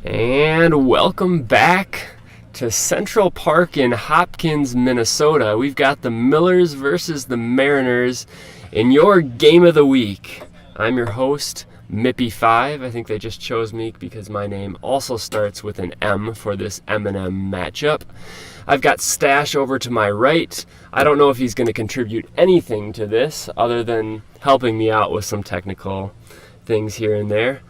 And welcome back to Central Park in Hopkins, Minnesota. We've got the Millers versus the Mariners in your game of the week. I'm your host, Mippy5. I think they just chose me because my name also starts with an M for this M&M matchup. I've got Stash over to my right. I don't know if he's going to contribute anything to this other than helping me out with some technical things here and there.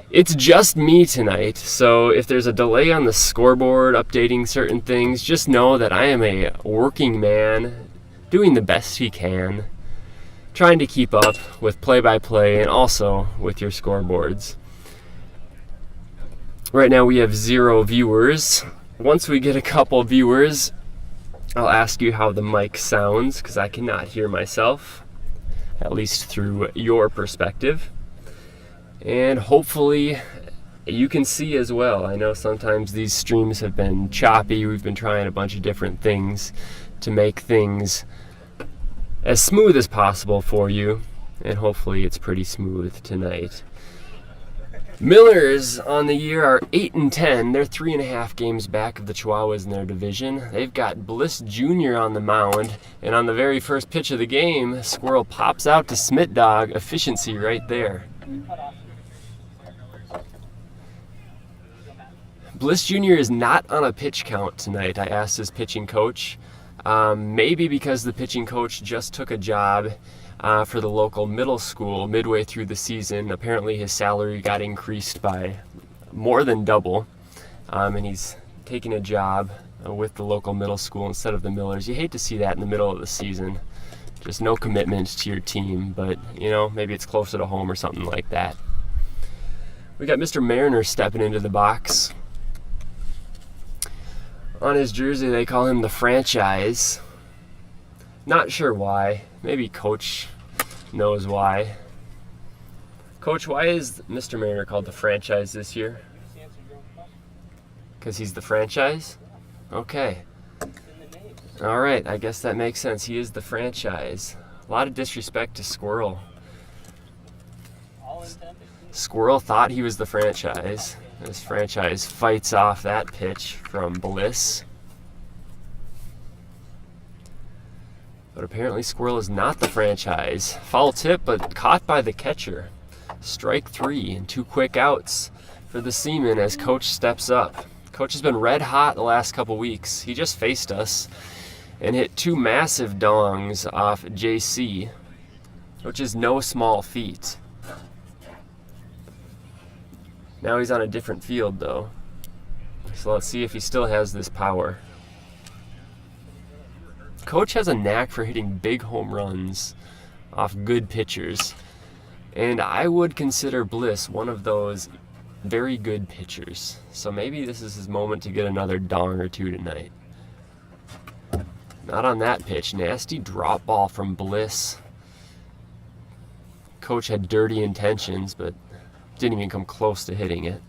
It's just me tonight, so if there's a delay on the scoreboard updating certain things, just know that I am a working man doing the best he can, trying to keep up with play-by-play and also with your scoreboards. Right now we have 0 viewers. Once we get a couple viewers, I'll ask you how the mic sounds, because I cannot hear myself, at least through your perspective. And hopefully you can see as well. I know sometimes these streams have been choppy. We've been trying a bunch of different things to make things as smooth as possible for you, and hopefully it's pretty smooth tonight. Millers on the year are 8-10. They're 3.5 games back of the Chihuahuas in their division. They've got Bliss Jr. on the mound, and on the very first pitch of the game, Squirrel pops out to Smith Dog. Efficiency right there. Bliss Jr. is not on a pitch count tonight. I asked his pitching coach. Maybe because the pitching coach just took a job for the local middle school midway through the season. Apparently his salary got increased by more than double, and he's taking a job with the local middle school instead of the Millers. You hate to see that in the middle of the season. Just no commitment to your team, but maybe it's closer to home or something like that. We got Mr. Mariner stepping into the box. On his jersey, they call him the franchise. Not sure why. Maybe Coach knows why. Coach, why is Mr. Mariner called the franchise this year? Because he's the franchise? Okay. All right, I guess that makes sense. He is the franchise. A lot of disrespect to Squirrel. Squirrel thought he was the franchise. This franchise fights off that pitch from Bliss. But apparently Squirrel is not the franchise. Foul tip, but caught by the catcher. Strike 3 and 2 quick outs for the Seaman as Coach steps up. Coach has been red hot the last couple weeks. He just faced us and hit 2 massive dongs off JC, which is no small feat. Now he's on a different field, though. So let's see if he still has this power. Coach has a knack for hitting big home runs off good pitchers. And I would consider Bliss one of those very good pitchers. So maybe this is his moment to get another dong or 2 tonight. Not on that pitch. Nasty drop ball from Bliss. Coach had dirty intentions, but didn't even come close to hitting it.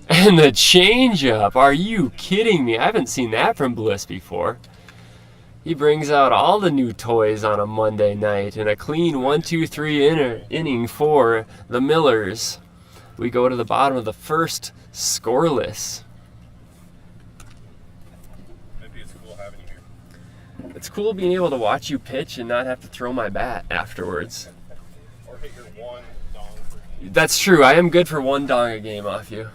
And the changeup. Are you kidding me? I haven't seen that from Bliss before. He brings out all the new toys on a Monday night in a clean 1-2-3 inning for the Millers. We go to the bottom of the first, scoreless. Maybe it's cool having you here. It's cool being able to watch you pitch and not have to throw my bat afterwards. Or hit your one dong for you. That's true. I am good for 1 dong a game off you.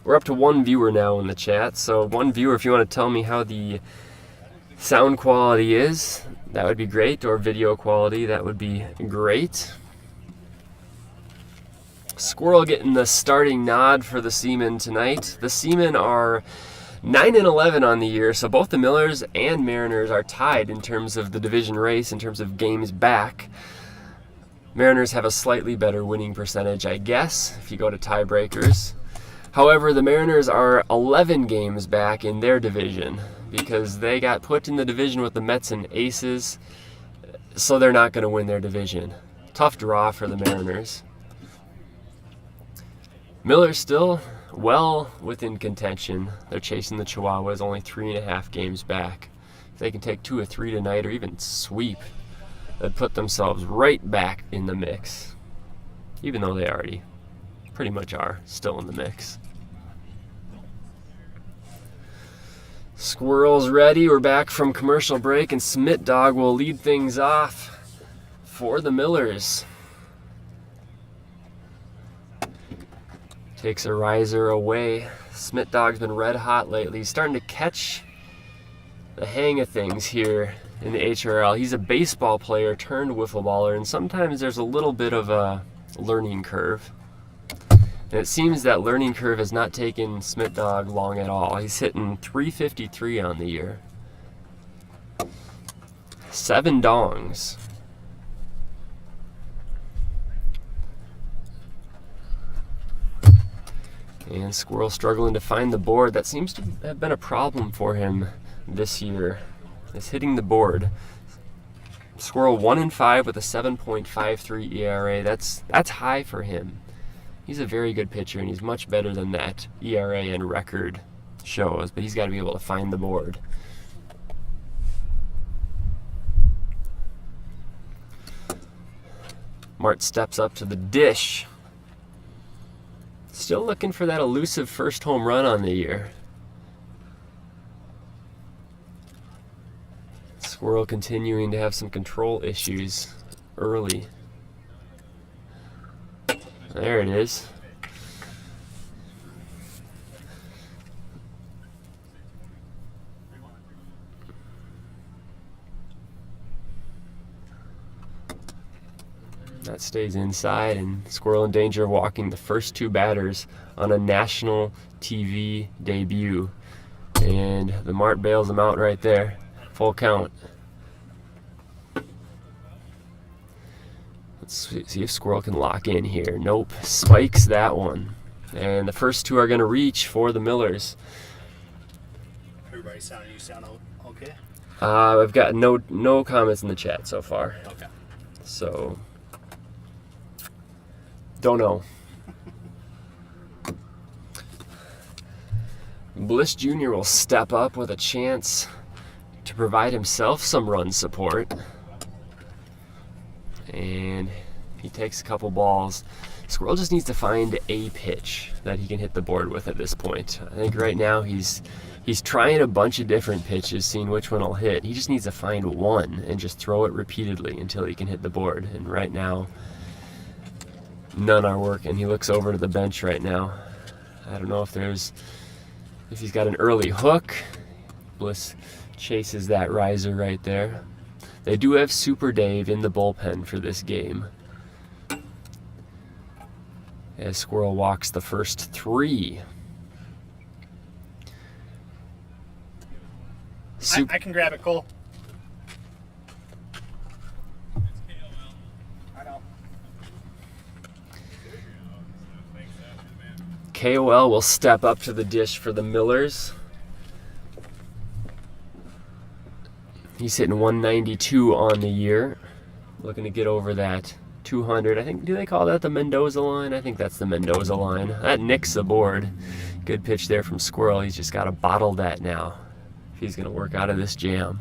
We're up to 1 viewer now in the chat. So 1 viewer, if you want to tell me how the sound quality is, that would be great. Or video quality, that would be great. Squirrel getting the starting nod for the Seamen tonight. The Seamen are 9-11 on the year, so both the Millers and Mariners are tied in terms of the division race, in terms of games back. Mariners have a slightly better winning percentage, I guess, if you go to tiebreakers. However, the Mariners are 11 games back in their division because they got put in the division with the Mets and Aces, so they're not going to win their division. Tough draw for the Mariners. Miller's still well within contention. They're chasing the Chihuahuas, only 3.5 games back. If they can take 2 or 3 tonight or even sweep that put themselves right back in the mix, even though they already pretty much are still in the mix. Squirrels ready. We're back from commercial break, and Smit Dog will lead things off for the Millers. Takes a riser away. Smit Dog's been red hot lately. He's starting to catch the hang of things here in the HRL. He's a baseball player turned wiffle baller, and sometimes there's a little bit of a learning curve. And it seems that learning curve has not taken Smit Dog long at all. He's hitting .353 on the year. 7 dongs. And Squirrel struggling to find the board. That seems to have been a problem for him this year, is hitting the board. Squirrel 1-5 with a 7.53 ERA. That's high for him. He's a very good pitcher, and he's much better than that ERA and record shows, but he's got to be able to find the board. Mart steps up to the dish. Still looking for that elusive first home run on the year. Squirrel continuing to have some control issues early. There it is. That stays inside, and Squirrel in danger of walking the first 2 batters on a national TV debut. And the Mart bails him out right there. Full count. Let's see if Squirrel can lock in here. Nope. Spikes that one. And the first 2 are going to reach for the Millers. Everybody you sound okay? I've got no comments in the chat so far. Okay. So, don't know. Bliss Jr. will step up with a chance to provide himself some run support. And he takes a couple balls. Squirrel just needs to find a pitch that he can hit the board with at this point. I think right now he's trying a bunch of different pitches, seeing which one will hit. He just needs to find one and just throw it repeatedly until he can hit the board. And right now, none are working. He looks over to the bench right now. I don't know if he's got an early hook. Bliss chases that riser right there. They do have Super Dave in the bullpen for this game, as Squirrel walks the first 3. I can grab it, Cole. I know. KOL will step up to the dish for the Millers. He's hitting 192 on the year. Looking to get over that 200. I think, do they call that the Mendoza line? I think that's the Mendoza line. That nicks the board. Good pitch there from Squirrel. He's just got to bottle that now if he's going to work out of this jam.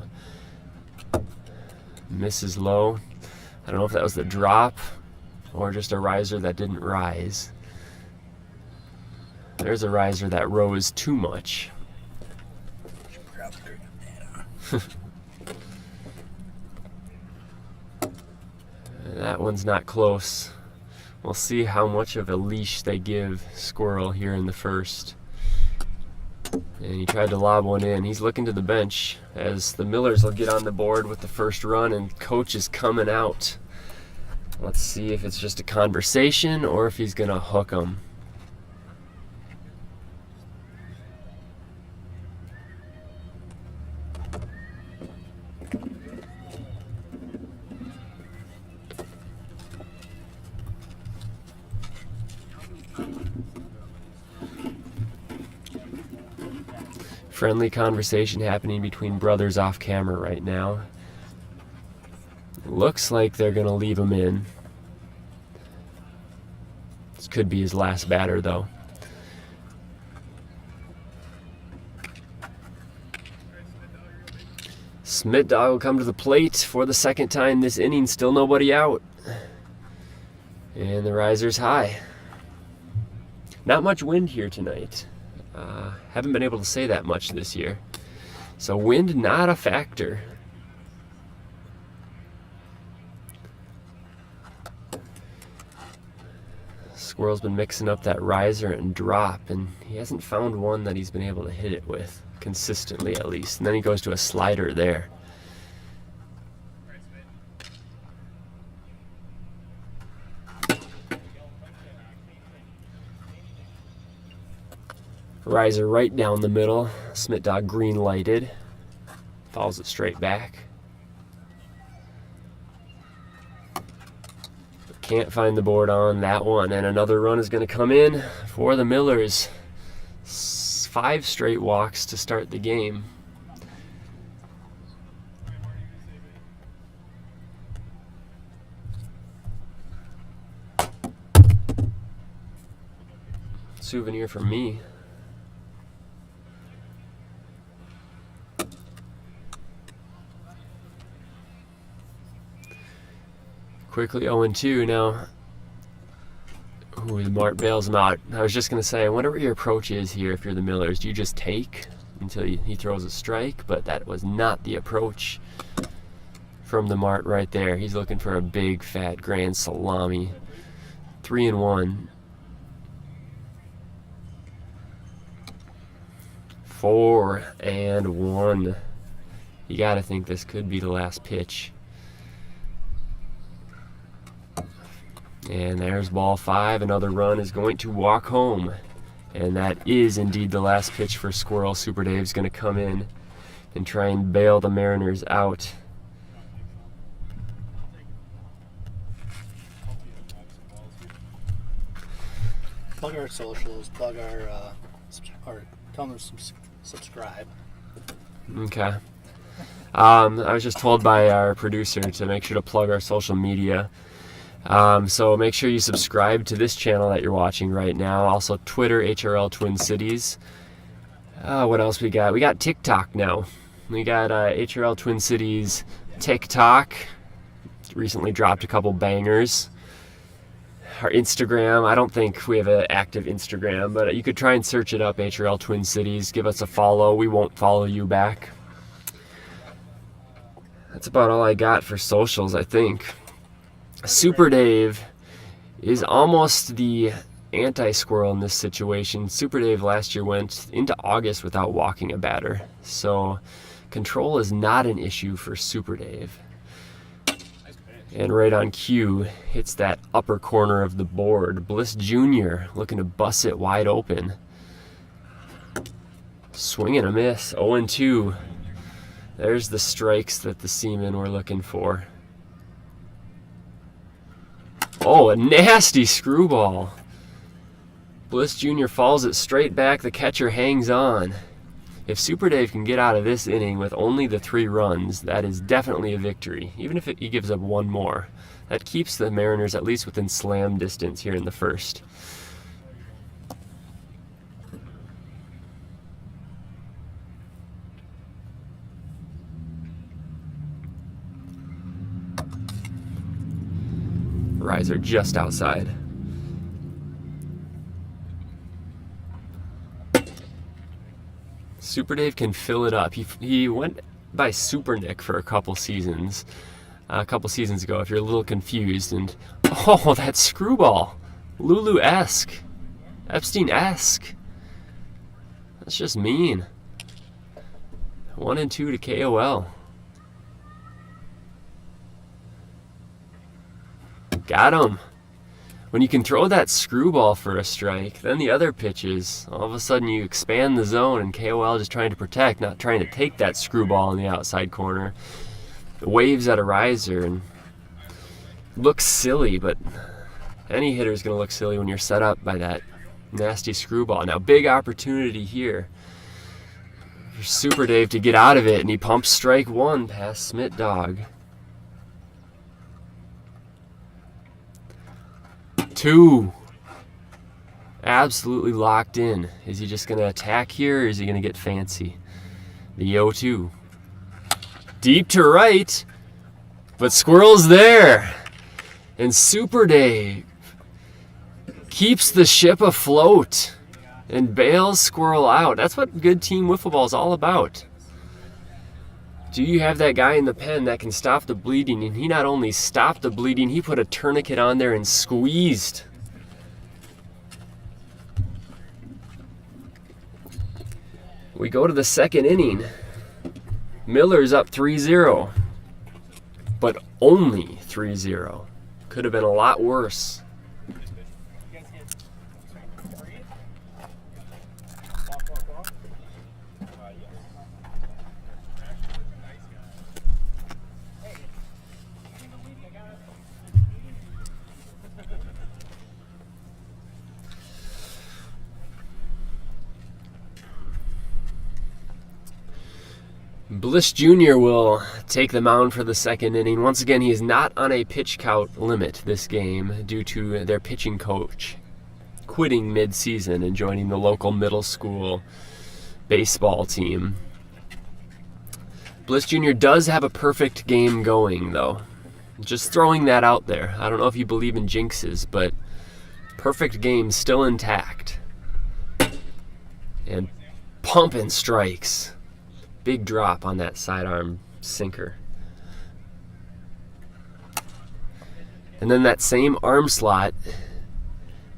Misses low. I don't know if that was the drop or just a riser that didn't rise. There's a riser that rose too much. That one's not close. We'll see how much of a leash they give Squirrel here in the first. And he tried to lob one in. He's looking to the bench as the Millers will get on the board with the first run, and coach is coming out. Let's see if it's just a conversation or if he's going to hook him. Friendly conversation happening between brothers off camera right now. Looks like they're going to leave him in. This could be his last batter, though. Smit Dog will come to the plate for the second time this inning. Still nobody out. And the riser's high. Not much wind here tonight. Haven't been able to say that much this year. So wind not a factor. Squirrel's been mixing up that riser and drop, and he hasn't found one that he's been able to hit it with consistently, at least. And then he goes to a slider there. Riser right down the middle. Smit Dog green lighted. Follows it straight back. Can't find the board on that one, and another run is going to come in for the Millers. 5 straight walks to start the game. Souvenir for me. Quickly 0-2 now. Ooh, Mart bails him out. I was just going to say, I wonder what your approach is here if you're the Millers. Do you just take until he throws a strike? But that was not the approach from the Mart right there. He's looking for a big, fat, grand salami. 3-1. 4-1. You got to think this could be the last pitch. And there's ball 5. Another run is going to walk home. And that is indeed the last pitch for Squirrel. Super Dave's going to come in and try and bail the Mariners out. Plug our socials, plug our, tell them to subscribe. Okay. I was just told by our producer to make sure to plug our social media. So make sure you subscribe to this channel that you're watching right now. Also Twitter, HRL Twin Cities. What else we got? We got TikTok now. We got HRL Twin Cities TikTok. Recently dropped a couple bangers. Our Instagram, I don't think we have an active Instagram, but you could try and search it up, HRL Twin Cities. Give us a follow. We won't follow you back. That's about all I got for socials, I think. Super Dave is almost the anti-Squirrel in this situation. Super Dave last year went into August without walking a batter. So control is not an issue for Super Dave. And right on cue, hits that upper corner of the board. Bliss Jr. looking to bust it wide open. Swing and a miss, 0-2. There's the strikes that the Seamen were looking for. Oh, a nasty screwball. Bliss Jr. falls it straight back. The catcher hangs on. If Super Dave can get out of this inning with only the 3 runs, that is definitely a victory. Even if he gives up one more. That keeps the Mariners at least within slam distance here in the first. Riser just outside. Super Dave can fill it up. He went by Super Nick for a couple seasons ago, if you're a little confused. And oh, that screwball. Lulu-esque. Epstein-esque. That's just mean. 1-2 to KOL. Got him. When you can throw that screwball for a strike, then the other pitches, all of a sudden you expand the zone, and KOL just trying to protect, not trying to take that screwball in the outside corner. It waves at a riser and looks silly, but any hitter is going to look silly when you're set up by that nasty screwball. Now, big opportunity here for Super Dave to get out of it, and he pumps strike 1 past Smit Dog. 2. Absolutely locked in. Is he just going to attack here, or is he going to get fancy? The 0-2. Deep to right, but Squirrel's there. And Super Dave keeps the ship afloat and bails Squirrel out. That's what good team wiffle ball is all about. Do you have that guy in the pen that can stop the bleeding? And he not only stopped the bleeding, he put a tourniquet on there and squeezed. We go to the second inning. Miller's up 3-0, but only 3-0. Could have been a lot worse. Bliss Jr. will take the mound for the second inning. Once again, he is not on a pitch count limit this game due to their pitching coach quitting mid-season and joining the local middle school baseball team. Bliss Jr. does have a perfect game going, though. Just throwing that out there. I don't know if you believe in jinxes, but perfect game still intact. And pumping strikes. Big drop on that sidearm sinker. And then that same arm slot,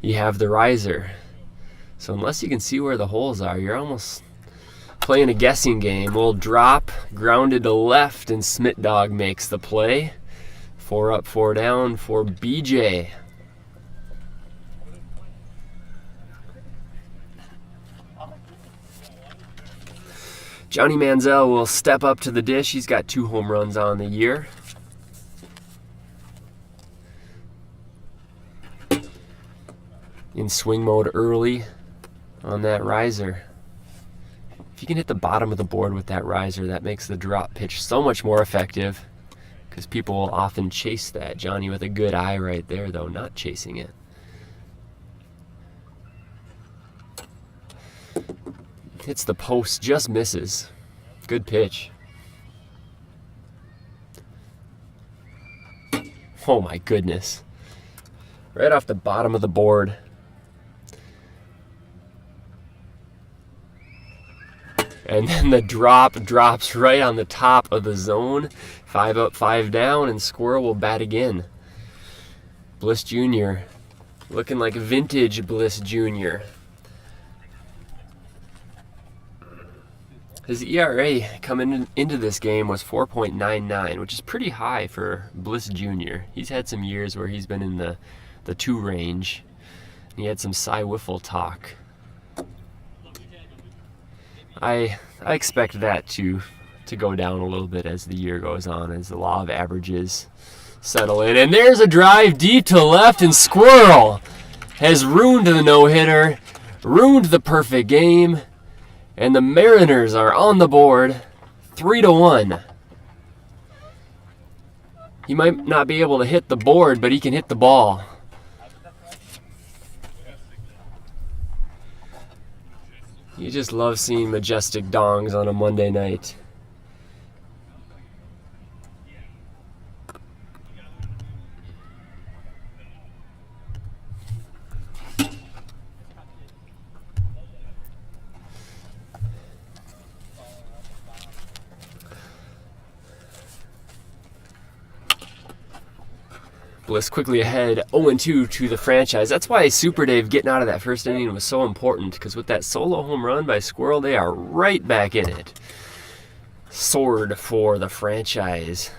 you have the riser. So unless you can see where the holes are, you're almost playing a guessing game. We'll drop, grounded to left, and Smith Dog makes the play. 4 up, 4 down for BJ. Johnny Manziel will step up to the dish. He's got 2 home runs on the year. In swing mode early on that riser. If you can hit the bottom of the board with that riser, that makes the drop pitch so much more effective because people will often chase that. Johnny with a good eye right there, though, not chasing it. Hits the post, just misses. Good pitch. Oh my goodness. Right off the bottom of the board. And then the drop drops right on the top of the zone. 5 up, 5 down, and Squirrel will bat again. Bliss Jr. looking like vintage Bliss Jr. His ERA coming into this game was 4.99, which is pretty high for Bliss Jr. He's had some years where he's been in the 2 range. And he had some Cy Wiffle talk. I expect that to go down a little bit as the year goes on, as the law of averages settle in. And there's a drive deep to left, and Squirrel has ruined the no-hitter, ruined the perfect game. And the Mariners are on the board, 3-1. He might not be able to hit the board, but he can hit the ball. You just love seeing majestic dongs on a Monday night. Bliss quickly ahead 0-2 to the franchise. That's why Super Dave getting out of that first inning was so important, because with that solo home run by Squirrel, they are right back in it. Sword for the franchise.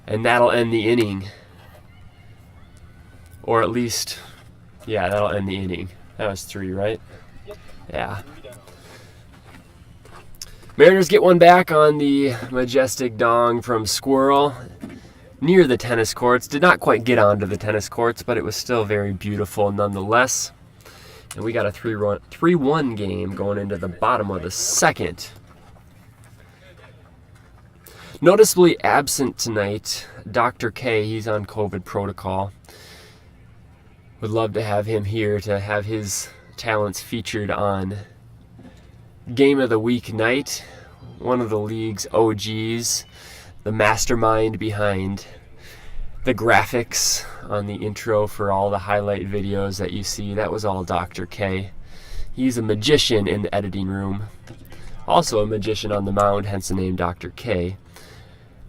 And that'll end the inning. Or at least, yeah, that'll end the inning. That was 3, right? Yep. Yeah. Mariners get one back on the majestic dong from Squirrel. Near the tennis courts. Did not quite get onto the tennis courts, but it was still very beautiful nonetheless. And we got a 3-1 game going into the bottom of the second. Noticeably absent tonight, Dr. K. He's on COVID protocol. Would love to have him here to have his talents featured on Game of the Week night. one of the league's OGs, the mastermind behind the graphics on the intro for all the highlight videos that you see. That was all Dr. K. He's a magician in the editing room. Also a magician on the mound, hence the name Dr. K.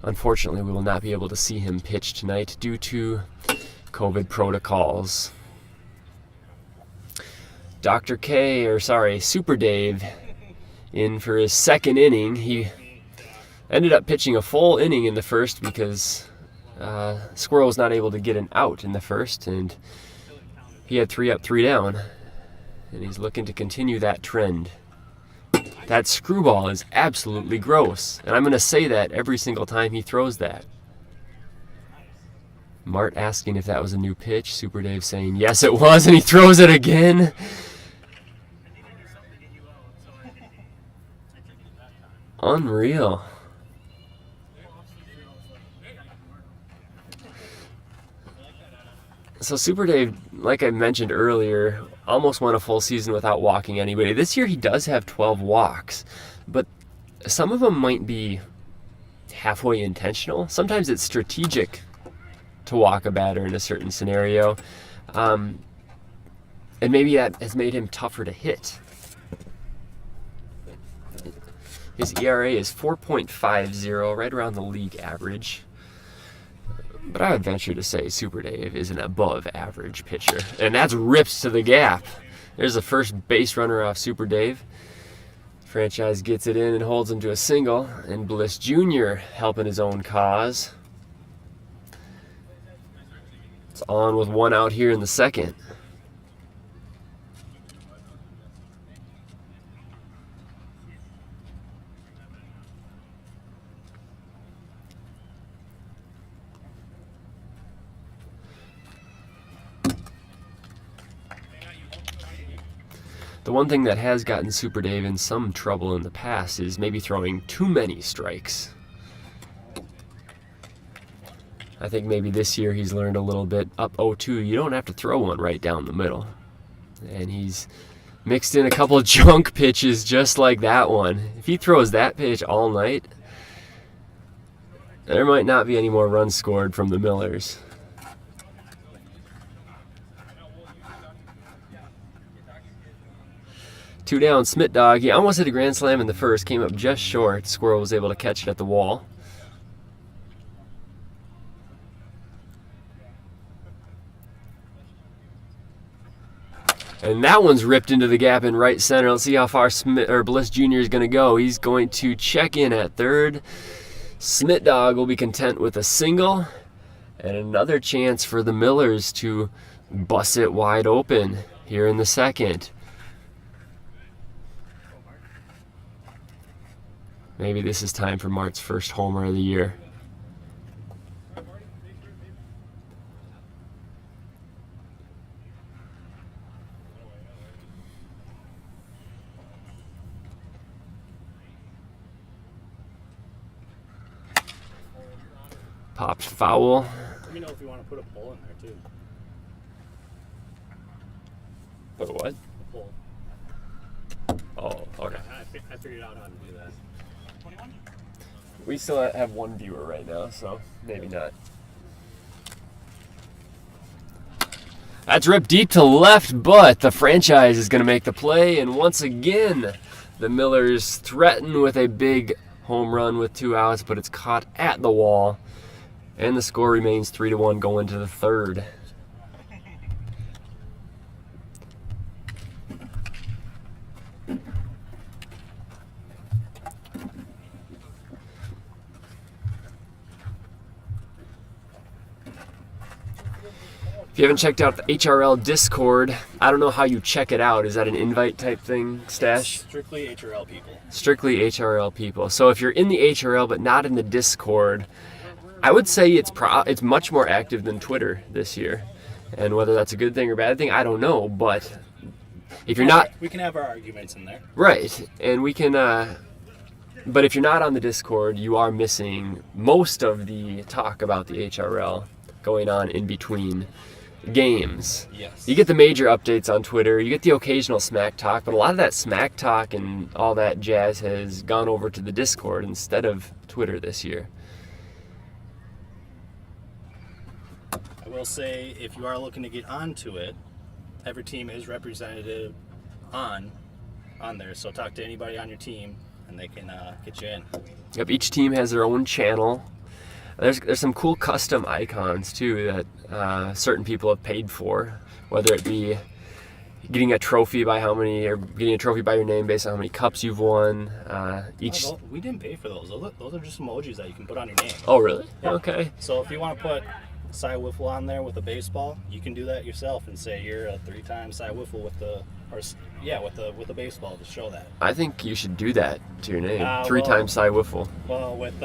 Unfortunately, we will not be able to see him pitch tonight due to COVID protocols. Super Dave, in for his second inning. He ended up pitching a full inning in the first because Squirrel was not able to get an out in the first, and he had 3 up, 3 down, and he's looking to continue that trend. That screwball is absolutely gross, and I'm going to say that every single time he throws that. Mart asking if that was a new pitch. Super Dave saying yes it was, and he throws it again. Unreal. So Super Dave, like I mentioned earlier, almost went a full season without walking anybody. This year he does have 12 walks, but some of them might be halfway intentional. Sometimes it's strategic to walk a batter in a certain scenario, and maybe that has made him tougher to hit. His ERA is 4.50, right around the league average. But I would venture to say Super Dave is an above average pitcher. And that's ripped to the gap. There's the first base runner off Super Dave. Franchise gets it in and holds him to a single. And Bliss Jr. helping his own cause. It's on with 1 out here in the second. The one thing that has gotten Super Dave in some trouble in the past is maybe throwing too many strikes. I think maybe this year he's learned a little bit. Up 0-2, you don't have to throw one right down the middle. And he's mixed in a couple of junk pitches just like that one. If he throws that pitch all night, there might not be any more runs scored from the Millers. Two down, Smit Dog. He almost hit a grand slam in the first, came up just short. Squirrel was able to catch it at the wall. And that one's ripped into the gap in right center. Let's see how far Bliss Jr. is going to go. He's going to check in at third. Smit Dog will be content with a single. And another chance for the Millers to bust it wide open here in the second. Maybe this is time for Mart's first homer of the year. Popped foul. Let me know if you want to put a pole in there too. Put what? A pole. Oh, okay. I figured out how to do that. 21? We still have one viewer right now, so maybe not. That's ripped deep to left, but the franchise is going to make the play, and once again, the Millers threaten with a big home run with 2 outs, but it's caught at the wall, and the score remains 3-1 going to the third. If you haven't checked out the HRL Discord, I don't know how you check it out. Is that an invite type thing, Stash? Strictly HRL people. Strictly HRL people. So if you're in the HRL but not in the Discord, I would say it's much more active than Twitter this year. And whether that's a good thing or bad thing, I don't know. But if you're not... We can have our arguments in there. Right. And we can... But if you're not on the Discord, you are missing most of the talk about the HRL going on in between games. Yes. You get the major updates on Twitter, you get the occasional smack talk, but a lot of that smack talk and all that jazz has gone over to the Discord instead of Twitter this year. I will say, if you are looking to get onto it, every team is represented on there. So talk to anybody on your team, and they can get you in. Yep, each team has their own channel. There's some cool custom icons too that certain people have paid for, whether it be getting a trophy by getting a trophy by your name based on how many cups you've won. We didn't pay for those. Those are just emojis that you can put on your name. Oh, really? Yeah. Okay. So if you want to put Cy Wiffle on there with a baseball, you can do that yourself and say you're a 3-time Cy Wiffle with the baseball to show that. I think you should do that to your name. 3 well- times Cy Wiffle. Well, with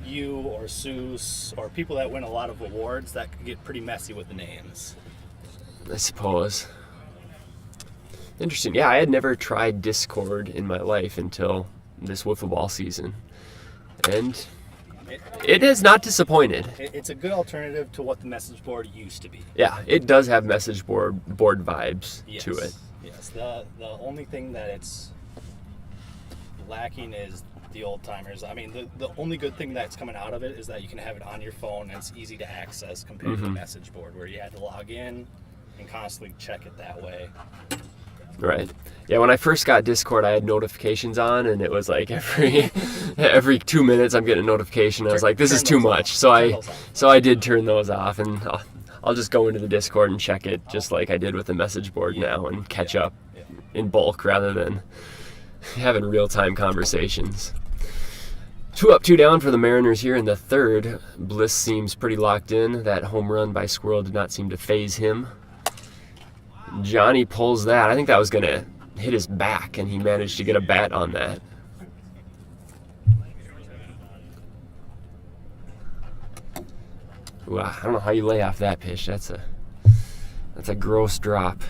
you or Seuss or people that win a lot of awards, that could get pretty messy with the names. I suppose. Interesting. Yeah, I had never tried Discord in my life until this wiffle ball season, and it has not disappointed. It's a good alternative to what the message board used to be. Yeah, it does have message board vibes Yes. to it. Yes. The only thing that it's lacking is the old timers. I mean, the only good thing that's coming out of it is that you can have it on your phone and it's easy to access compared to the message board where you had to log in and constantly check it that way. Right. Yeah, when I first got Discord, I had notifications on, and it was like every 2 minutes I'm getting a notification. I was like, this is too much. So I did turn those off, and I'll just go into the Discord and check it just like I did with the message board now and catch up in bulk rather than having real-time conversations. 2 up, 2 down for the Mariners here in the third. Bliss seems pretty locked in. That home run by Squirrel did not seem to faze him. Johnny pulls that. I think that was going to hit his back, and he managed to get a bat on that. Ooh, I don't know how you lay off that pitch. That's a gross drop.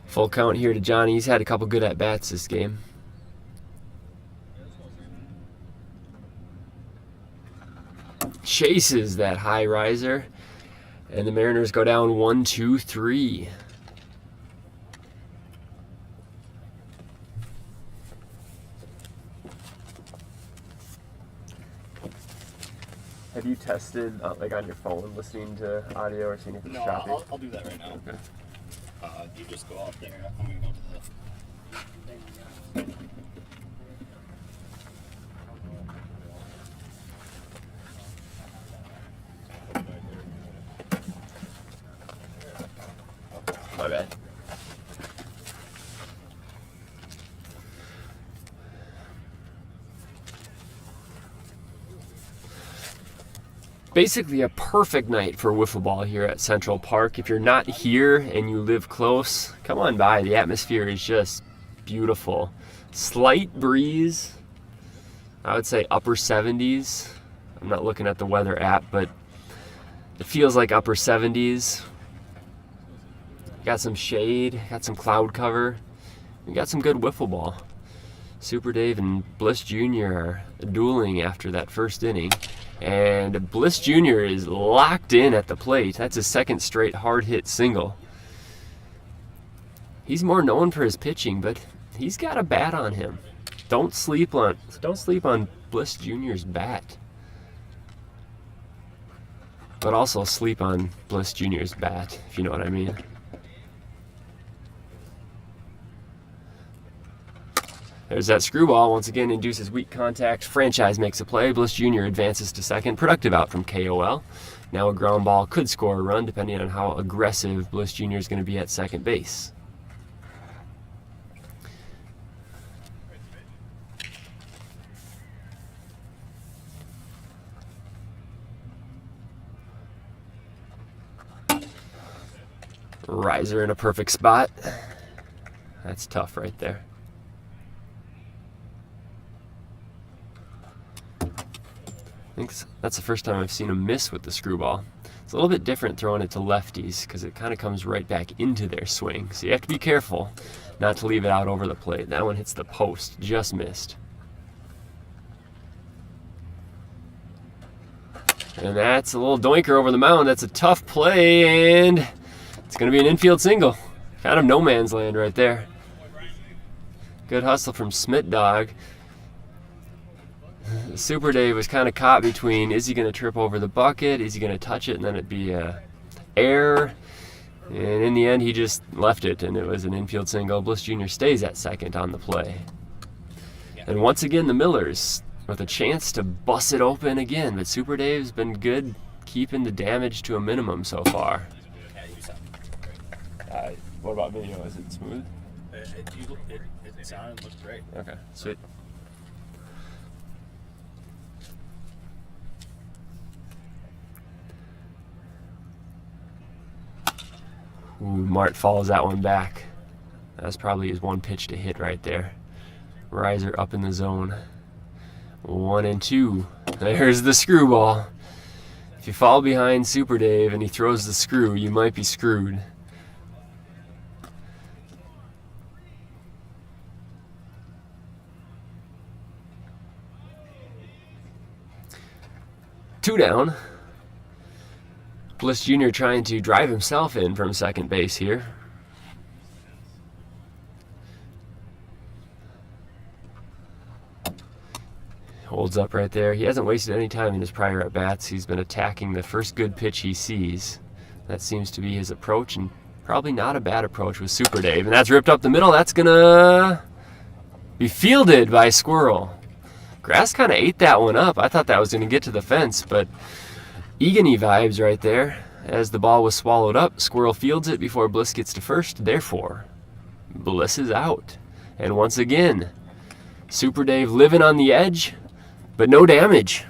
Full count here to Johnny. He's had a couple good at-bats this game. Chases that high riser. And the Mariners go down 1-2-3. Have you tested, like on your phone, listening to audio or seeing if it's No, choppy? I'll do that right now. Okay. You just go out there. I'm going to go to the... My bad. Basically a perfect night for wiffle ball here at Central Park. If you're not here and you live close, come on by. The atmosphere is just beautiful. Slight breeze, I would say upper 70s. I'm not looking at the weather app, but it feels like upper 70s. Got some shade, got some cloud cover. We got some good wiffle ball. Super Dave and Bliss Jr. are dueling after that first inning. And Bliss Jr. is locked in at the plate. That's his second straight hard hit single. He's more known for his pitching, but he's got a bat on him. Don't sleep on Bliss Jr.'s bat. But also sleep on Bliss Jr.'s bat, if you know what I mean. There's that screwball. Once again, induces weak contact. Franchise makes a play. Bliss Jr. advances to second. Productive out from KOL. Now a ground ball could score a run, depending on how aggressive Bliss Jr. is going to be at second base. Riser in a perfect spot. That's tough right there. I think that's the first time I've seen him miss with the screwball. It's a little bit different throwing it to lefties because it kind of comes right back into their swing. So you have to be careful not to leave it out over the plate. That one hits the post, just missed. And that's a little doinker over the mound. That's a tough play, and it's going to be an infield single. Kind of no man's land right there. Good hustle from Smith Dog. Super Dave was kind of caught between, is he going to trip over the bucket? Is he going to touch it and then it'd be a error? And in the end, he just left it, and it was an infield single. Bliss Jr. stays at second on the play. And once again, the Millers with a chance to bust it open again. But Super Dave's been good keeping the damage to a minimum so far. What about video? Is it smooth? It sounded and looked great. Okay, sweet. Ooh, Mart follows that one back. That's probably his one pitch to hit right there. Riser up in the zone. 1-2. There's the screwball. If you fall behind Super Dave and he throws the screw, you might be screwed. Two down. Bliss Jr. trying to drive himself in from second base here. Holds up right there. He hasn't wasted any time in his prior at-bats. He's been attacking the first good pitch he sees. That seems to be his approach, and probably not a bad approach with Super Dave. And that's ripped up the middle. That's going to be fielded by Squirrel. Grass kind of ate that one up. I thought that was going to get to the fence, but Egan-y vibes right there. As the ball was swallowed up, Squirrel fields it before Bliss gets to first. Therefore, Bliss is out. And once again, Super Dave living on the edge, but no damage.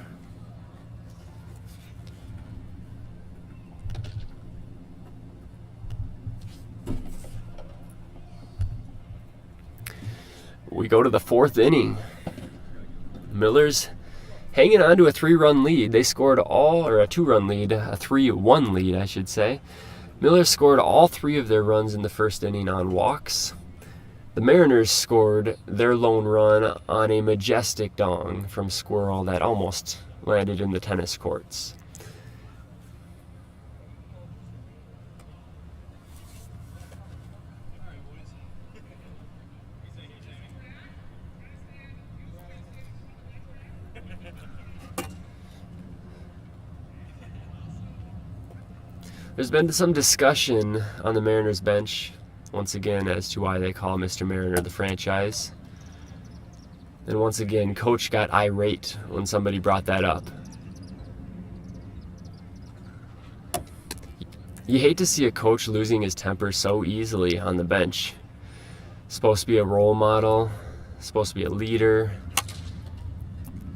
We go to the fourth inning. Millers hanging on to a 3-run lead. They scored a 2-run lead, a 3-1 lead, I should say. Millers scored all 3 of their runs in the first inning on walks. The Mariners scored their lone run on a majestic dong from Squirrel that almost landed in the tennis courts. There's been some discussion on the Mariners bench, once again, as to why they call Mr. Mariner the franchise. And once again, Coach got irate when somebody brought that up. You hate to see a coach losing his temper so easily on the bench. Supposed to be a role model, supposed to be a leader.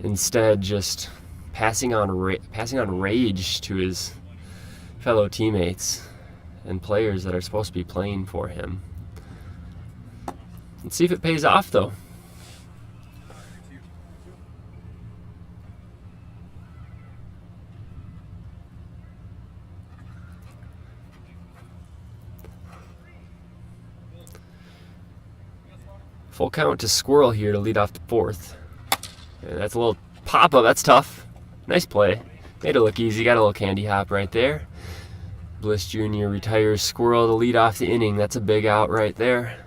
Instead, just passing on rage to his fellow teammates and players that are supposed to be playing for him. Let's see if it pays off, though. Full count to Squirrel here to lead off the fourth. And that's a little pop-up. That's tough. Nice play. Made it look easy. Got a little candy hop right there. Bliss Jr. retires Squirrel to lead off the inning. That's a big out right there.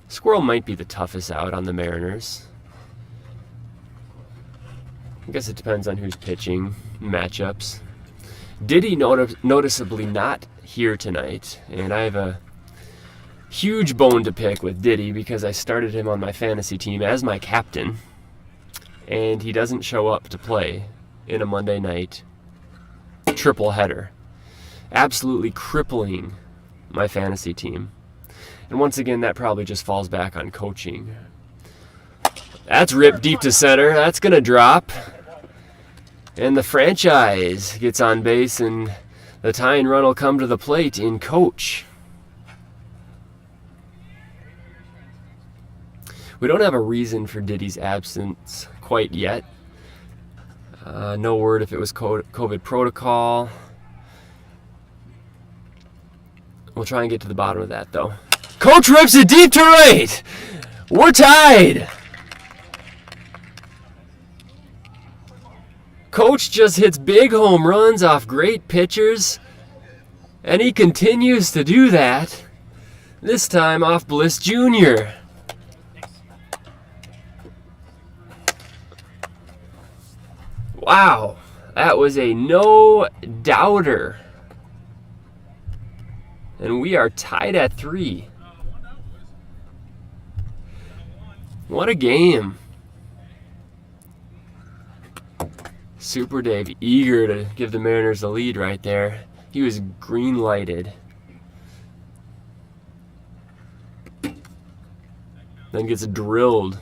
Squirrel might be the toughest out on the Mariners. I guess it depends on who's pitching, matchups. Diddy noticeably not here tonight, and I have a huge bone to pick with Diddy because I started him on my fantasy team as my captain, and he doesn't show up to play in a Monday night triple header, absolutely crippling my fantasy team. And once again, that probably just falls back on coaching. That's ripped deep to center. That's going to drop. And the franchise gets on base, and the tying run will come to the plate in Coach. We don't have a reason for Diddy's absence quite yet. No word if it was COVID protocol. We'll try and get to the bottom of that, though. Coach rips it deep to right. We're tied. Coach just hits big home runs off great pitchers, and he continues to do that. This time off Bliss Jr. Wow, that was a no-doubter. And we are tied at 3. What a game. Super Dave eager to give the Mariners the lead right there. He was green lighted. Then gets drilled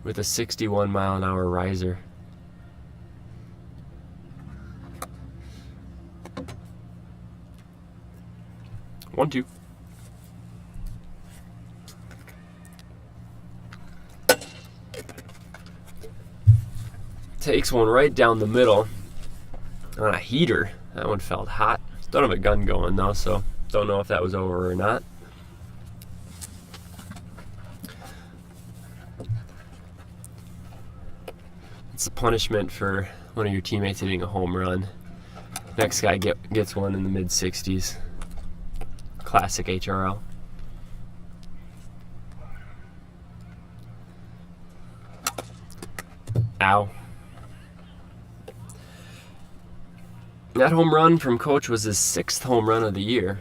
with a 61-mile-an-hour riser. One, two. Takes one right down the middle on a heater. That one felt hot. Don't have a gun going though, so don't know if that was over or not. It's the punishment for one of your teammates hitting a home run. Next guy gets one in the mid-60s. Classic HRL. Ow. That home run from Coach was his 6th home run of the year.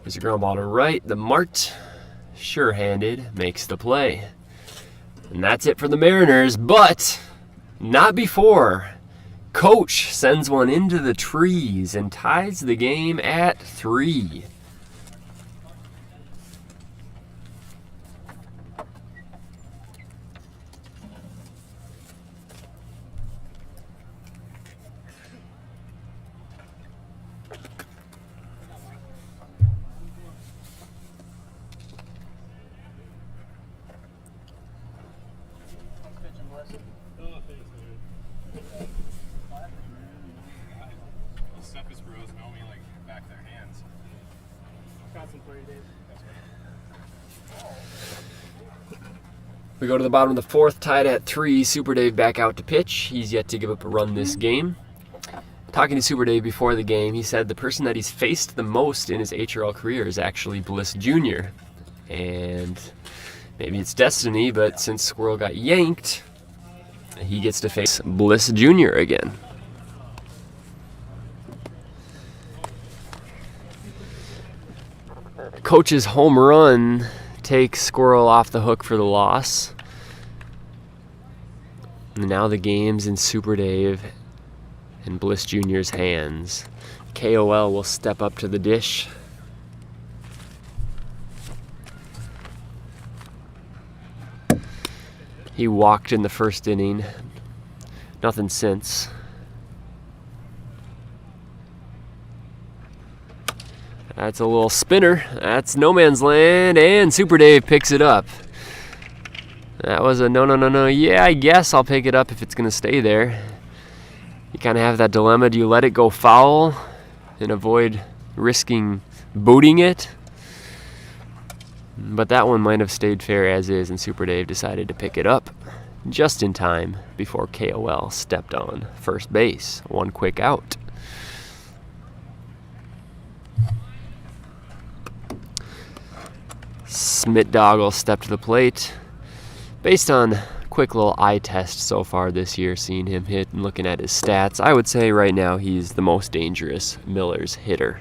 There's a ground ball to right. The Mart, sure-handed, makes the play. And that's it for the Mariners, but not before. Coach sends one into the trees and ties the game at 3. Cephas bros know me like back their hands. Got some for you, Dave. We go to the bottom of the 4th, tied at 3. Super Dave back out to pitch. He's yet to give up a run this game. Talking to Super Dave before the game, he said the person that he's faced the most in his HRL career is actually Bliss Jr. And maybe it's destiny, but since Squirrel got yanked, he gets to face Bliss Jr. again. Coach's home run takes Squirrel off the hook for the loss. And now the game's in Super Dave and Bliss Jr.'s hands. KOL will step up to the dish. He walked in the first inning. Nothing since. That's a little spinner. That's no man's land, and Super Dave picks it up. That was a no. Yeah, I guess I'll pick it up if it's going to stay there. You kind of have that dilemma. Do you let it go foul and avoid risking booting it? But that one might have stayed fair as is, and Super Dave decided to pick it up just in time before KOL stepped on first base. One quick out. Smit Dog will step to the plate. Based on quick little eye test so far this year, seeing him hit and looking at his stats, I would say right now he's the most dangerous Millers hitter.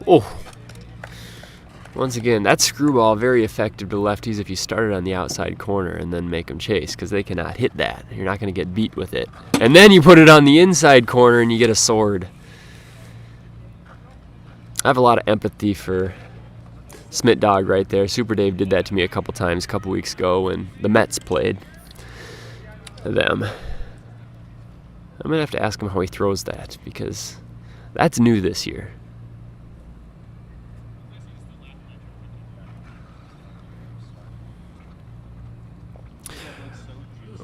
Oh. Once again, that screwball very effective to lefties if you start it on the outside corner and then make them chase, because they cannot hit that. You're not going to get beat with it. And then you put it on the inside corner and you get a sword. I have a lot of empathy for Smit Dog right there. Super Dave did that to me a couple times a couple weeks ago when the Mets played them. I'm going to have to ask him how he throws that, because that's new this year.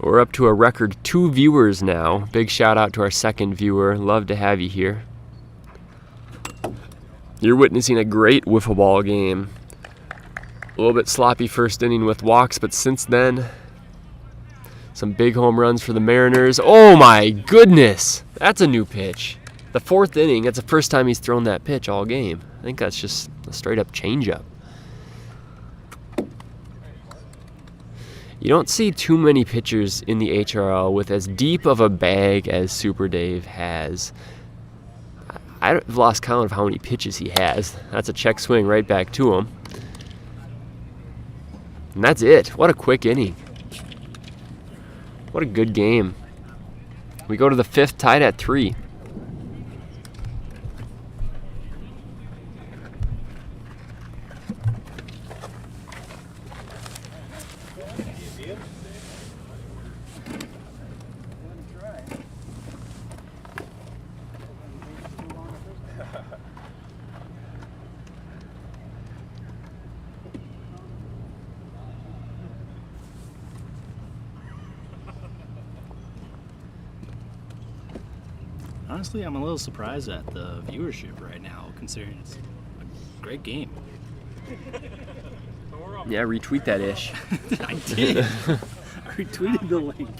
We're up to a record 2 viewers now. Big shout out to our second viewer. Love to have you here. You're witnessing a great wiffle ball game. A little bit sloppy first inning with walks, but since then, some big home runs for the Mariners. Oh my goodness! That's a new pitch. The 4th inning, that's the first time he's thrown that pitch all game. I think that's just a straight up changeup. You don't see too many pitchers in the HRL with as deep of a bag as Super Dave has. I've lost count of how many pitches he has. That's a check swing right back to him. And that's it. What a quick inning. What a good game. We go to the 5th, tied at 3. Honestly, I'm a little surprised at the viewership right now, considering it's a great game. Yeah, retweet that ish. I did. I retweeted the link.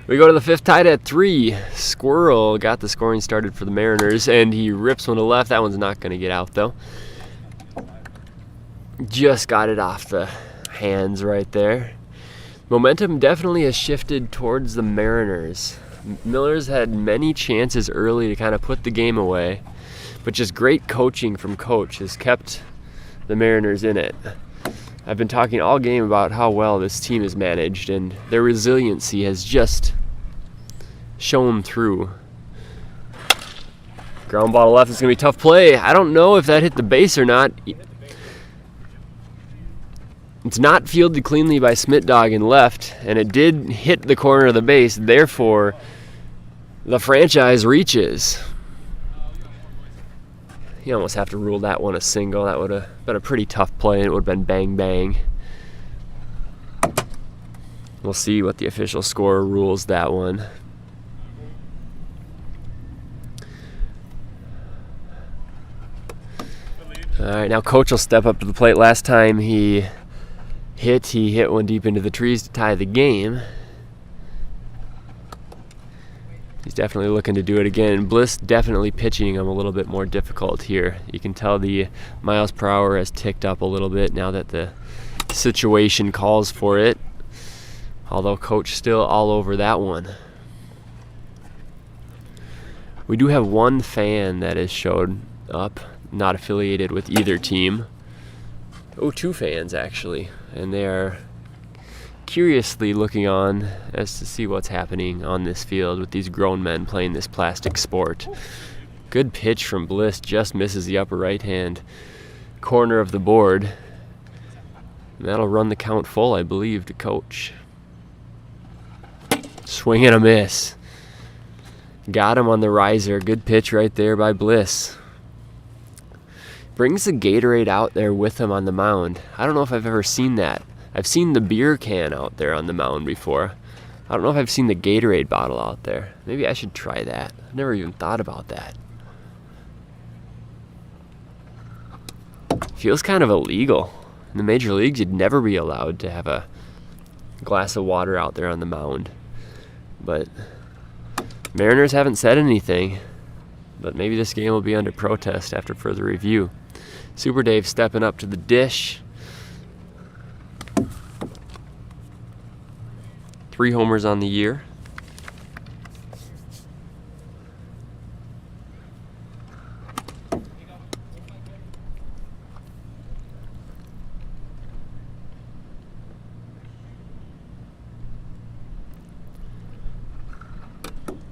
We go to the 5th, tied at 3. Squirrel got the scoring started for the Mariners, and he rips one to left. That one's not going to get out, though. Just got it off the hands right there. Momentum definitely has shifted towards the Mariners. Miller's had many chances early to kind of put the game away, but just great coaching from Coach has kept the Mariners in it. I've been talking all game about how well this team is managed, and their resiliency has just shown through. Ground ball to left is going to be a tough play. I don't know if that hit the base or not. It's not fielded cleanly by Smitdog in left, and it did hit the corner of the base. Therefore, the franchise reaches. You almost have to rule that one a single. That would have been a pretty tough play, and it would have been bang bang. We'll see what the official score rules that one. All right, now Coach will step up to the plate. Last time he hit one deep into the trees to tie the game. He's definitely looking to do it again. Bliss definitely pitching him a little bit more difficult here. You can tell the miles per hour has ticked up a little bit now that the situation calls for it. Although Coach still all over that one. We do have one fan that has showed up, not affiliated with either team. Oh, 2 fans actually, and they are curiously looking on as to see what's happening on this field with these grown men playing this plastic sport. Good pitch from Bliss, just misses the upper right hand corner of the board. And that'll run the count full, I believe, to Coach. Swing and a miss. Got him on the riser. Good pitch right there by Bliss. Brings the Gatorade out there with him on the mound. I don't know if I've ever seen that. I've seen the beer can out there on the mound before. I don't know if I've seen the Gatorade bottle out there. Maybe I should try that. I've never even thought about that. Feels kind of illegal. In the major leagues, you'd never be allowed to have a glass of water out there on the mound. But Mariners haven't said anything. But maybe this game will be under protest after further review. Super Dave stepping up to the dish. 3 homers on the year.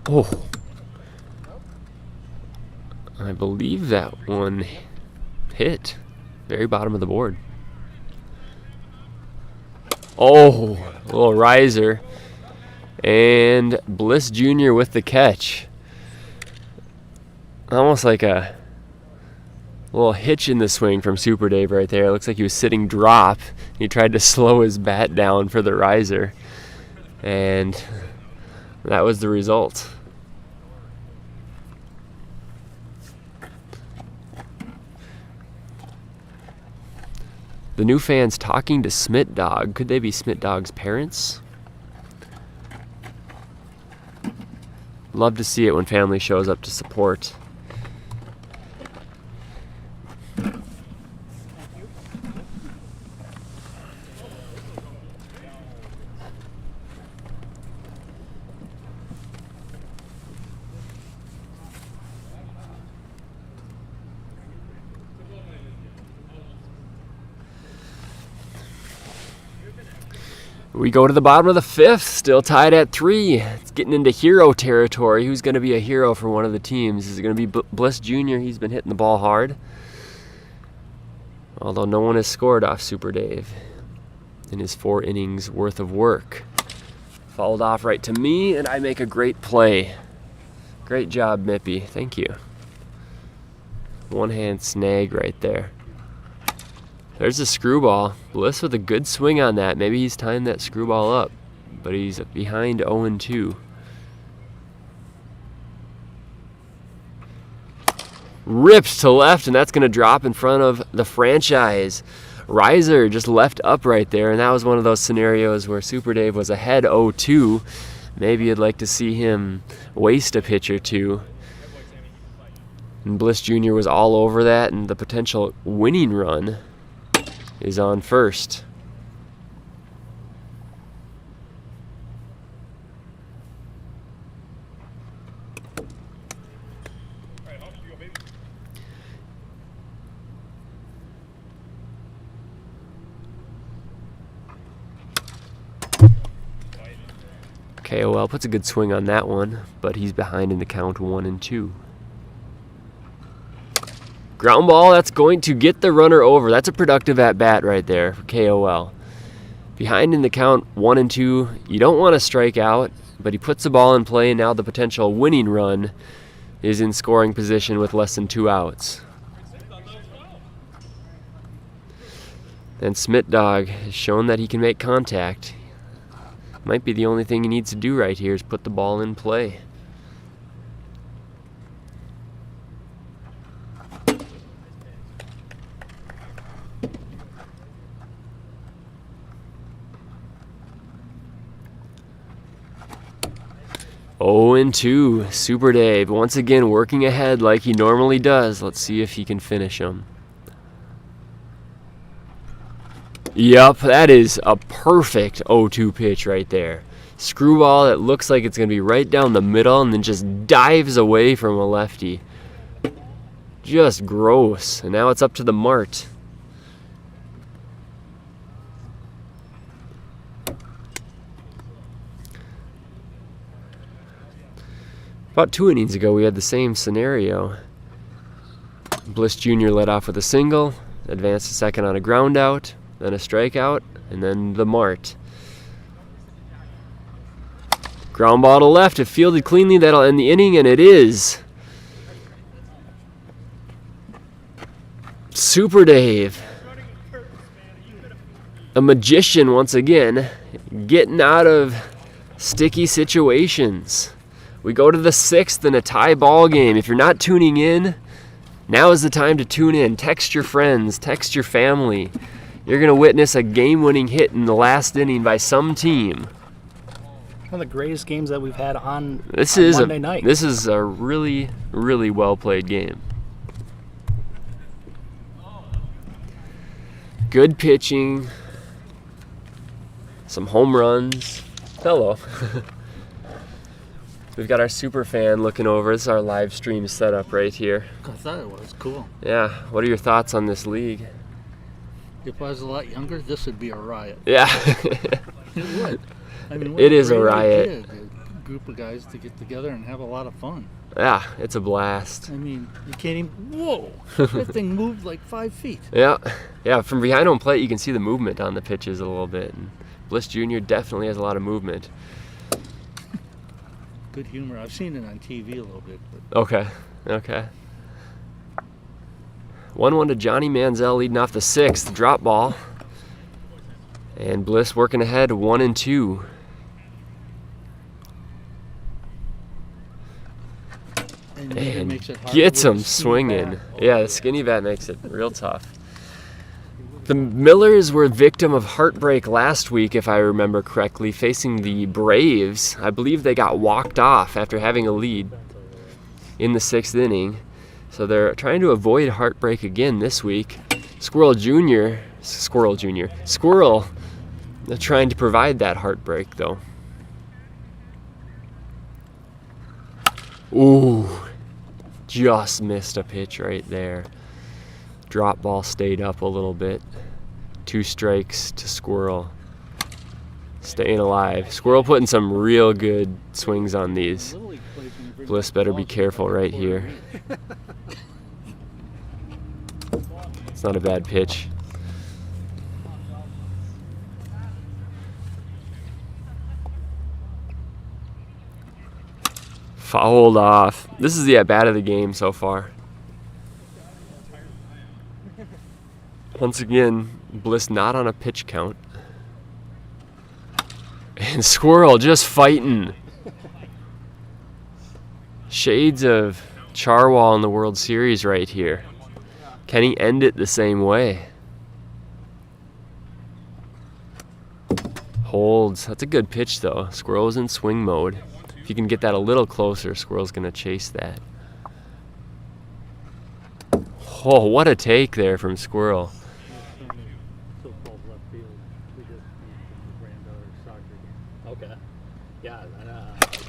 Oh. I believe that one hit. Very bottom of the board. Oh, a little riser. And Bliss Jr. with the catch. Almost like a little hitch in the swing from Super Dave right there. It looks like he was sitting drop. He tried to slow his bat down for the riser. And that was the result. The new fans talking to Smit Dog. Could they be Smit Dog's parents? Love to see it when family shows up to support. We go to the bottom of the fifth, still tied at 3. It's getting into hero territory. Who's going to be a hero for one of the teams? Is it going to be Bliss Jr.? He's been hitting the ball hard. Although no one has scored off Super Dave in his 4 innings worth of work. Fouled off right to me, and I make a great play. Great job, Mippy. Thank you. One-hand snag right there. There's a screwball. Bliss with a good swing on that. Maybe he's timed that screwball up, but he's behind 0-2. Ripped to left, and that's going to drop in front of the franchise. Riser just left up right there, and that was one of those scenarios where Super Dave was ahead 0-2. Maybe you'd like to see him waste a pitch or two. And Bliss Jr. was all over that, and the potential winning run is on first. KOL puts a good swing on that one, but he's behind in the count 1-2. Ground ball, that's going to get the runner over. That's a productive at-bat right there for KOL. Behind in the count 1-2, you don't want to strike out, but he puts the ball in play, and now the potential winning run is in scoring position with less than 2 outs. Then Smit Dog has shown that he can make contact. Might be the only thing he needs to do right here is put the ball in play. Oh, and 2, Super Dave once again working ahead like he normally does. Let's see if he can finish him. Yup, that is a perfect 0-2 pitch right there. Screwball that looks like it's going to be right down the middle and then just dives away from a lefty. Just gross. And now it's up to the Mart. About 2 innings ago, we had the same scenario. Bliss Jr. led off with a single, advanced to second on a ground out, then a strikeout, and then the Mart. Ground ball to left, if fielded cleanly, that'll end the inning, and it is. Super Dave, a magician once again, getting out of sticky situations. We go to the 6th in a tie ball game. If you're not tuning in, now is the time to tune in. Text your friends, text your family. You're going to witness a game-winning hit in the last inning by some team. One of the greatest games that we've had on Monday night. This is a really, really well-played game. Good pitching. Some home runs. Hello. We've got our super fan looking over. This is our live stream setup right here. I thought it was cool. Yeah. What are your thoughts on this league? If I was a lot younger, this would be a riot. Yeah. It would. I mean, It is a great riot. idea, a group of guys to get together and have a lot of fun. Yeah, it's a blast. I mean, you can't even. Whoa! That thing moved like 5 feet. Yeah. Yeah, from behind home plate, you can see the movement on the pitches a little bit. And Bliss Jr. definitely has a lot of movement. good humor. I've seen it on TV a little bit, but Okay. 1-1 to Johnny Manziel leading off the 6th. Drop ball. And Bliss working ahead 1-2. and maybe it And makes it hard gets with a him skinny swinging. bat. Yeah, the skinny bat makes it real tough. The Millers were victim of heartbreak last week, if I remember correctly, facing the Braves. I believe they got walked off after having a lead in the 6th inning. So they're trying to avoid heartbreak again this week. Squirrel, they're trying to provide that heartbreak, though. Ooh, just missed a pitch right there. Drop ball stayed up a little bit. 2 strikes to Squirrel. Staying alive. Squirrel putting some real good swings on these. Little League plays when you bring Bliss the better ball be to the careful front right court. here. It's not a bad pitch. Fouled off. This is the at-bat of the game so far. Once again, Bliss not on a pitch count. And Squirrel just fighting. Shades of Charwall in the World Series right here. Can he end it the same way? Holds. That's a good pitch, though. Squirrel's in swing mode. If you can get that a little closer, Squirrel's going to chase that. Oh, what a take there from Squirrel. So-called left field. We just used the granddaughter's soccer game. Okay. Yeah.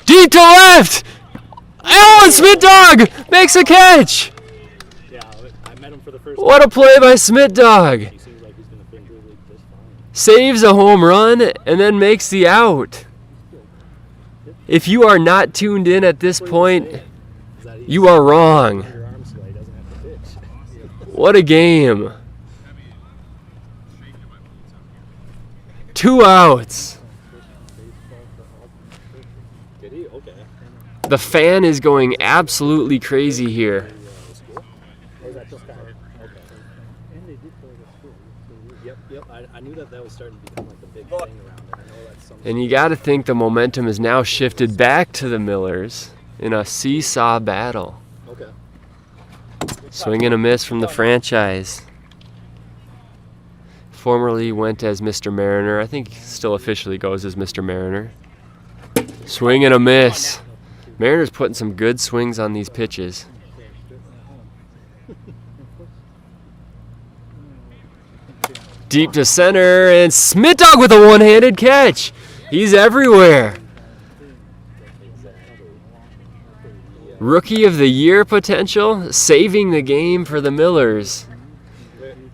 Deep to left! Alan Smith Dog makes a catch! Yeah. I met him for the first What a play by Smith Dog! He seems like he's gonna fit the league just fine. Saves a home run and then makes the out. If you are not tuned in at this point, Is that he's you are wrong. your arm so he doesn't have to pitch. What a game. 2 outs. Did he? Okay. The fan is going absolutely crazy here. Or is that just kind of okay? And they did play the school. So Yep. I knew that was starting to become like the big thing around it. I know that's something. And you got to think the momentum is now shifted back to the Millers in a seesaw battle. Okay. Swing and a miss from the franchise. Formerly went as Mr. Mariner. I think still officially goes as Mr. Mariner. Swing and a miss. Mariner's putting some good swings on these pitches. Deep to center, and Smith Dog with a one-handed catch. He's everywhere. Rookie of the Year potential, saving the game for the Millers.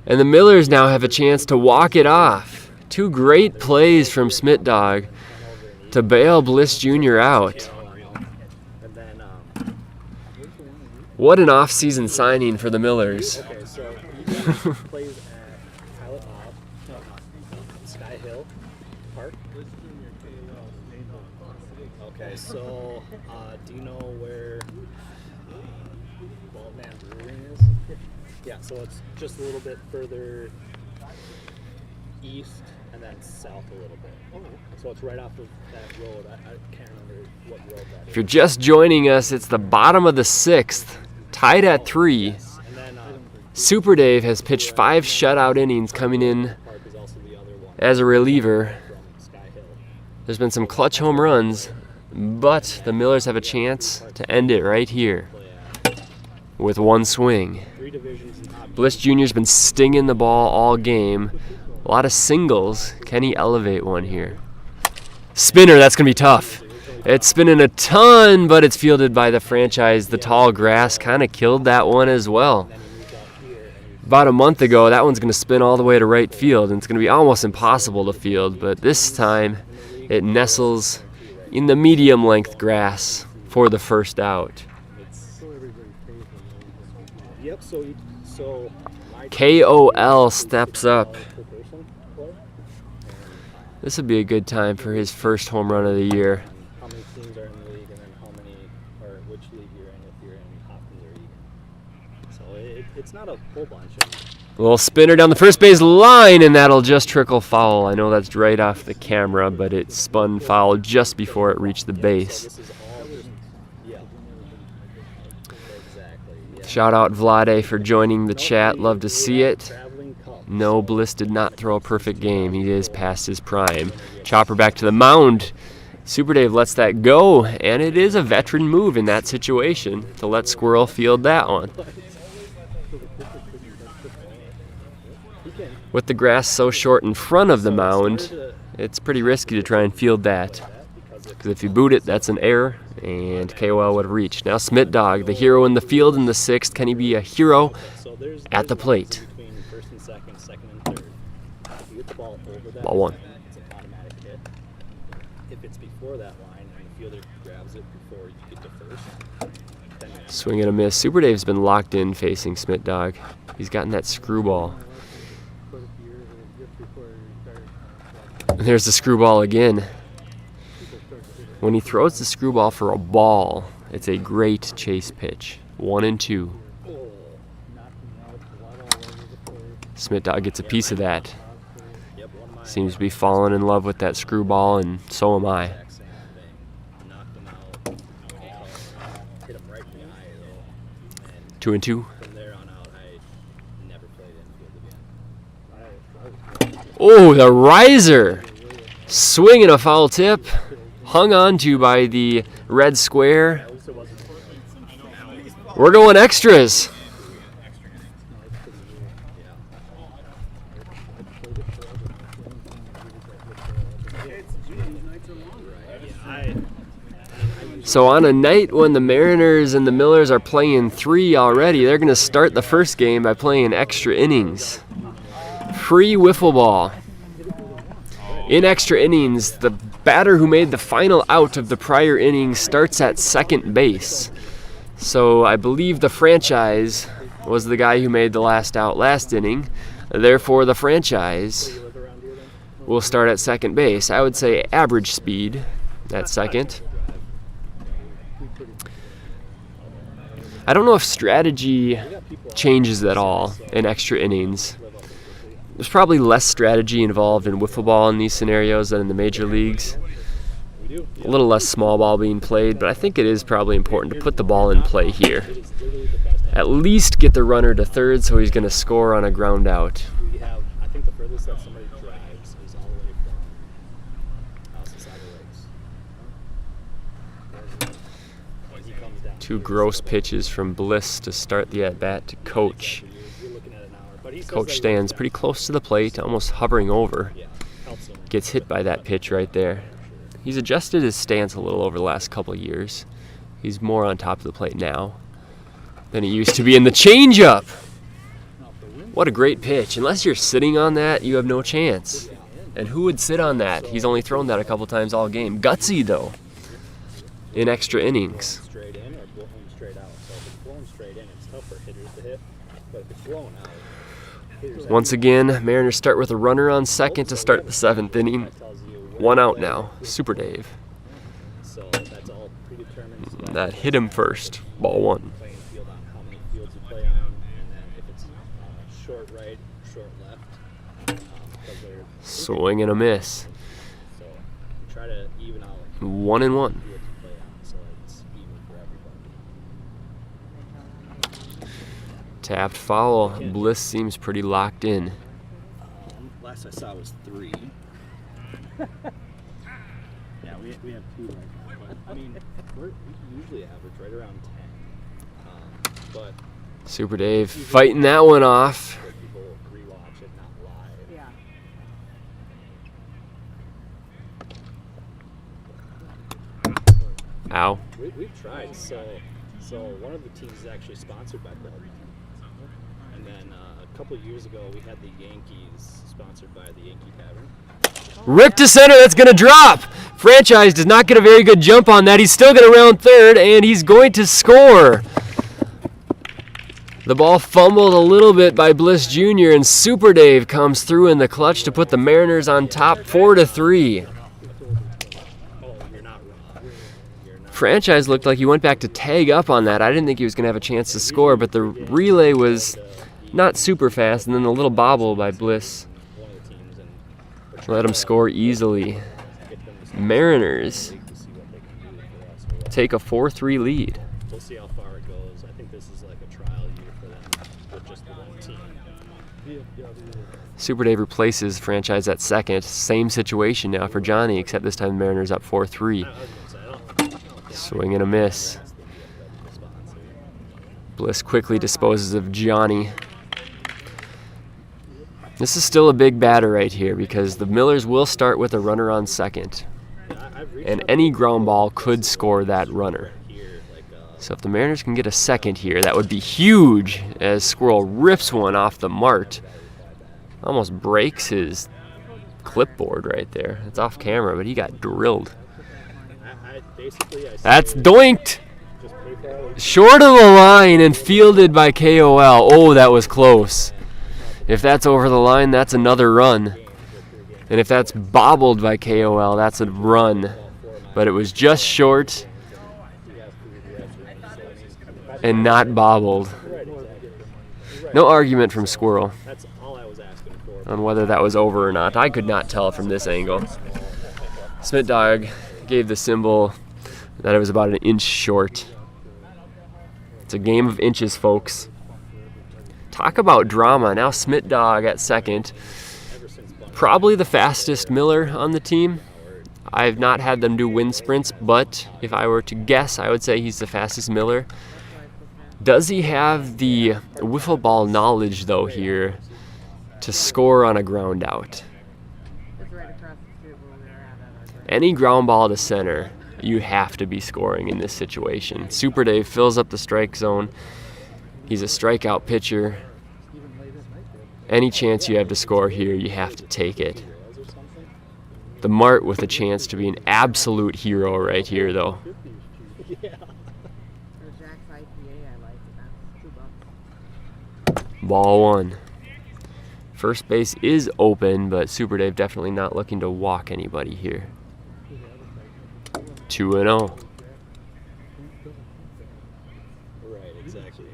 And the Millers now have a chance to walk it off. 2 great plays from Smith Dog to bail Bliss Jr. out. And then What an off-season signing for the Millers. okay, so he plays at Pilot Knob, Sky Hill Park. Okay, so do you know where Baldman Brewing is? Yeah, so it's just a little bit further east and then south a little bit. So it's right off of that road. I can't remember what road that If is. you're just joining us, it's the bottom of the 6th, tied at 3. And then Super Dave has pitched 5 shutout innings coming in Park is also the other one as a reliever. from Sky Hill. There's been some clutch home runs, but the Millers have a chance to end it right here with 1 swing. 3 divisions and not Bliss Jr.'s been stinging the ball all game. A lot of singles. Can he elevate one here? Spinner, that's going to be tough. It's spinning a ton, but it's fielded by the franchise. The tall grass kind of killed that one as well. About a month ago, that one's going to spin all the way to right field, and it's going to be almost impossible to field, but this time it nestles in the medium-length grass for the first out. Yep, so my KOL steps up. per person play. This would be a good time for his first home run of the year. How many teams are in the league? and then how many or which league you're in if you're in Hopkins or Egan. So it's not a whole bunch. A little spinner down the first base line, and that'll just trickle foul. I know that's right off the camera, but it spun foul just before it reached the So base. this is all just, yeah. Exactly. Yeah. Shout out Vlade for joining the chat. Love to see it. Traveling Cup. No, Bliss did not throw a perfect game. He is past his prime. Chopper back to the mound. Super Dave lets that go, and it is a veteran move in that situation to let Squirrel field that one. With the grass so short in front of the mound, it's pretty risky to try and field that. Because if you boot it, that's an error, and KOL would have reached. Now Smith Dog, the hero in the field in the sixth. Can he be a hero So there's at the plate? between first and second, second and third. If you get the ball over that Ball one. line, it's an automatic hit. If it's before that line and the fielder grabs it before you get to first, then it's Swing and a miss. Super Dave's been locked in facing Smith Dog. He's gotten that screwball. First year, just before he retired. And there's the screwball again. People start to hit it. When he throws the screwball for a ball, it's a great chase pitch. 1 and 2. Knocking out a lot all over the place. Smith Dog gets a piece of that. yep, one of my Seems to be falling in love with that screwball, and so am I. exact same thing. Knocked him out. Hit him right in the eye though. And 2 and 2. from there on out, I never played infield again. Oh, the riser! Swinging a foul tip. Hung on to by the red square. We're going extras. So on a night when the Mariners and the Millers are playing 3 already, they're going to start the first game by playing extra innings. Free wiffle ball. In extra innings, the batter who made the final out of the prior inning starts at second base. So I believe the franchise was the guy who made the last out last inning. Therefore, the franchise will start at second base. I would say average speed at second. I don't know if strategy changes at all in extra innings. There's probably less strategy involved in wiffle ball in these scenarios than in the major leagues. A little less small ball being played, but I think it is probably important to put the ball in play here. At least get the runner to third so he's going to score on a ground out. We have, I think the furthest that somebody drives is all the way from house to side of the legs. When he comes down. 2 gross pitches from Bliss to start the at-bat to Coach. You're looking at an hour. But he says Coach that he stands runs pretty fast. close to the plate, almost hovering over. Yeah, helps him. Gets hit by that pitch right there. He's adjusted his stance a little over the last couple of years. He's more on top of the plate now than he used to be in the changeup. What a great pitch. Unless you're sitting on that, you have no chance. And who would sit on that? He's only thrown that a couple times all game. Gutsy, though, in extra innings. Straight in or blown straight out. So if it's blown straight in, it's tough for hitters to hit. But if it's blown out, hitters Once again, Mariners start with a runner on second to start the 7th inning. that tells you where 1 to out play. now. Super Dave. So that's all predetermined. So That hit him first. Ball 1. playing field on how many fields you play on, and then if it's short right, short left, because they're Swing and a miss. so you try to even out 1 and 1. fields you play on, so it's even for everybody. Tapped foul. Bliss seems pretty locked in. Last I saw was 3. Yeah, we have 2 right now, but I mean we're usually average right around 10. But Super Dave fighting that one off. where people rewatch it, not live. Yeah. Ow. We've tried. So one of the teams is actually sponsored by Bud. And then a couple of years ago, we had the Yankees sponsored by the Yankee Tavern. Rip to center, that's going to drop. Franchise does not get a very good jump on that. He's still going to round third, and he's going to score. The ball fumbled a little bit by Bliss Jr., and Super Dave comes through in the clutch to put the Mariners on top 4-3. Oh, you're not wrong. You're not. Franchise looked like he went back to tag up on that. I didn't think he was going to have a chance to score, but the relay was not super fast, and then the little bobble by Bliss let him score easily. Mariners take a 4-3 lead. We'll see how far it goes. I think this is like a trial year for them with just the one team. Super Dave replaces Franchise at second. Same situation now for Johnny, except this time the Mariners up 4-3. Swing and a miss. Bliss quickly disposes of Johnny. This is still a big batter right here because the Millers will start with a runner on second. And any ground ball could score that runner. So if the Mariners can get a second here, that would be huge as Squirrel rips one off the Mart. Almost breaks his clipboard right there. It's off camera, but he got drilled. That's doinked! Short of the line and fielded by KOL. Oh, that was close. If that's over the line, that's another run. And if that's bobbled by KOL, that's a run. But it was just short and not bobbled. No argument from Squirrel on whether that was over or not. I could not tell from this angle. Smith Dog gave the symbol that it was about an inch short. It's a game of inches, folks. Talk about drama. Now Smith Dog at second. Probably the fastest Miller on the team. I've not had them do wind sprints, but if I were to guess, I would say he's the fastest Miller. Does he have the wiffle ball knowledge, though, here to score on a ground out? Any ground ball to center, you have to be scoring in this situation. Super Dave fills up the strike zone. He's a strikeout pitcher. Any chance you have to score here, you have to take it. The Mart with a chance to be an absolute hero right here, though. Ball one. First base is open, but Super Dave definitely not looking to walk anybody here. 2-0. Right, exactly.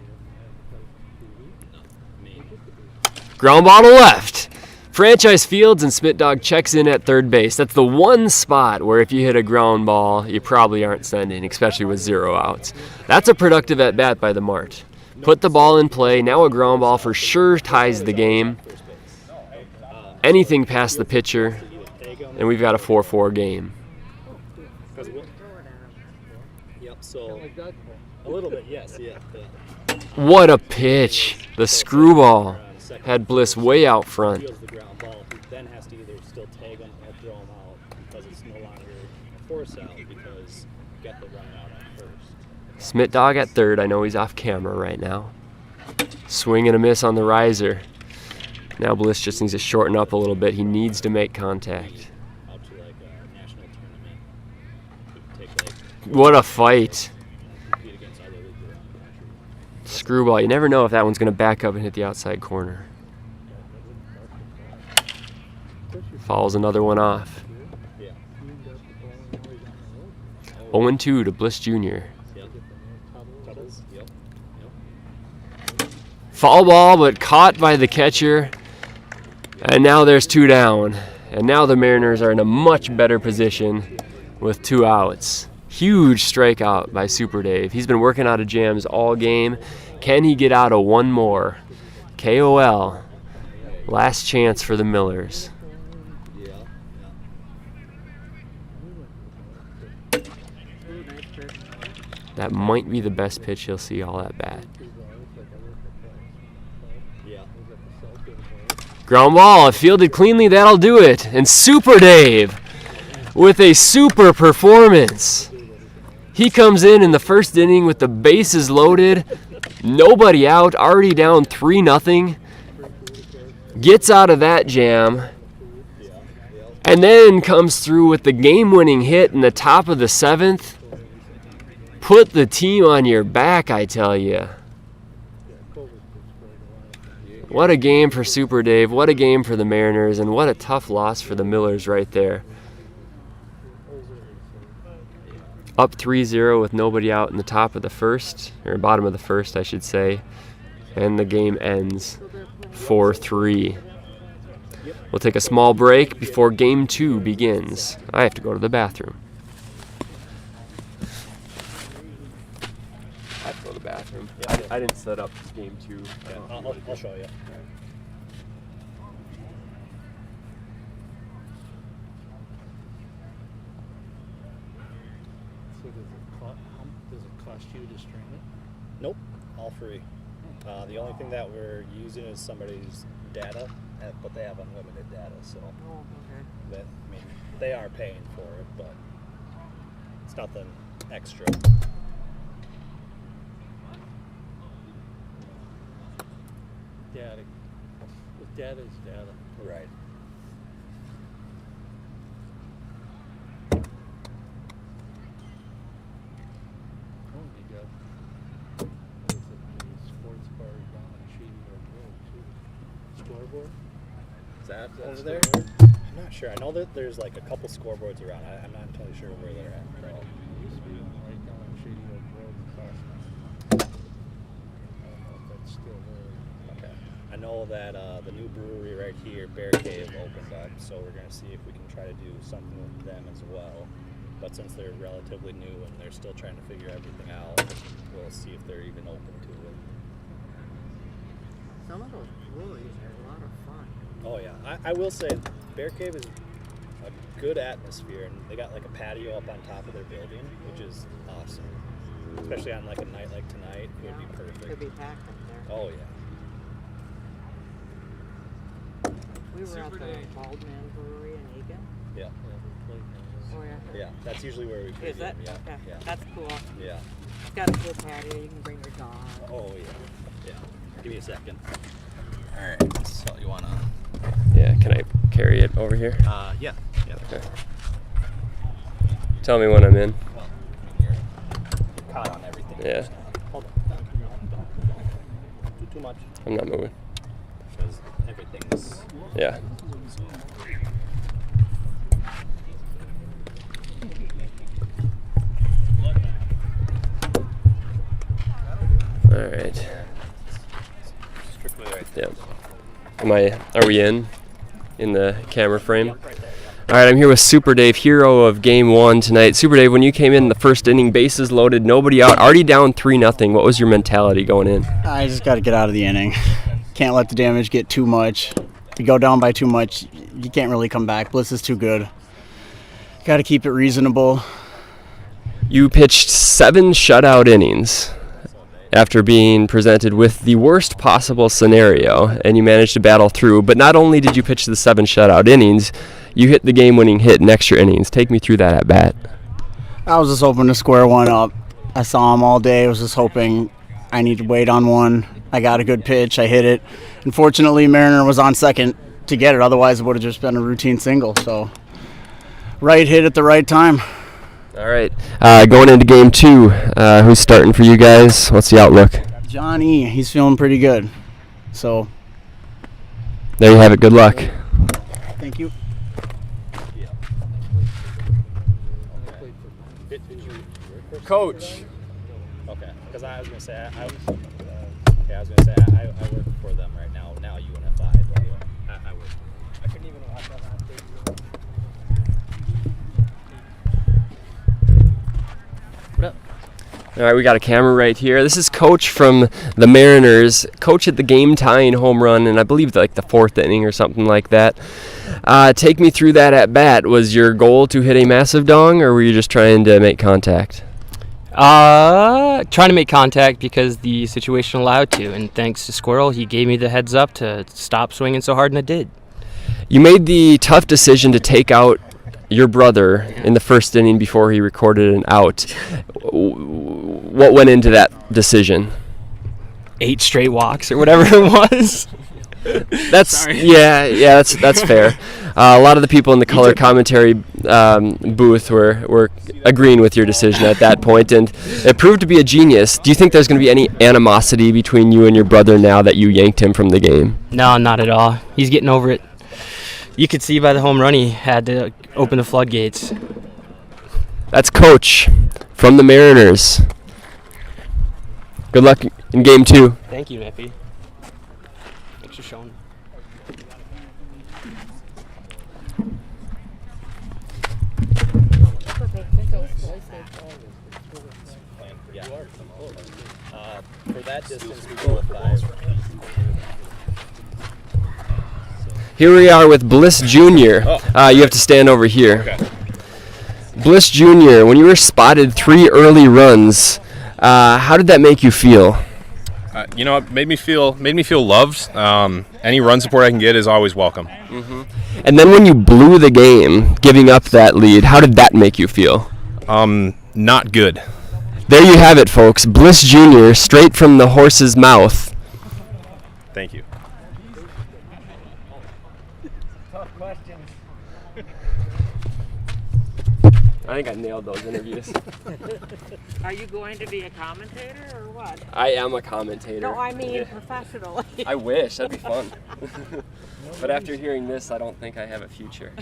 Ground ball to left. Franchise fields and Smith Dog checks in at third base. That's the one spot where if you hit a ground ball, you probably aren't sending, especially with 0 outs. That's a productive at-bat by the Mart. Put the ball in play. Now a ground ball for sure ties the game. Anything past the pitcher, and we've got a 4-4 game. Yep, so a little bit, yes, yeah. What a pitch. The screwball had Bliss way out front. Feels the ground ball. He then has to either still tag him or throw him out because it's no longer a force out because you got the run out at first. Smith Dog at third. I know he's off camera right now. Swing and a miss on the riser. Now Bliss just needs to shorten up a little bit. He needs to make contact. Out to like a national tournament. Take like What a fight. compete against other leagues around the country. Screwball. You never know if that one's going to back up and hit the outside corner. Fouls another one off. Yeah. 0-2 to Bliss Jr. Yep. Tuttles. Yep. Foul ball, but caught by the catcher. And now there's 2 down. And now the Mariners are in a much better position with 2 outs. Huge strikeout by Super Dave. He's been working out of jams all game. Can he get out of one more? KOL. Last chance for the Millers. Yeah. That might be the best pitch he'll see all at bat. Yeah. Ground ball, fielded cleanly, that'll do it. And Super Dave with a super performance. He comes in the first inning with the bases loaded, nobody out, already down 3-0. Gets out of that jam, and then comes through with the game-winning hit in the top of the 7th. Put the team on your back, I tell you. What a game for Super Dave, what a game for the Mariners, and what a tough loss for the Millers right there. up 3-0 with nobody out in the top of the first, or bottom of the first, I should say, and the game ends 4-3. We'll take a small break before game 2 begins. I have to go to the bathroom. I have to go to the bathroom. I didn't set up game 2. Yeah, I'll show you. So does it cost you to stream it? Nope, all free. The only thing that we're using is somebody's data, but they have unlimited data, so that, I mean, they are paying for it, but it's nothing extra. Data. With data is data. Right. Oh, you got, what is it, the sports bar down on Shady Oak Road too. Scoreboard? Is that Is that over there? still I'm not sure. I know that there's like a couple scoreboards around. I'm not entirely sure where they're at. It used to be right down on Shady Oak Road across. I don't know if that's still there. Okay. I know that the new brewery right here, Bear Cave, opened up, so we're gonna see if we can try to do something with them as well. But since they're relatively new and they're still trying to figure everything out, we'll see if they're even open to it. Some of those breweries are a lot of fun. Oh yeah, I will say Bear Cave is a good atmosphere, and they got like a patio up on top of their building, which is awesome. Especially on like a night like tonight, it would be perfect. Could be packed up there. Oh yeah. We were at the Bald Man Brewery in Egan. Yeah. Yeah, the playground. Oh yeah. Yeah. That's usually where we pregame. Is it? Yeah. Okay. Yeah. That's cool. Yeah. It's got a good patio. You can bring your dog. Oh yeah. Yeah. Give me a second. All right. So you wanna? Yeah, can I carry it over here? Yeah. Yeah. Okay. Tell me when I'm in. Well, you're caught on everything. Yeah, Hold on. Don't do too much, I'm not moving. because everything's. Yeah. All right. Strictly right Yeah. Are we in the camera frame? All right, I'm here with Super Dave, hero of Game 1 tonight. Super Dave, when you came in the first inning, bases loaded, nobody out, already down 3-0. What was your mentality going in? I just got to get out of the inning. Can't let the damage get too much. If you go down by too much, you can't really come back. Blitz is too good. Got to keep it reasonable. You pitched 7 shutout innings after being presented with the worst possible scenario, and you managed to battle through. But not only did you pitch the 7 shutout innings, you hit the game-winning hit in extra innings. Take me through that at bat. I was just hoping to square one up. I saw him all day. I was just hoping I need to wait on one. I got a good pitch. I hit it. Unfortunately, Mariner was on second to get it. Otherwise, it would have just been a routine single. So, right hit at the right time. All right, going into Game 2, who's starting for you guys? What's the outlook? Johnny, he's feeling pretty good. So, There you have it. Good luck. thank you. Did you work for Coach. Okay, because I was gonna say I work for them right now. Now UNFI, but I work. I couldn't even watch that on Facebook. All right, we got a camera right here. This is Coach from the Mariners. Coach at the game-tying home run, and I believe like the 4th inning or something like that. Take me through that at bat. Was your goal to hit a massive dong, or were you just trying to make contact? Trying to make contact because the situation allowed to, and thanks to Squirrel, he gave me the heads up to stop swinging so hard, and I did. You made the tough decision to take out your brother in the first inning before he recorded an out. What went into that decision? 8 straight walks or whatever it was. That's Sorry. yeah, that's fair. A lot of the people in the color commentary booth were agreeing with your decision at that point, and it proved to be a genius. Do you think there's going to be any animosity between you and your brother now that you yanked him from the game? No, not at all. He's getting over it. You could see by the home run he had to open the floodgates. That's Coach from the Mariners. Good luck in game 2. Thank you, Nippy. Thanks for showing. For that distance, we go with 5. Here we are with Bliss Jr. You have to stand over here. Okay. Bliss Jr., when you were spotted 3 early runs, how did that make you feel? It made me feel loved. Any run support I can get is always welcome. And then when you blew the game, giving up that lead, how did that make you feel? Not good. There you have it, folks. Bliss Jr., straight from the horse's mouth. Thank you. I think I nailed those interviews. Are you going to be a commentator or what? I am a commentator. No, I mean professionally. I wish. That'd be fun. But after hearing this, I don't think I have a future.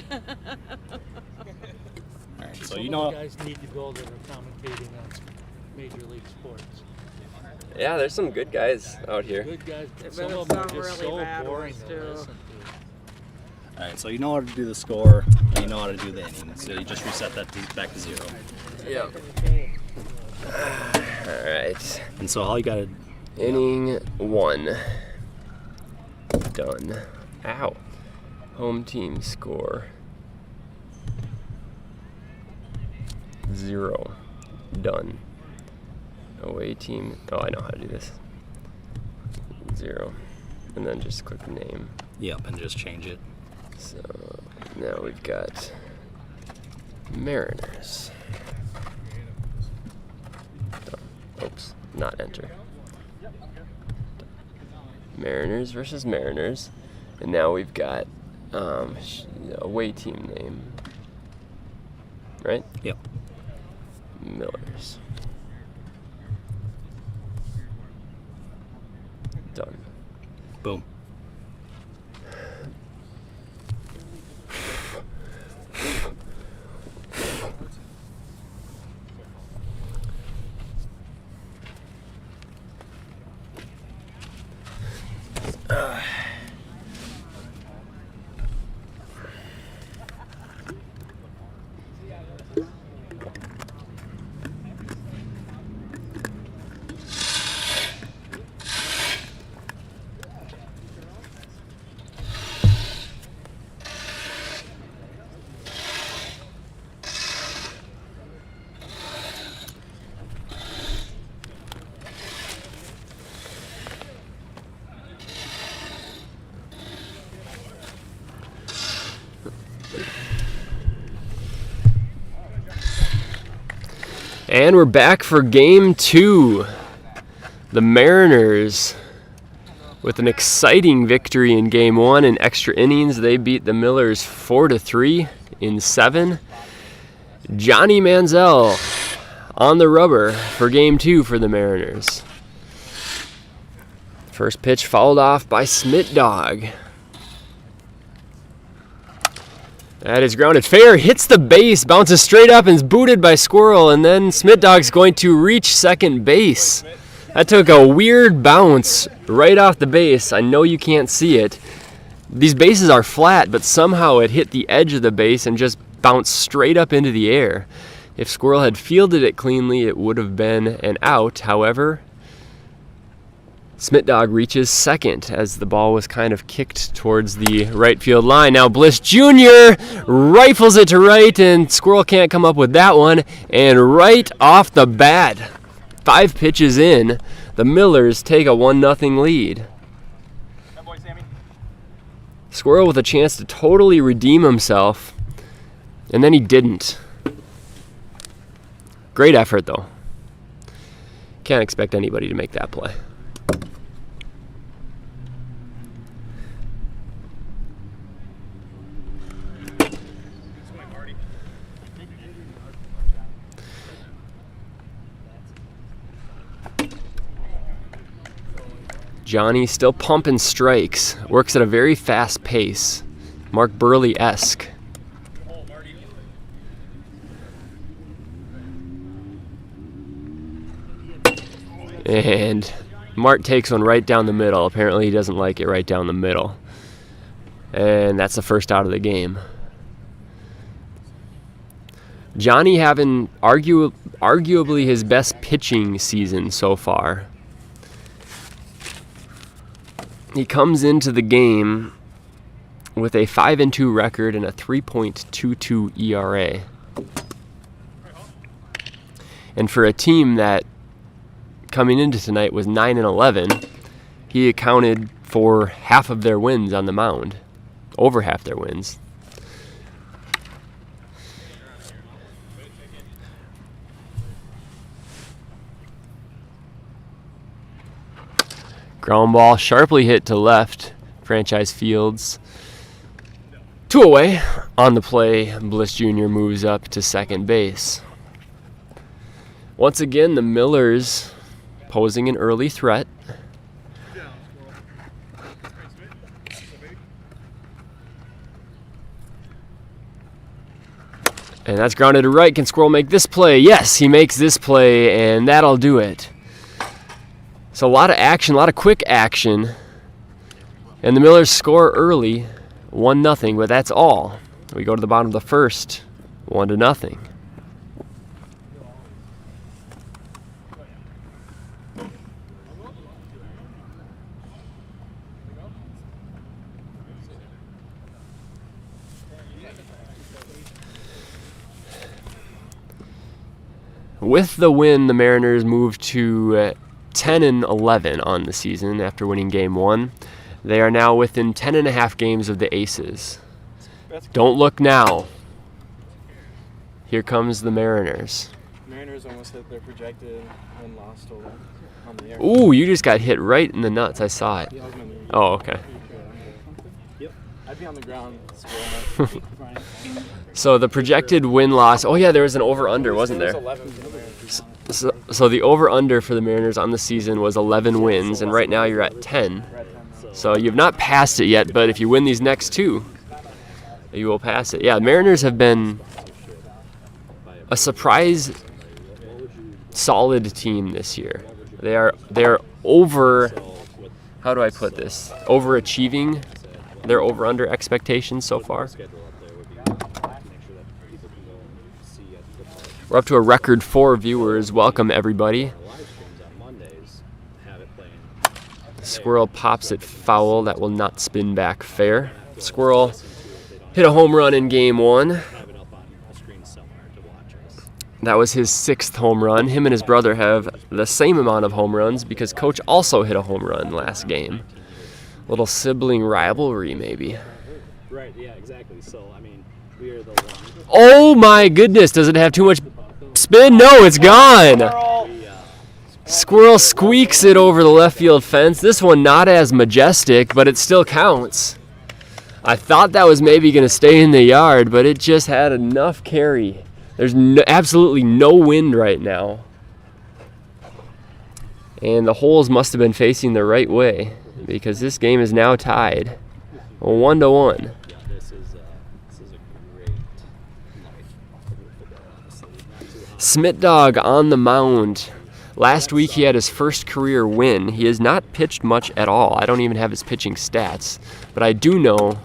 So Some of the guys need to go that are commentating on major league sports. Yeah, there's some good guys out here. Good guys, but But some there's of them are some just really so bad boring ones, to too. listen to. All right, so you know how to do the score, and you know how to do the inning. So you just reset that back to 0. Yeah. All right. And so all you got to Inning 1. Done. Ow. Home team score 0. Done. Away team. Oh, I know how to do this. 0. And then just click name. Yep, and just change it. So now we've got Mariners. Done. Oops, not enter. Done. Mariners versus Mariners. And now we've got away team name. Right? Yep. Millers. Done. Boom. And we're back for game 2. The Mariners, with an exciting victory in game 1 in extra innings, they beat the Millers 4-3 in 7. Johnny Manziel on the rubber for game 2 for the Mariners. First pitch fouled off by Smit Dog. That is grounded fair, hits the base, bounces straight up and is booted by Squirrel, and then Smit Dog's going to reach second base. That took a weird bounce right off the base. I know you can't see it. These bases are flat, but somehow it hit the edge of the base and just bounced straight up into the air. If Squirrel had fielded it cleanly, it would have been an out. However, Smit Dog reaches second as the ball was kind of kicked towards the right field line. Now Bliss Jr. rifles it to right, and Squirrel can't come up with that one. And right off the bat, 5 pitches in, the Millers take a 1-0 lead. Good boy, Sammy. Squirrel with a chance to totally redeem himself, and then he didn't. Great effort, though. Can't expect anybody to make that play. Johnny still pumping strikes, works at a very fast pace, Mark Burley-esque. And Mart takes one right down the middle. Apparently he doesn't like it right down the middle. And that's the first out of the game. Johnny having arguably his best pitching season so far. He comes into the game with a 5-2 record and a 3.22 ERA. And for a team that coming into tonight was 9-11, he accounted for half of their wins on the mound, over half their wins. Ground ball sharply hit to left, Franchise Fields. 2 away. On the play, Bliss Jr. moves up to second base. Once again, the Millers posing an early threat. And that's grounded to right. Can Squirrel make this play? Yes, he makes this play, and that'll do it. So a lot of action, a lot of quick action. And the Millers score early, 1-0, but that's all. We go to the bottom of the first, 1-0. With the win, the Mariners move to 10-11 on the season after winning Game 1. They are now within 10.5 games of the Aces. Don't look now. Here comes the Mariners. Mariners almost hit their projected win-loss total on the air. Ooh, you just got hit right in the nuts. I saw it. Yeah, I was gonna- Oh, okay. Yep. I'd be on the ground. So the projected win-loss. Oh yeah, there was an over/under, wasn't there? 11 for the Mariners. So the over/under for the Mariners on the season was 11 wins, and right now you're at 10. So you've not passed it yet, but if you win these next 2, you will pass it. Yeah, Mariners have been a surprise solid team this year. They're over, how do I put this? Overachieving their over/under expectations so far. We're up to a record 4 viewers. Welcome, everybody. Squirrel pops it foul. That will not spin back fair. Squirrel hit a home run in Game 1. That was his 6th home run. Him and his brother have the same amount of home runs because Coach also hit a home run last game. Little sibling rivalry, maybe. Right, yeah, exactly. So, I mean, we are the one. Oh my goodness, does it have too much spin? No, it's gone. Squirrel squeaks it over the left field fence. This one not as majestic, but it still counts. I thought that was maybe going to stay in the yard, but it just had enough carry. There's absolutely no wind right now. And the holes must have been facing the right way because this game is now tied 1-1. Yeah, this is a great night for football, honestly. Smitdog on the mound. Last week he had his first career win. He has not pitched much at all. I don't even have his pitching stats, but I do know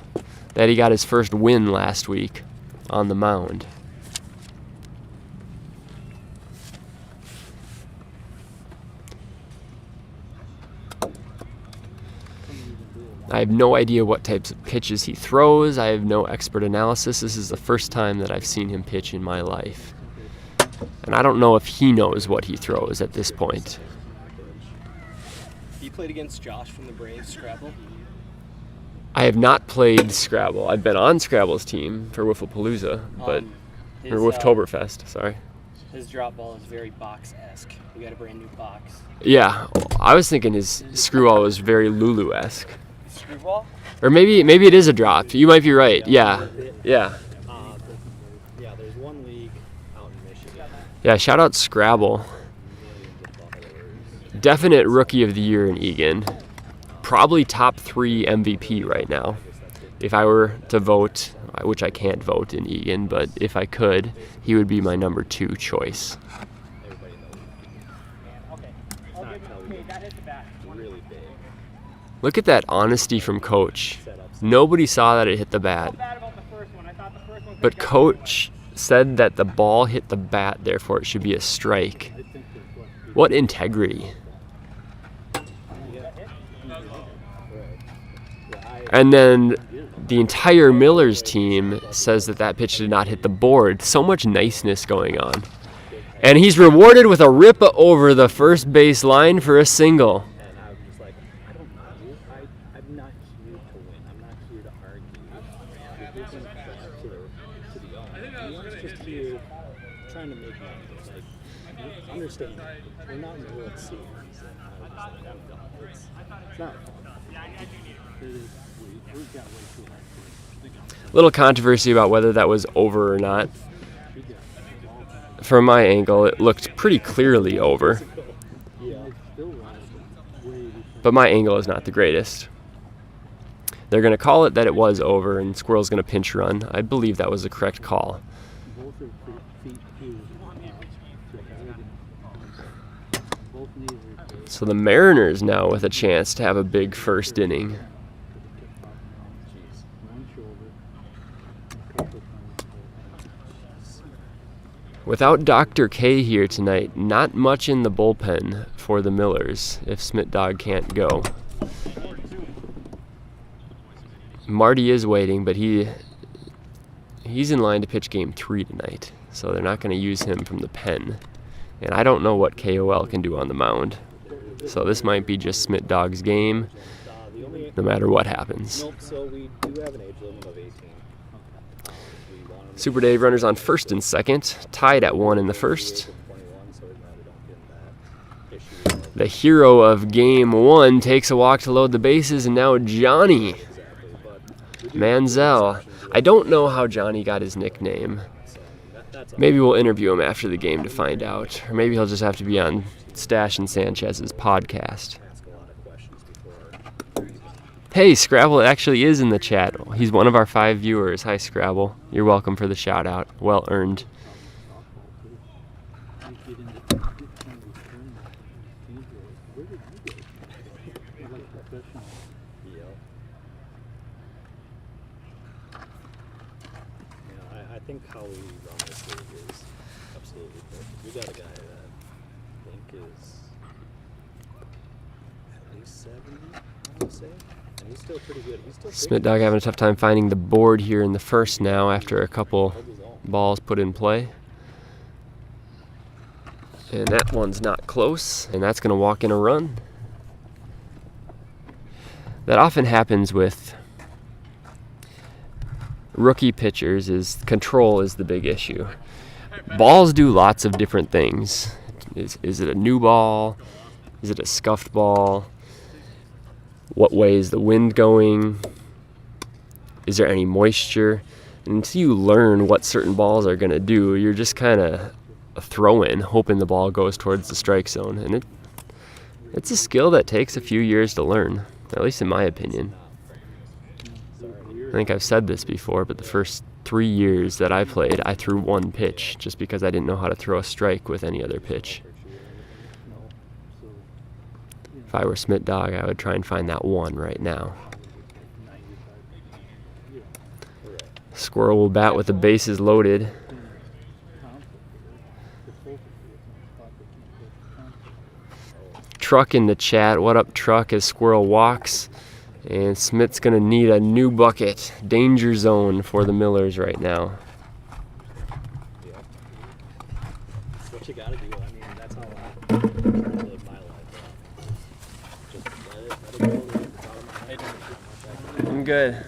that he got his first win last week on the mound. I have no idea what types of pitches he throws. I have no expert analysis. This is the first time that I've seen him pitch in my life. And I don't know if he knows what he throws at this point. You played against Josh from the Braves, Scrabble? I have not played Scrabble. I've been on Scrabble's team for Wifflepalooza, but or Wifftoberfest, sorry. His drop ball is very box-esque. We got a brand new box. Yeah, I was thinking his screwball was very Lulu-esque. Screwball? Or maybe it is a drop. You might be right. Yeah. Yeah, there's one league out in Michigan. Yeah, shout out Scrabble. Definite Rookie of the Year in Egan. Probably top 3 MVP right now. If I were to vote, which I can't vote in Egan, but if I could, he would be my number 2 choice. really big Look at that honesty from Coach. Nobody saw that it hit the bat. But Coach said that the ball hit the bat, therefore it should be a strike. What integrity. And then the entire Millers team says that that pitch did not hit the board. So much niceness going on. And he's rewarded with a rip over the first base line for a single. and I was just like, I don't know, I'm not here to win, I'm not here to argue. This isn't to the owner. I'm just here trying to make money. Like, understand, we're not in the World Series. And I was just like, I'm done. It's not fun. We've got way too much. Little controversy about whether that was over or not. From my angle, it looked pretty clearly over. But my angle is not the greatest. They're going to call it that it was over, and Squirrel's going to pinch run. I believe that was the correct call. Both are feet huge. Both knees are big. So the Mariners now with a chance to have a big first inning. One shoulder. A couple times. Without Dr. K here tonight, not much in the bullpen for the Millers if Smith Dog can't go. Marty is waiting, but he's in line to pitch game 3 tonight, so they're not going to use him from the pen. And I don't know what KOL can do on the mound. So this might be just Smith Dog's game, no matter what happens. Nope, so we do have an age limit of 18. Super Dave runners on first and second, tied at 1 in the first. The hero of game 1 takes a walk to load the bases, and now Johnny Manziel. I don't know how Johnny got his nickname. Maybe we'll interview him after the game to find out. Or maybe he'll just have to be on Stash and Sanchez's podcast. Hey, Scrabble actually is in the chat. He's one of our 5 viewers. Hi, Scrabble. You're welcome for the shout out. Well earned. I think how we run this league is absolutely perfect. We got a guy that I think is at least 70, I would say. And he's still pretty good. He's still Smith Dog having a tough time finding the board here in the first now after a couple balls put in play. And that one's not close, and that's going to walk in a run. That often happens with rookie pitchers, is control is the big issue. Balls do lots of different things. Is it a new ball? Is it a scuffed ball? What way is the wind going? Is there any moisture? And until you learn what certain balls are going to do, you're just kind of a throw-in, hoping the ball goes towards the strike zone. And it's a skill that takes a few years to learn, at least in my opinion. I think I've said this before, but the first 3 years that I played, I threw one pitch just because I didn't know how to throw a strike with any other pitch. If I were Smith Dog, I would try and find that one right now. Squirrel will bat with the bases loaded. Truck in the chat. What up, Truck, as Squirrel walks. And Smith's going to need a new bucket. Danger zone for the Millers right now. what you gotta do. I mean, that's how I live my life. Just let it go. It's out of my head. I'm good.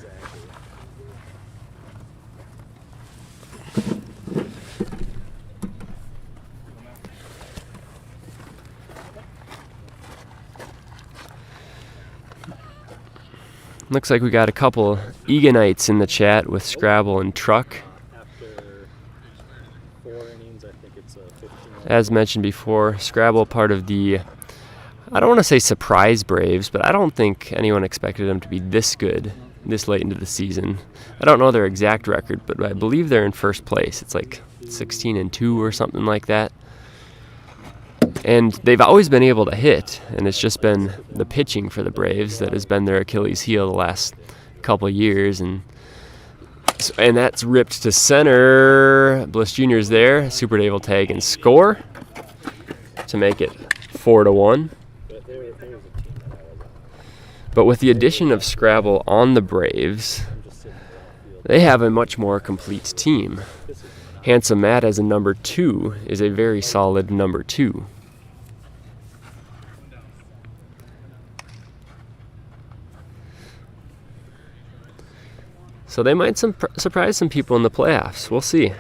Looks like we got a couple Eganites in the chat with Scrabble and Truck. After 4 innings, I think it's 15. As mentioned before, Scrabble part of the, I don't want to say surprise Braves, but I don't think anyone expected them to be this good this late into the season. I don't know their exact record, but I believe they're in first place. It's like 16-2 or something like that. And they've always been able to hit, and it's just been the pitching for the Braves that has been their Achilles heel the last couple of years. And that's ripped to center. Bliss Jr.'s there. Super Dave will tag and score to make it 4-1. But with the addition of Scrabble on the Braves, they have a much more complete team. Handsome Matt as a number 2 is a very solid number 2. So they might surprise some people in the playoffs. We'll see.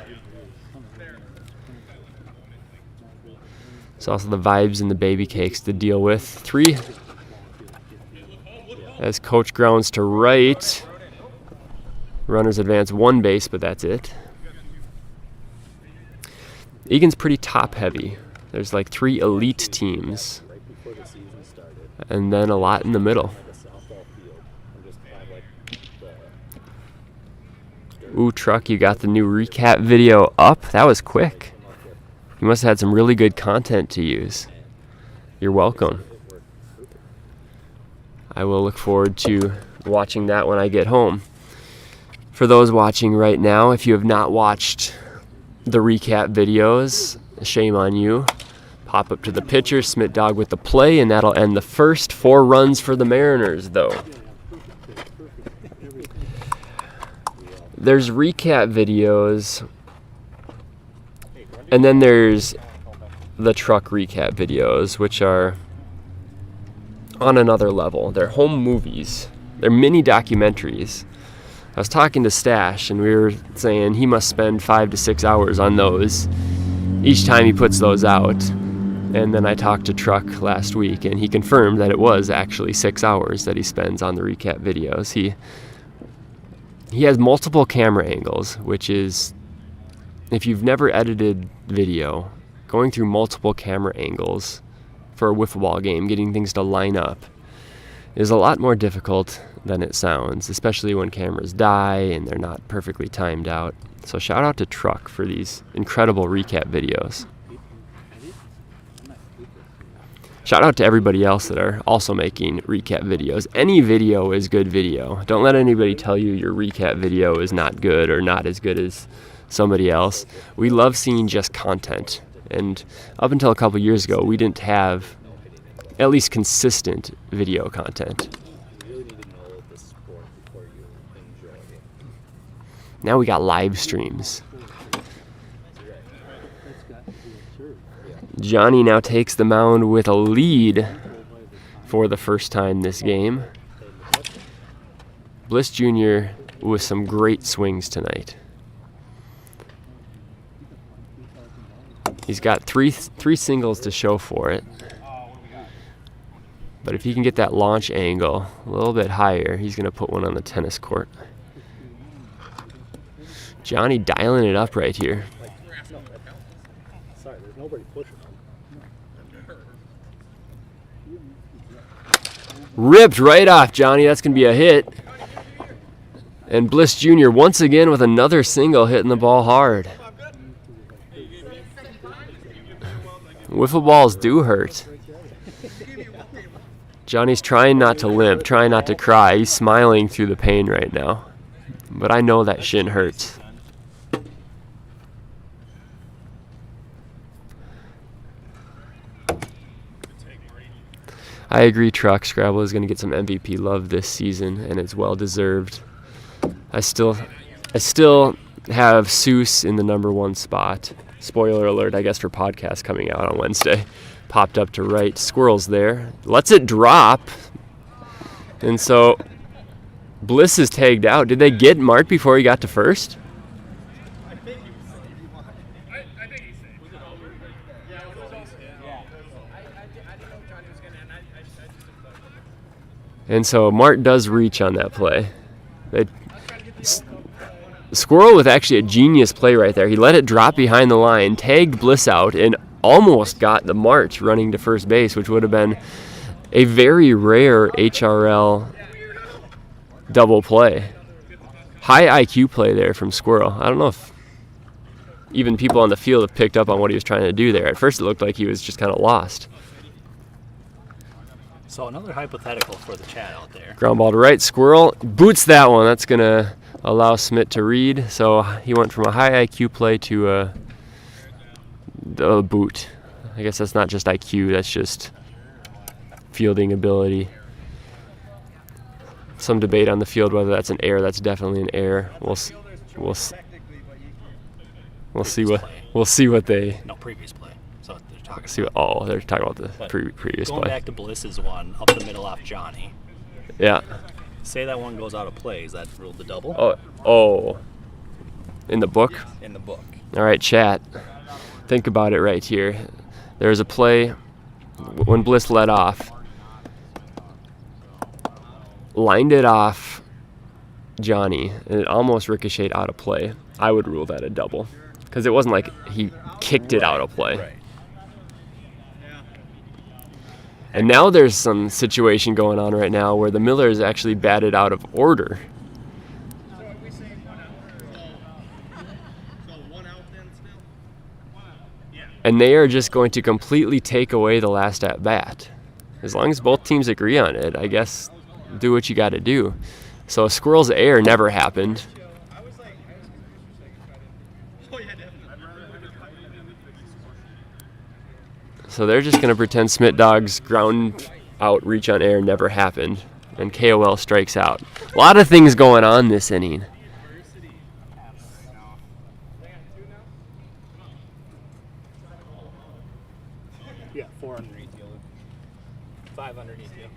It's also the vibes and the baby cakes to deal with. 3 as coach grounds to right. Runners advance 1 base, but that's it. Egan's pretty top heavy. There's like 3 elite teams. And then a lot in the middle. Ooh, Truck, you got the new recap video up. That was quick. You must have had some really good content to use. You're welcome. I will look forward to watching that when I get home. For those watching right now, if you have not watched the recap videos, shame on you. Pop up to the pitcher, Smith Dog with the play, and that'll end the first 4 runs for the Mariners, though. There's recap videos, and then there's the Truck recap videos, which are on another level. They're home movies. They're mini documentaries. I was talking to Stash, and we were saying he must spend 5 to 6 hours on those each time he puts those out. And then I talked to Truck last week, and he confirmed that it was actually 6 hours that he spends on the recap videos. He has multiple camera angles, which is, if you've never edited video, going through multiple camera angles for a wiffle ball game, getting things to line up, is a lot more difficult than it sounds, especially when cameras die and they're not perfectly timed out. So shout out to Truck for these incredible recap videos. Shout out to everybody else that are also making recap videos. Any video is good video. Don't let anybody tell you your recap video is not good or not as good as somebody else. We love seeing just content. And up until a couple years ago, we didn't have at least consistent video content. Now we got live streams. Johnny now takes the mound with a lead for the first time this game. Bliss Jr. with some great swings tonight. He's got three singles to show for it. But if he can get that launch angle a little bit higher, he's going to put one on the tennis court. Johnny dialing it up right here. Sorry, there's nobody pushing him. Ripped right off, Johnny. That's going to be a hit. And Bliss Jr. once again with another single, hitting the ball hard. Wiffle balls do hurt. Johnny's trying not to limp, trying not to cry. He's smiling through the pain right now. But I know that shin hurts. I agree, Truck. Scrabble is going to get some MVP love this season, and it's well deserved. I still have Seuss in the number 1 spot. Spoiler alert, I guess, for podcast coming out on Wednesday. Popped up to right. Squirrel's there. Lets it drop. And so Bliss is tagged out. Did they get Mart before he got to first? And so Mart does reach on that play. Squirrel with actually a genius play right there. He let it drop behind the line, tagged Bliss out, and almost got the Mart running to first base, which would have been a very rare HRL double play. High IQ play there from Squirrel. I don't know if even people on the field have picked up on what he was trying to do there. At first it looked like he was just kind of lost. So another hypothetical for the chat out there. Ground ball to right, Squirrel boots that one. That's going to allow Smith to read. So he went from a high IQ play to a boot. I guess that's not just IQ, that's just fielding ability. Some debate on the field whether that's an error. That's definitely an error. We'll see what they Previous play. So they're talking. see. They're talking about the previous Going play. back to Bliss's one up the middle off Johnny. Yeah. Say that one goes out of play. Is that ruled the double? Oh. In the book. In the book. All right, chat. Think about it right here. There's a play when Bliss led off, lined it off Johnny, and it almost ricocheted out of play. I would rule that a double because it wasn't like he kicked it out of play. Right. And now there's some situation going on right now where the Millers actually batted out of order. And they are just going to completely take away the last at bat. As long as both teams agree on it, I guess do what you got to do. So a Squirrel's error never happened. So they're just going to pretend Smith Dog's ground out reach on air never happened. And KOL strikes out. A lot of things going on this inning. Yeah, 4 underneath you. 5 underneath you.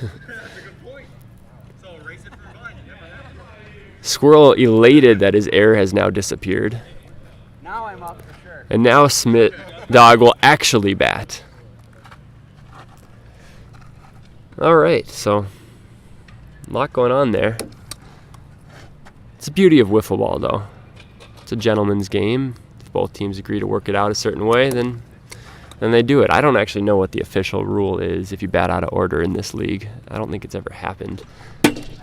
That's a good point. So erase it for fun. Squirrel elated that his error has now disappeared. Now I'm up for sure. And now Smith Dog will actually bat. All right, so a lot going on there. It's the beauty of wiffle ball, though. It's a gentleman's game. If both teams agree to work it out a certain way, then they do it. I don't actually know what the official rule is if you bat out of order in this league. I don't think it's ever happened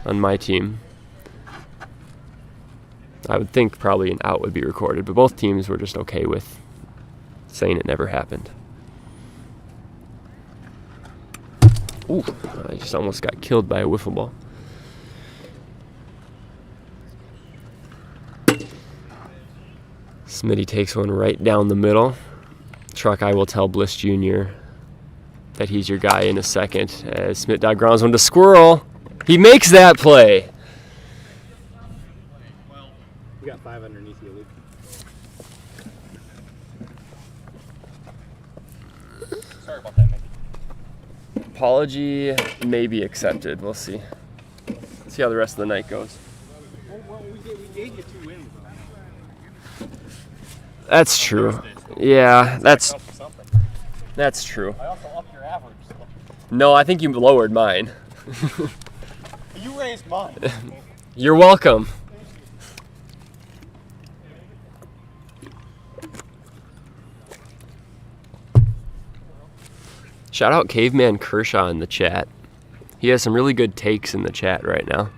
on my team. I would think probably an out would be recorded, but both teams were just okay with saying it never happened. Ooh, I just almost got killed by a wiffle ball. Smitty takes one right down the middle. Truck, I will tell Bliss Jr. that he's your guy in a second. As Smith Dog grounds one to Squirrel. He makes that play. We got 5 underneath you, Luke. Sorry about that, Mickey. Apology may be accepted. We'll see. See how the rest of the night goes. Well, we gave you 2 wins, though. That's true. Yeah, that's true. I also upped your average. So. No, I think you lowered mine. You raised mine. You're welcome. Shout out Caveman Kershaw in the chat. He has some really good takes in the chat right now.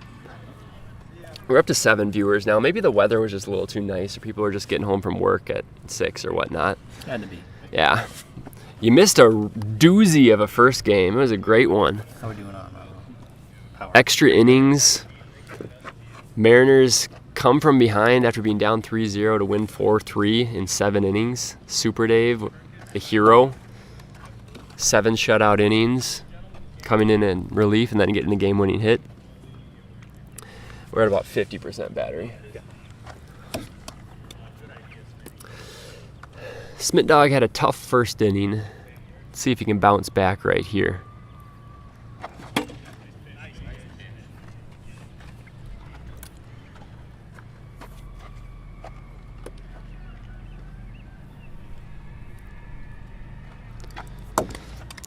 We're up to 7 viewers now. Maybe the weather was just a little too nice, or people are just getting home from work at 6 or whatnot. Had to be. Yeah. You missed a doozy of a first game. It was a great one. How are we doing on power? Extra innings. Mariners come from behind after being down 3-0 to win 4-3 in 7 innings. Super Dave, the hero. 7 shutout innings, coming in relief and then getting the game-winning hit. We're at about 50% battery. Smith Dog had a tough first inning. Let's see if he can bounce back right here.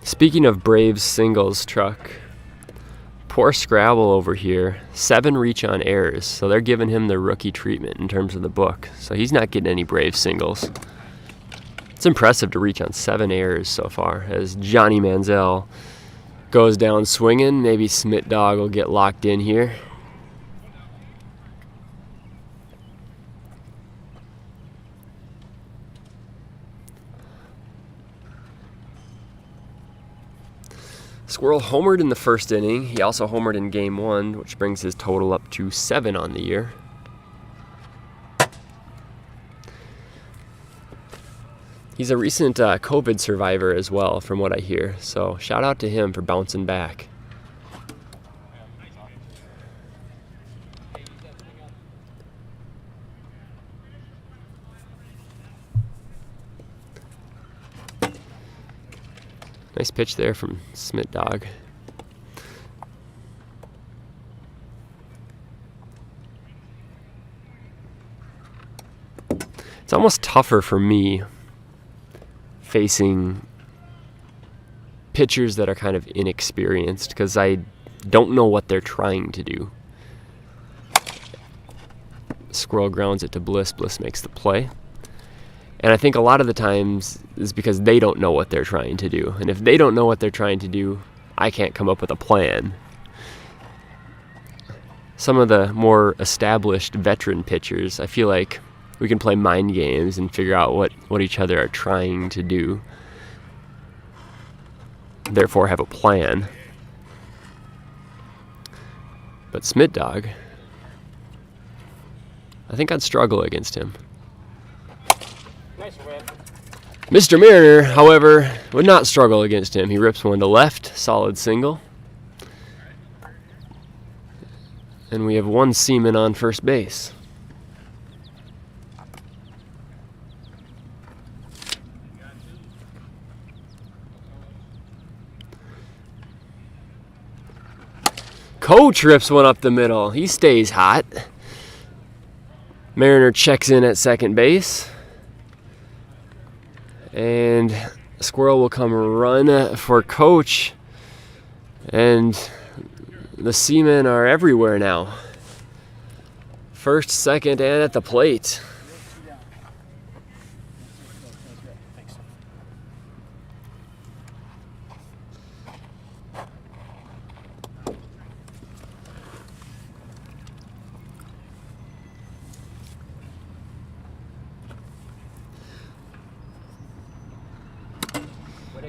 Speaking of Braves singles, Truck, poor Scrabble over here, 7 reach on errors, so they're giving him the rookie treatment in terms of the book. So he's not getting any Braves singles. It's impressive to reach on 7 errors so far as Johnny Manziel goes down swinging. Maybe Smith Dog will get locked in here. Squirrel homered in the first inning. He also homered in game 1, which brings his total up to 7 on the year. He's a recent COVID survivor as well, from what I hear. So shout out to him for bouncing back. Nice pitch there from Smith Dog. It's almost tougher for me facing pitchers that are kind of inexperienced because I don't know what they're trying to do. Squirrel grounds it to Bliss. Bliss makes the play. And I think a lot of the times is because they don't know what they're trying to do. And if they don't know what they're trying to do, I can't come up with a plan. Some of the more established veteran pitchers, I feel like we can play mind games and figure out what each other are trying to do. Therefore have a plan. But Smith Dog, I think I'd struggle against him. Mr. Mariner, however, would not struggle against him. He rips one to left, solid single. And we have one Seaman on first base. Coach rips one up the middle. He stays hot. Mariner checks in at second base. And Squirrel will come run for Coach. And the Seamen are everywhere now. First, second, and at the plate.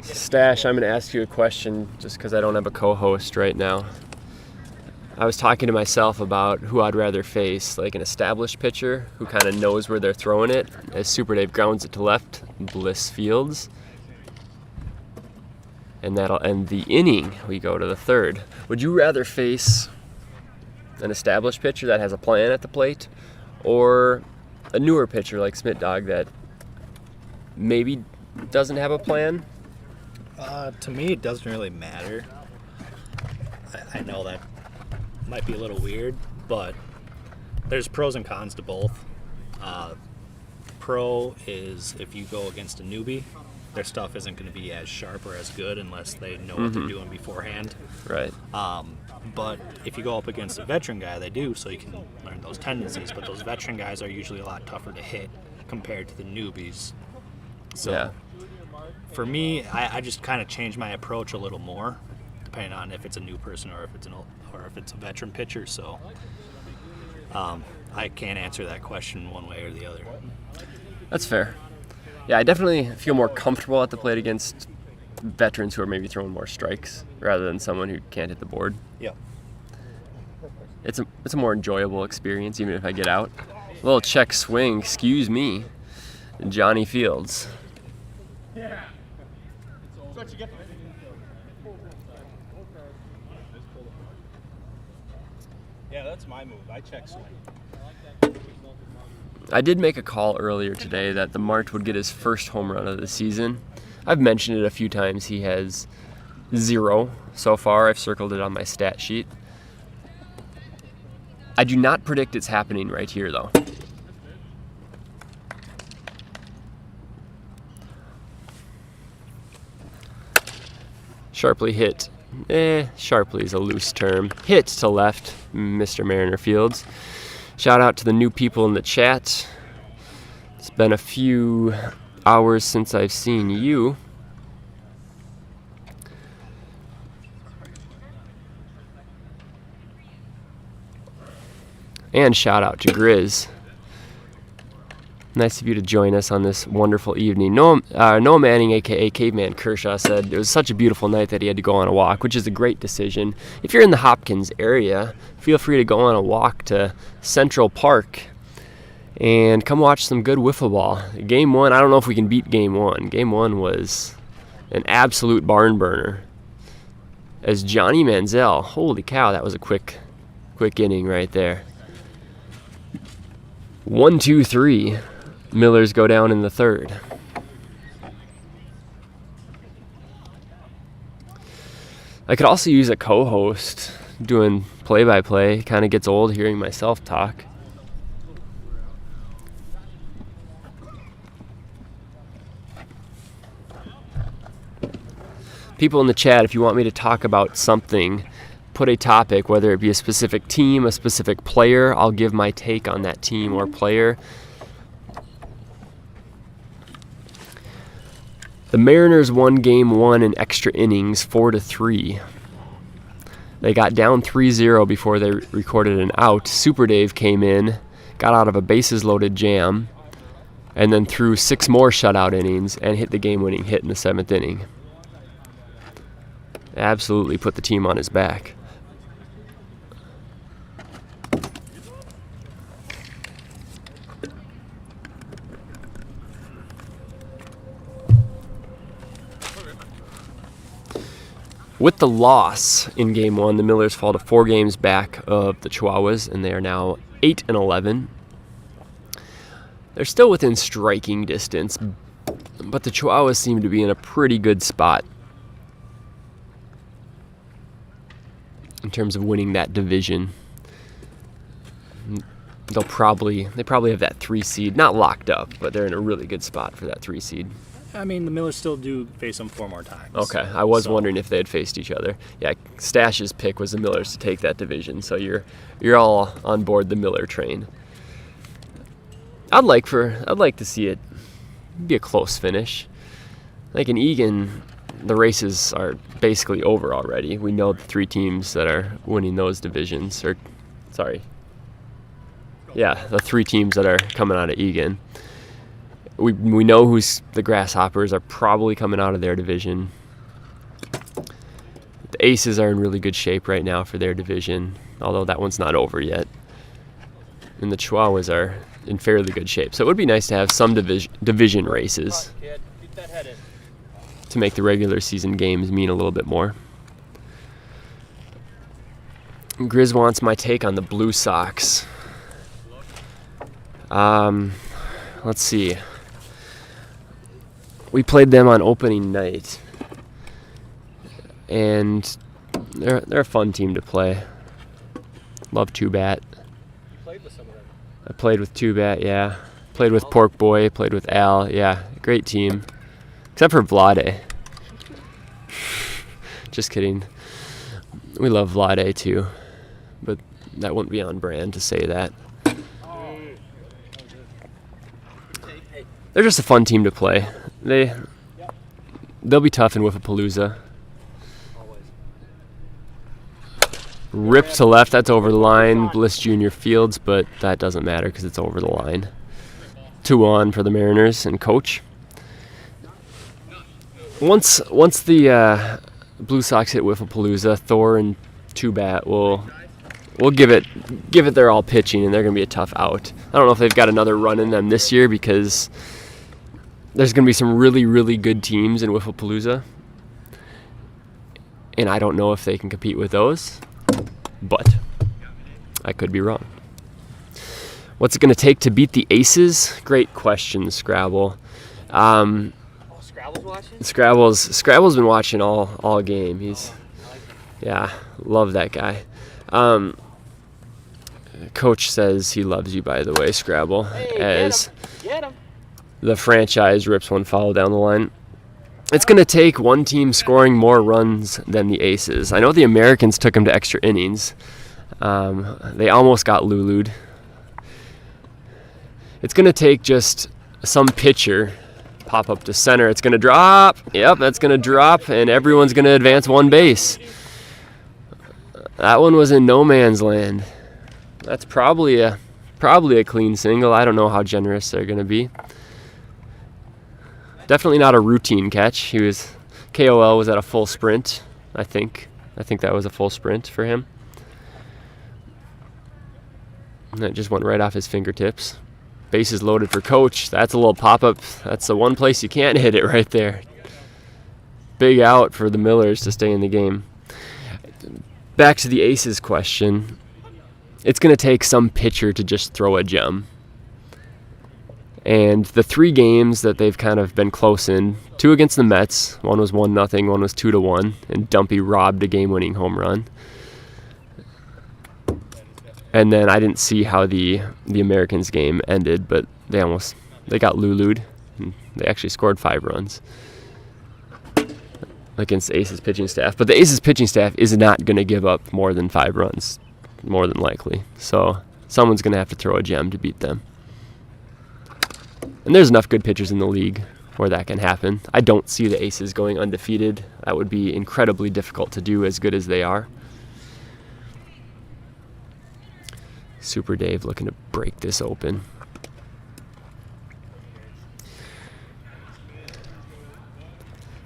Stash, I'm going to ask you a question just because I don't have a co-host right now. I was talking to myself about who I'd rather face, like an established pitcher who kind of knows where they're throwing it, as Super Dave grounds it to left, Bliss fields. And that'll end the inning. We go to the third. Would you rather face an established pitcher that has a plan at the plate, or a newer pitcher like Smith Dog that maybe doesn't have a plan? To me, it doesn't really matter. I know that might be a little weird, but there's pros and cons to both. Pro is if you go against a newbie, their stuff isn't going to be as sharp or as good unless they know what they're doing beforehand. Right. But if you go up against a veteran guy, they do, so you can learn those tendencies. But those veteran guys are usually a lot tougher to hit compared to the newbies. So Yeah. for me, I just kind of change my approach a little more, depending on if it's a new person or if it's a veteran pitcher. So I can't answer that question one way or the other. That's fair. Yeah, I definitely feel more comfortable at the plate against veterans who are maybe throwing more strikes rather than someone who can't hit the board. Yeah. It's a more enjoyable experience, even if I get out. A little check swing, excuse me, Johnny Fields. Yeah, that's my move. I check swing. I did make a call earlier today that the Mart would get his first home run of the season. I've mentioned it a few times. He has 0 so far. I've circled it on my stat sheet. I do not predict it's happening right here, though. Sharply hit. Sharply is a loose term. Hit to left, Mr. Mariner Fields. Shout out to the new people in the chat. It's been a few hours since I've seen you. And shout out to Grizz. Nice of you to join us on this wonderful evening. Noah Manning, a.k.a. Caveman Kershaw, said it was such a beautiful night that he had to go on a walk, which is a great decision. If you're in the Hopkins area, feel free to go on a walk to Central Park and come watch some good wiffle ball. Game 1, I don't know if we can beat Game 1. Game 1 was an absolute barn burner. As Johnny Manziel, holy cow, that was a quick inning right there. 1, 2, 3. Millers go down in the third. I could also use a co-host doing play-by-play. Kind of gets old hearing myself talk. People in the chat, if you want me to talk about something, put a topic, whether it be a specific team, a specific player. I'll give my take on that team or player. The Mariners won Game 1 in extra innings, 4-3. They got down 3-0 before they recorded an out. Super Dave came in, got out of a bases-loaded jam, and then threw 6 more shutout innings and hit the game-winning hit in the 7th inning. Absolutely put the team on his back. With the loss in Game 1, the Millers fall to 4 games back of the Chihuahuas, and they are now 8-11. They're still within striking distance, but the Chihuahuas seem to be in a pretty good spot in terms of winning that division. They probably have that 3 seed, not locked up, but they're in a really good spot for that 3 seed. I mean, the Millers still do face them 4 more times. Okay, I was wondering if they had faced each other. Yeah, Stash's pick was the Millers to take that division, so you're all on board the Miller train. I'd like to see it be a close finish. Like in Egan, the races are basically over already. We know the 3 teams that are winning those divisions, the 3 teams that are coming out of Egan. We know who's the Grasshoppers are probably coming out of their division. The Aces are in really good shape right now for their division, although that one's not over yet. And the Chihuahuas are in fairly good shape. So it would be nice to have some division races to make the regular season games mean a little bit more. Grizz wants my take on the Blue Sox. Let's see. We played them on opening night, and they're a fun team to play. Love Two-Bat. You played with some of them. I played with Two-Bat, yeah. Played with Pork Boy, played with Al, yeah. Great team. Except for Vlade. Just kidding. We love Vlade too, but that wouldn't be on brand to say that. They're just a fun team to play. They'll be tough in Wiffapalooza. Rip to left, that's over the line. Bliss Jr. Fields, but that doesn't matter because it's over the line. 2-on for the Mariners and coach. Once the Blue Sox hit Wiffapalooza, Thor and Two-Bat will give it their all pitching, and they're going to be a tough out. I don't know if they've got another run in them this year because there's going to be some really, really good teams in Wiffapalooza, and I don't know if they can compete with those, but I could be wrong. What's it going to take to beat the Aces? Great question, Scrabble. Scrabble's watching? Scrabble's been watching all game. Love that guy. Coach says he loves you, by the way, Scrabble, as Get him. the franchise rips one foul down the line. It's going to take one team scoring more runs than the Aces. I know the Americans took them to extra innings. They almost got lulu'd. It's going to take just some pitcher pop up to center. It's going to drop. Yep, that's going to drop, and everyone's going to advance 1 base. That one was in no man's land. That's probably a Probably a clean single. I don't know how generous they're going to be. Definitely not a routine catch. KOL was at a full sprint, I think. I think that was a full sprint for him. And that just went right off his fingertips. Bases loaded for Coach. That's a little pop-up. That's the one place you can't hit it right there. Big out for the Millers to stay in the game. Back to the Aces question. It's going to take some pitcher to just throw a gem. And the 3 games that they've kind of been close in, 2 against the Mets, one was 1-0, one was 2-1, and Dumpy robbed a game-winning home run. And then I didn't see how the Americans game ended, but they got lulu'd, and they actually scored 5 runs against the Aces pitching staff. But the Aces pitching staff is not going to give up more than 5 runs, more than likely. So someone's going to have to throw a gem to beat them. And there's enough good pitchers in the league where that can happen. I don't see the Aces going undefeated. That would be incredibly difficult to do as good as they are. Super Dave looking to break this open.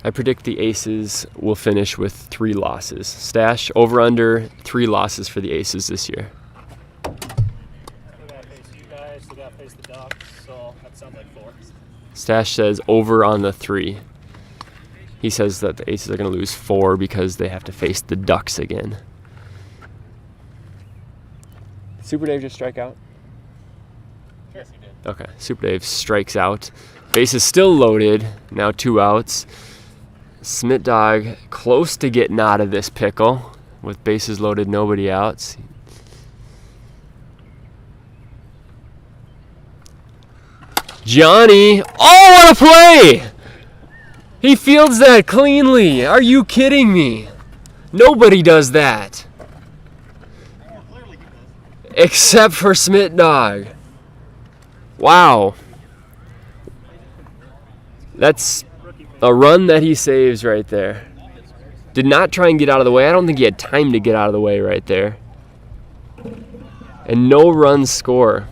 I predict the Aces will finish with 3 losses. Stash, over under 3 losses for the Aces this year. We got to face you guys, we got to face the Ducks, so that sounds like 4. Stash says over on the 3. He says that the Aces are going to lose 4 because they have to face the Ducks again. Super Dave just strike out? Yes, he did. Okay, Super Dave strikes out. Base is still loaded. Now 2 outs. Smit Dog close to getting out of this pickle with bases loaded, nobody outs. Johnny, oh, what a play! He fields that cleanly. Are you kidding me? Nobody does that. Except for Smit Dog. Wow. That's a run that he saves right there. Did not try and get out of the way. I don't think he had time to get out of the way right there. And no runs score.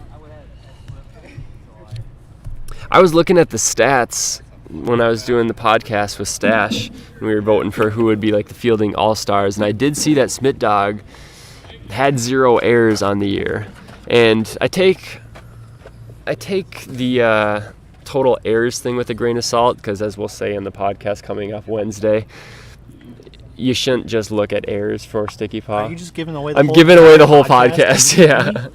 I was looking at the stats when I was doing the podcast with Stash, and we were voting for who would be like the fielding all-stars, and I did see that Smit Dog had 0 errors on the year. And I take the total errors thing with a grain of salt, because as we'll say in the podcast coming up Wednesday, you shouldn't just look at errors for Sticky Paw. Are you just giving away the I'm whole giving away the whole podcast? podcast. Yeah.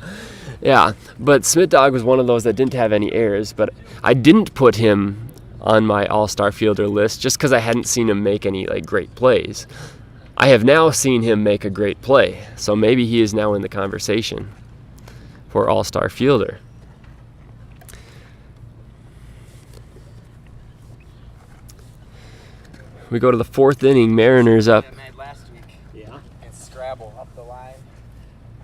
Yeah. But Smit Dog was one of those that didn't have any errors, but I didn't put him on my all-star fielder list just because I hadn't seen him make any like great plays. I have now seen him make a great play, so maybe he is now in the conversation for all-star fielder. We go to the 4th inning. Mariners up. Made last week. Yeah. It's Scrabble up the line.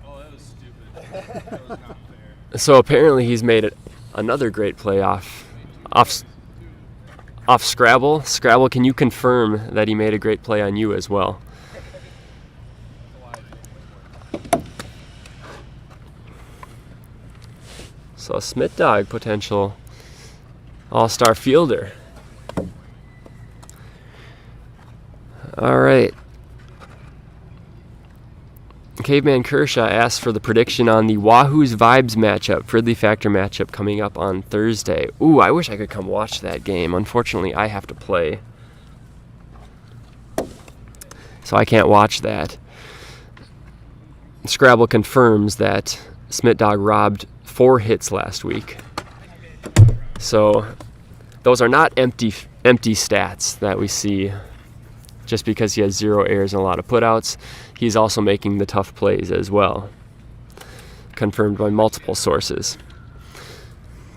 Oh, that was stupid. That was not fair. So apparently he's made another great play off Scrabble. Scrabble, can you confirm that he made a great play on you as well? So Smit Dog, potential all-star fielder. All right. Caveman Kershaw asked for the prediction on the Wahoo's Vibes matchup, Fridley Factor matchup coming up on Thursday. Ooh, I wish I could come watch that game. Unfortunately, I have to play, so I can't watch that. Scrabble confirms that Smit Dog robbed 4 hits last week. So those are not empty stats that we see. Just because he has 0 errors and a lot of putouts, he's also making the tough plays as well. Confirmed by multiple sources.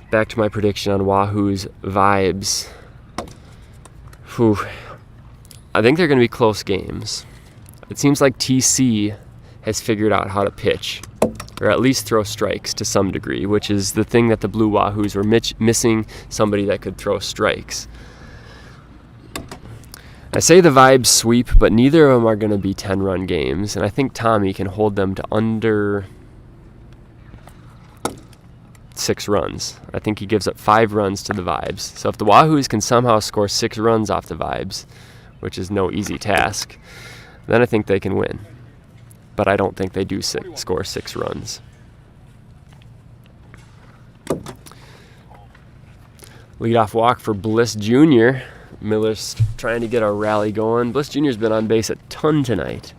Back to my prediction on Wahoo's Vibes. Whew. I think they're going to be close games. It seems like TC has figured out how to pitch, or at least throw strikes to some degree, which is the thing that the Blue Wahoos were missing, somebody that could throw strikes. I say the Vibes sweep, but neither of them are going to be 10-run games, and I think Tommy can hold them to under 6 runs. I think he gives up 5 runs to the Vibes. So if the Wahoos can somehow score 6 runs off the Vibes, which is no easy task, then I think they can win. But I don't think they do score 6 runs. Leadoff walk for Bliss Jr. Miller's trying to get a rally going. Bliss Jr.'s been on base a ton tonight.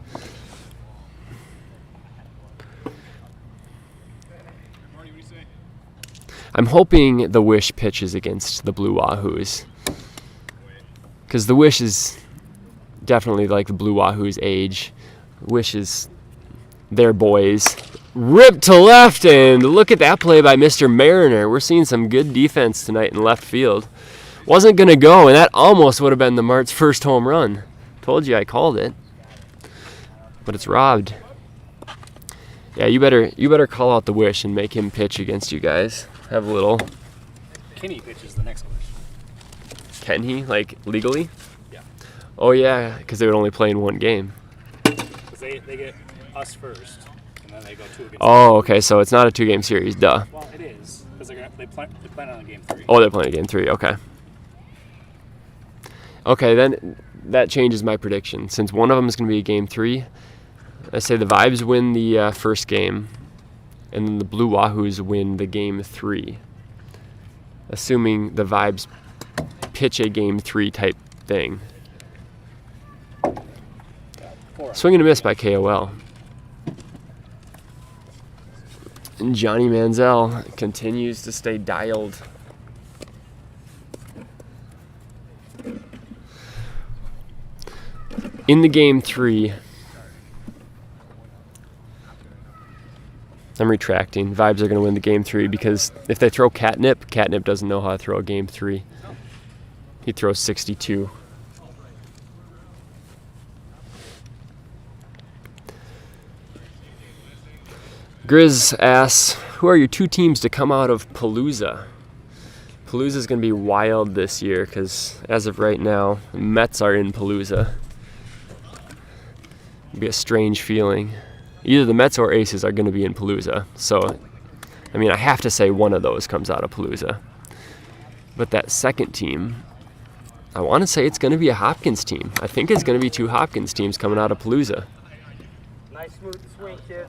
I'm hoping the Wish pitches against the Blue Wahoos, because the Wish is definitely like the Blue Wahoos' age. Wish is their boys. Ripped to left, and look at that play by Mr. Mariner. We're seeing some good defense tonight in left field. Wasn't going to go, and that almost would have been the Mart's first home run. Told you I called it, but it's robbed. Yeah, you better call out the Wish and make him pitch against you guys. Have a little. Kenny pitches the next Wish. Can he, like, legally? Yeah. Oh, yeah, because they would only play in one game. Because they get us first, and then they go 2 against. Oh, okay, so it's not a 2-game series, duh. Well, it is, because they plan on a game 3. Oh, they're playing game 3, okay. Okay, then that changes my prediction. Since one of them is going to be a game 3, I say the Vibes win the first game, and then the Blue Wahoos win the game 3. Assuming the Vibes pitch a game 3 type thing. Swing and a miss by KOL. And Johnny Manziel continues to stay dialed. In the game 3, I'm retracting. Vibes are going to win the game 3 because if they throw Catnip, Catnip doesn't know how to throw a game 3. He throws 62. Grizz asks, who are your 2 teams to come out of Palooza? Palooza is going to be wild this year because as of right now, the Mets are in Palooza. It'll be a strange feeling. Either the Mets or Aces are going to be in Palooza. So, I mean, I have to say one of those comes out of Palooza. But that second team, I want to say it's going to be a Hopkins team. I think it's going to be 2 Hopkins teams coming out of Palooza. Nice smooth swing, kid.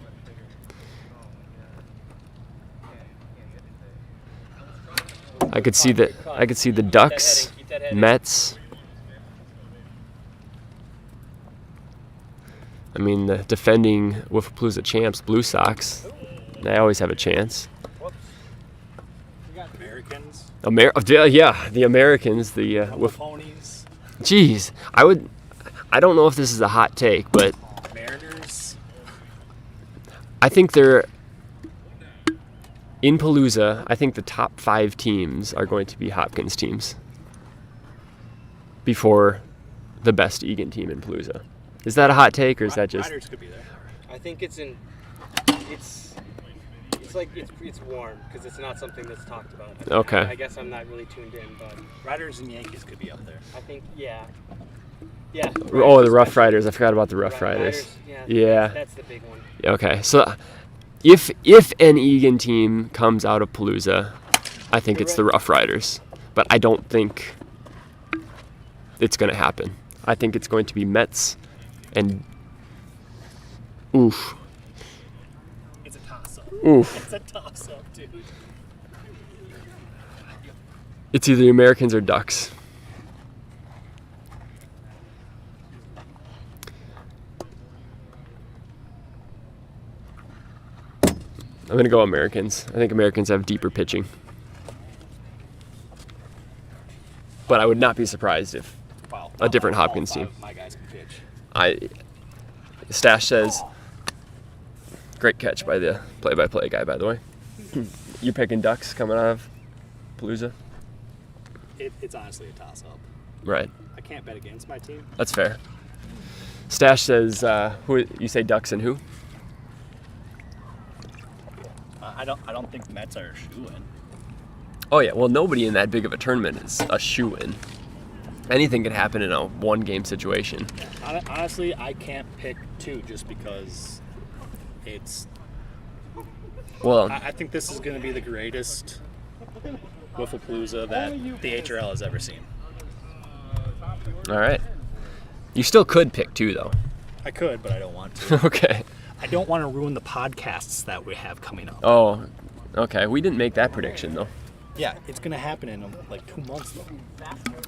I could see the Ducks, Mets. I mean, the defending Wiffapalooza champs, Blue Sox, they always have a chance. Americans. Yeah, the Americans, the Ponies. Jeez, I don't know if this is a hot take, but Mariners. I think they're in Palooza. I think the top 5 teams are going to be Hopkins teams before the best Egan team in Palooza. Is that a hot take, or is that just? Riders could be there. I think it's warm because it's not something that's talked about. Okay. I guess I'm not really tuned in, but Riders and Yankees could be up there. I think yeah. Oh, the Rough Riders. I forgot about the Rough Riders. Yeah. That's the big one. Okay, so if an Egan team comes out of Palooza, I think it's the Rough Riders. But I don't think it's going to happen. I think it's going to be Mets and oof. It's a toss-up. Oof. It's a toss-up, dude. It's either Americans or Ducks. I'm going to go Americans. I think Americans have deeper pitching. But I would not be surprised if a different Hopkins team. My guys can pitch. Stash says, great catch by the play-by-play guy, by the way. You picking Ducks coming out of Palooza? It's honestly a toss-up. Right. I can't bet against my team. That's fair. Stash says, who you say Ducks and who? I don't think the Mets are a shoe-in. Oh yeah, well nobody in that big of a tournament is a shoe-in. Anything can happen in a one-game situation. Honestly, I can't pick 2 just because it's Well, I think this is going to be the greatest Wifflepalooza that the HRL has ever seen. all right. You still could pick 2, though. I could, but I don't want to. Okay. I don't want to ruin the podcasts that we have coming up. Oh, okay. We didn't make that prediction, though. Yeah, it's going to happen in like 2 months, though.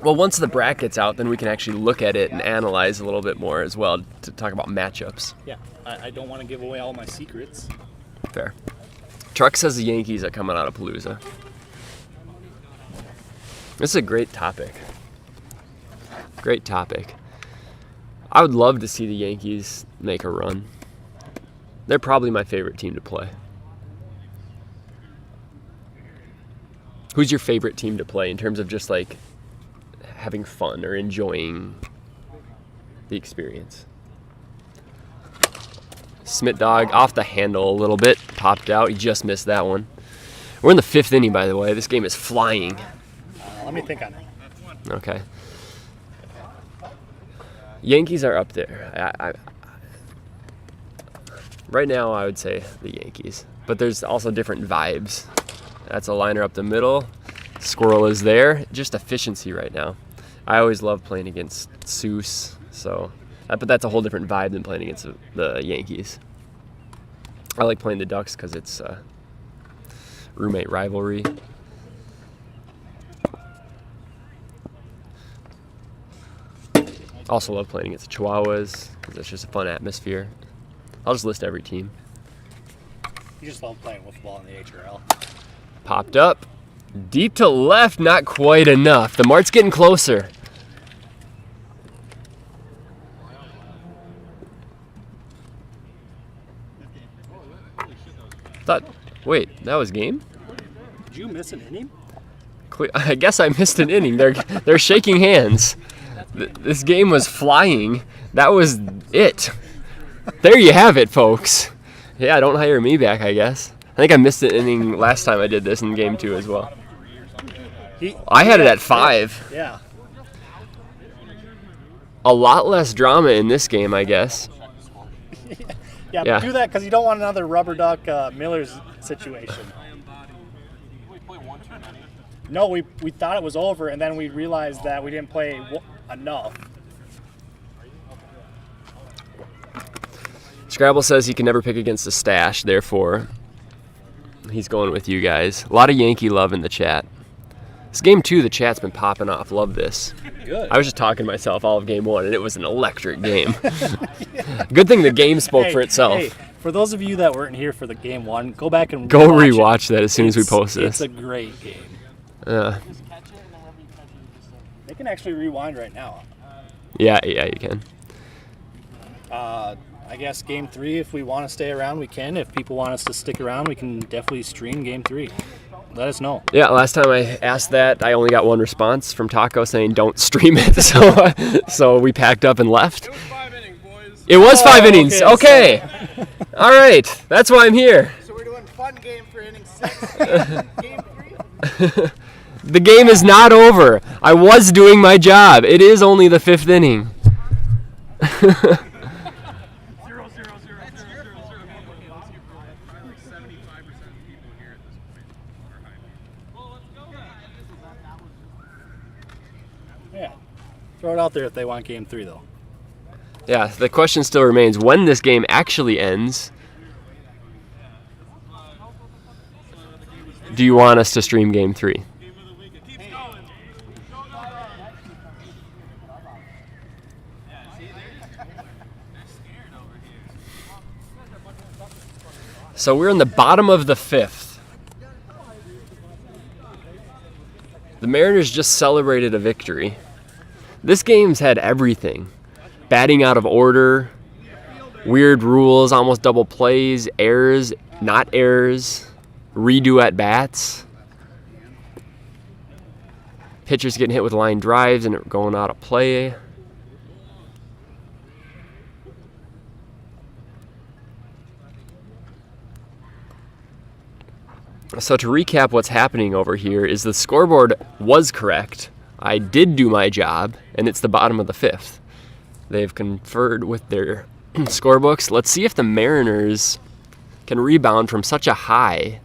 Well, once the bracket's out, then we can actually look at it and analyze a little bit more as well to talk about matchups. Yeah, I don't want to give away all my secrets. Fair. Truck says the Yankees are coming out of Palooza. This is a great topic. Great topic. I would love to see the Yankees make a run. They're probably my favorite team to play. Who's your favorite team to play in terms of just like having fun or enjoying the experience? Smith Dog off the handle a little bit, popped out. He just missed that one. We're in the 5th inning, by the way. This game is flying. Let me think on it. Okay. Yankees are up there. Right now, I would say the Yankees, but there's also different vibes. That's a liner up the middle. Squirrel is there. Just efficiency right now. I always love playing against Seuss, so but that's a whole different vibe than playing against the Yankees. I like playing the Ducks because it's roommate rivalry. Also love playing against the Chihuahuas because it's just a fun atmosphere. I'll just list every team. You just love playing wiffle in the HRL. Popped up. Deep to left, not quite enough. The mart's getting closer. Wait, that was game? Did you miss an inning? I guess I missed an inning. They're shaking hands. This game was flying. That was it. There you have it, folks. Yeah, don't hire me back, I guess. I think I missed an inning last time I did this in game 2 as well. I had it at 5. Yeah. A lot less drama in this game, I guess. Yeah, Yeah. do that because you don't want another rubber duck Miller's situation. No, we thought it was over, and then we realized that we didn't play enough. Scrabble says he can never pick against the stash, therefore he's going with you guys. A lot of Yankee love in the chat. This game 2, the chat's been popping off. Love this. Good. I was just talking to myself all of game 1, and it was an electric game. Good thing the game spoke for itself. Hey, for those of you that weren't here for the game 1, go back and Go watch rewatch that as soon as we post this. It's a great game. Yeah, They can actually rewind right now. you can. I guess game 3, if we want to stay around, we can. If people want us to stick around, we can definitely stream game 3. Let us know. Yeah, last time I asked that, I only got one response from Taco saying don't stream it. So we packed up and left. It was 5 innings, boys. It was 5 innings. okay, Okay. All right. That's why I'm here. So we're doing fun game for inning 6, game 3. The game is not over. I was doing my job. It is only the 5th inning. 0-0-0-0-0-0. Like 75% of the people here at this point are high. Yeah. Throw it out there if they want game 3, though. Yeah, the question still remains when this game actually ends. Do you want us to stream game 3? So we're in the bottom of the 5th. The Mariners just celebrated a victory. This game's had everything. Batting out of order, weird rules, almost double plays, errors, not errors, redo at bats. Pitchers getting hit with line drives and going out of play. So to recap what's happening over here is the scoreboard was correct. I did do my job, and it's the bottom of the 5th. They've conferred with their scorebooks. Let's see if the Mariners can rebound from such a high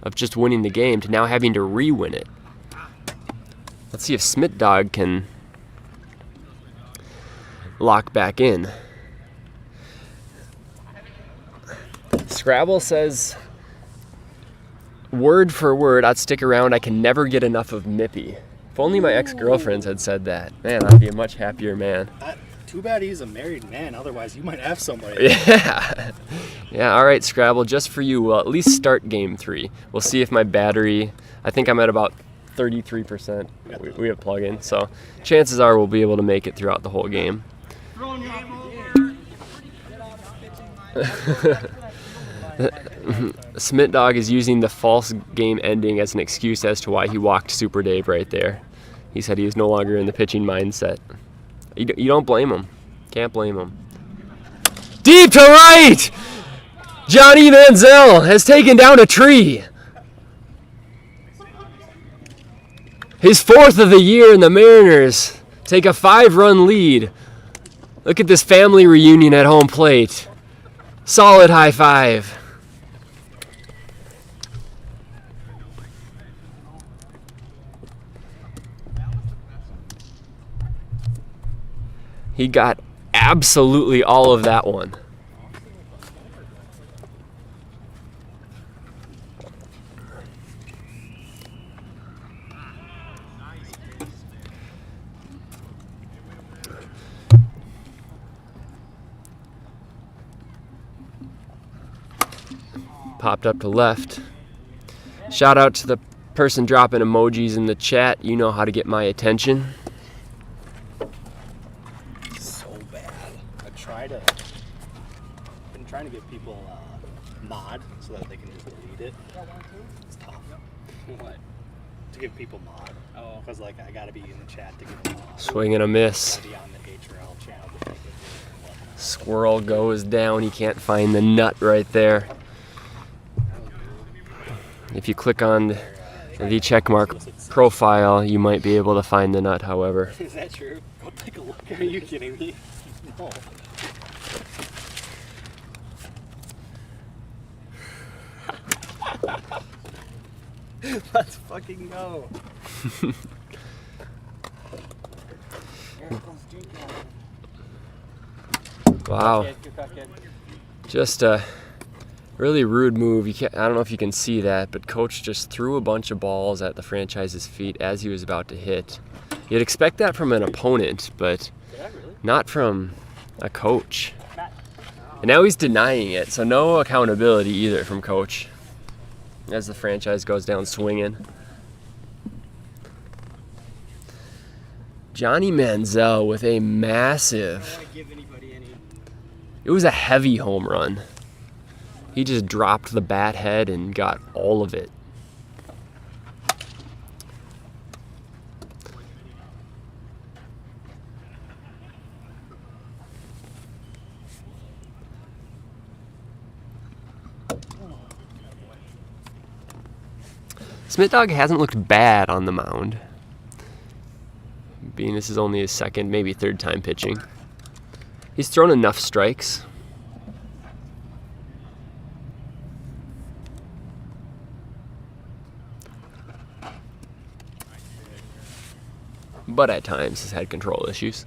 of just winning the game to now having to re-win it. Let's see if Smith Dog can lock back in. Scrabble says, word for word, I'd stick around. I can never get enough of Mippy. If only my ex-girlfriends had said that. Man, I'd be a much happier man. Too bad he's a married man. Otherwise, you might have somebody. Yeah. Yeah, all right, Scrabble, just for you, we'll at least start game 3. We'll see if my battery, I think I'm at about 33%. We have plug-in, so chances are we'll be able to make it throughout the whole game. Smith Dog is using the false game ending as an excuse as to why he walked Super Dave right there. He said he is no longer in the pitching mindset. You don't blame him. Can't blame him. Deep to right! Johnny Manziel has taken down a tree. His 4th of the year, and the Mariners take a 5-run lead. Look at this family reunion at home plate. Solid high five. He got absolutely all of that one. Popped up to left. Shout out to the person dropping emojis in the chat. You know how to get my attention. Been trying to get people mod so that they can just delete it. It's tough. What? To give people mod. Oh. Because like I gotta be in the chat to give them mod. Swing and a miss. Be on the HRL channel to make it and whatnot. Squirrel goes down. He can't find the nut right there. If you click on the checkmark profile, you might be able to find the nut, however. Is that true? Go take a look. Are you kidding me? No. Let's fucking go. Wow. Just a really rude move. I don't know if you can see that, but Coach just threw a bunch of balls at the franchise's feet as he was about to hit. You'd expect that from an opponent, but not from a coach. And now he's denying it, so no accountability either from Coach as the franchise goes down swinging. Johnny Manziel with a massive, it was a heavy home run. He just dropped the bat head and got all of it. Smith Dog hasn't looked bad on the mound, being this is only his second, maybe third time pitching. He's thrown enough strikes. But at times has had control issues.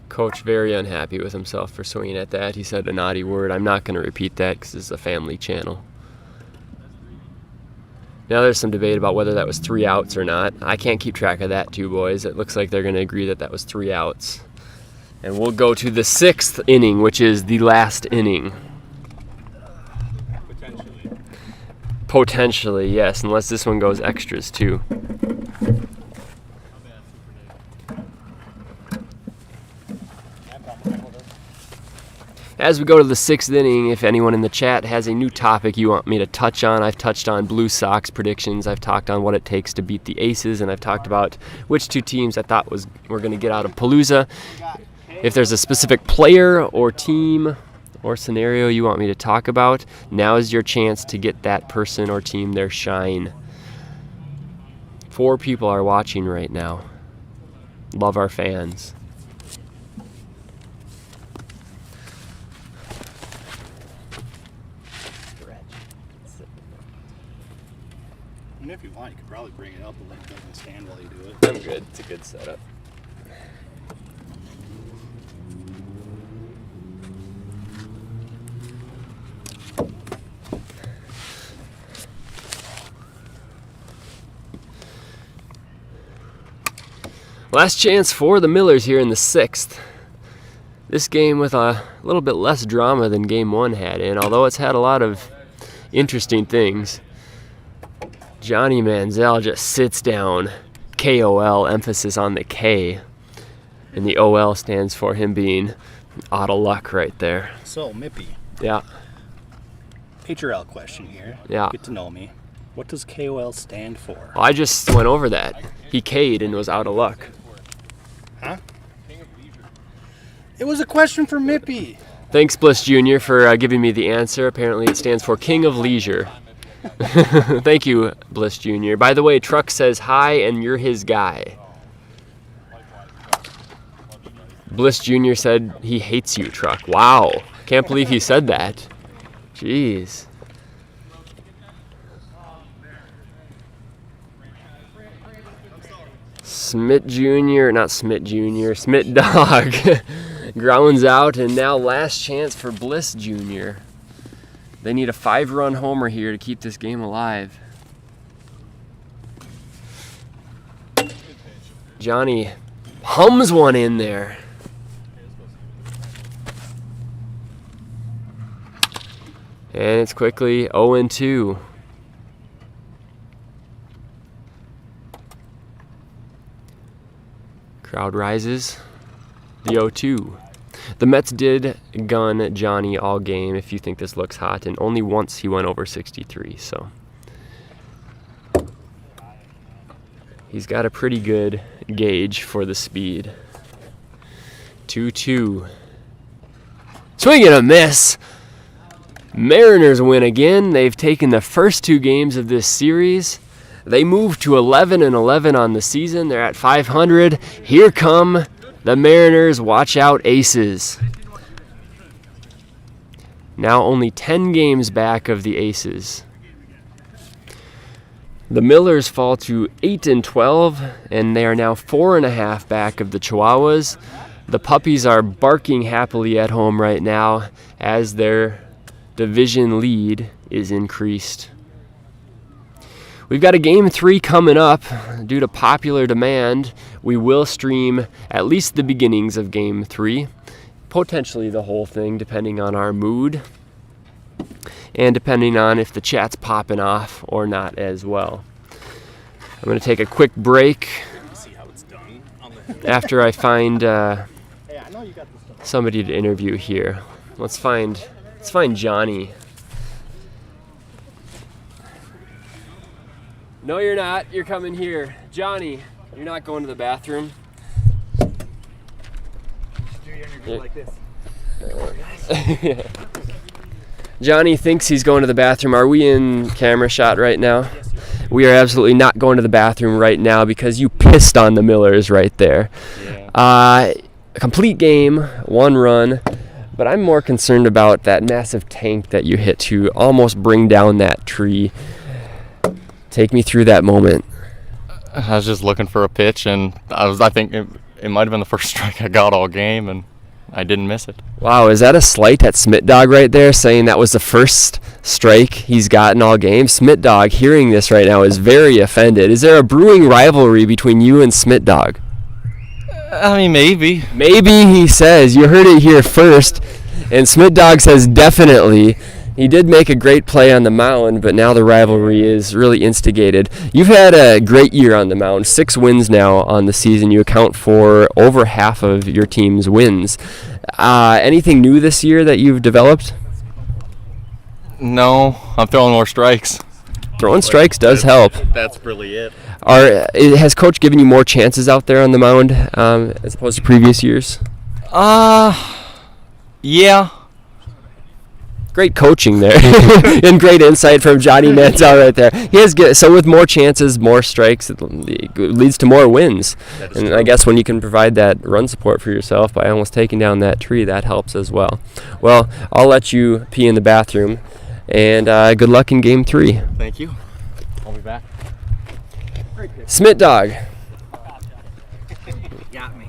Coach very unhappy with himself for swinging at that. He said a naughty word. I'm not going to repeat that because this is a family channel. Now there's some debate about whether that was 3 outs or not. I can't keep track of that too, boys. It looks like they're going to agree that that was 3 outs. And we'll go to the 6th inning, which is the last inning. Potentially, yes, unless this one goes extras too. As we go to the 6th inning, if anyone in the chat has a new topic you want me to touch on, I've touched on Blue Sox predictions, I've talked on what it takes to beat the Aces, and I've talked about which 2 teams I thought were going to get out of Palooza. If there's a specific player or team or scenario you want me to talk about, now is your chance to get that person or team their shine. 4 people are watching right now. love our fans. And if you want, you could probably bring it up, but it doesn't stand while you do it. I'm good. It's a good setup. Last chance for the Millers here in the 6th. This game with a little bit less drama than game 1 had, and although it's had a lot of interesting things, Johnny Manziel just sits down. KOL, emphasis on the K, and the OL stands for him being out of luck right there. So, Mippy, Yeah, HRL question here. yeah. Get to know me. What does KOL stand for? Well, I just went over that. He K'd and was out of luck. Huh? It was a question for Mippy. Thanks, Bliss Jr., for giving me the answer. Apparently it stands for King of Leisure. Thank you, Bliss Jr. By the way, Truck says hi and you're his guy. Bliss Jr. said he hates you, Truck. Wow. Can't believe he said that. Jeez. Smith Jr., not Smith Jr., Smith Dog grounds out, and now last chance for Bliss Jr. They need a 5-run homer here to keep this game alive. Johnny hums one in there. And it's quickly 0-2. Crowd rises. The 0-2. The Mets did gun Johnny all game, if you think this looks hot, and only once he went over 63, so he's got a pretty good gauge for the speed. 2-2. Swing and a miss. Mariners win again. They've taken the first 2 games of this series. They moved to 11-11 on the season. They're at 500. Here come the Mariners. Watch out, Aces. Now only 10 games back of the Aces. The Millers fall to 8-12, and they are now 4.5 back of the Chihuahuas. The Puppies are barking happily at home right now as their division lead is increased. We've got a Game 3 coming up. Due to popular demand, we will stream at least the beginnings of Game 3, potentially the whole thing depending on our mood, and depending on if the chat's popping off or not as well. I'm going to take a quick break after I find somebody to interview here. Let's find Johnny. No, you're not. You're coming here. Johnny, you're not going to the bathroom. Do your interview like this. Johnny thinks he's going to the bathroom. Are we in camera shot right now? Yes, you are. We are absolutely not going to the bathroom right now because you pissed on the Millers right there. Yeah. A complete game, 1 run. But I'm more concerned about that massive tank that you hit to almost bring down that tree. Take me through that moment. I was just looking for a pitch, and I think it might have been the first strike I got all game, and I didn't miss it. Wow, is that a slight at Smith Dog right there, saying that was the first strike he's gotten all game? Smith Dog, hearing this right now, is very offended. Is there a brewing rivalry between you and Smith Dog? I mean, maybe. Maybe, he says. You heard it here first. And Smith Dog says definitely. He did make a great play on the mound, but now the rivalry is really instigated. You've had a great year on the mound. 6 wins now on the season. You account for over half of your team's wins. Anything new this year that you've developed? No, I'm throwing more strikes. Throwing strikes does help. That's really it. Has Coach given you more chances out there on the mound as opposed to previous years? Yeah. Great coaching there, and great insight from Johnny Manziel right there. He has good, so with more chances, more strikes, it leads to more wins. And I guess when you can provide that run support for yourself by almost taking down that tree, that helps as well. Well, I'll let you pee in the bathroom, and good luck in Game 3. Thank you. I'll be back. Smit Dog. Got me.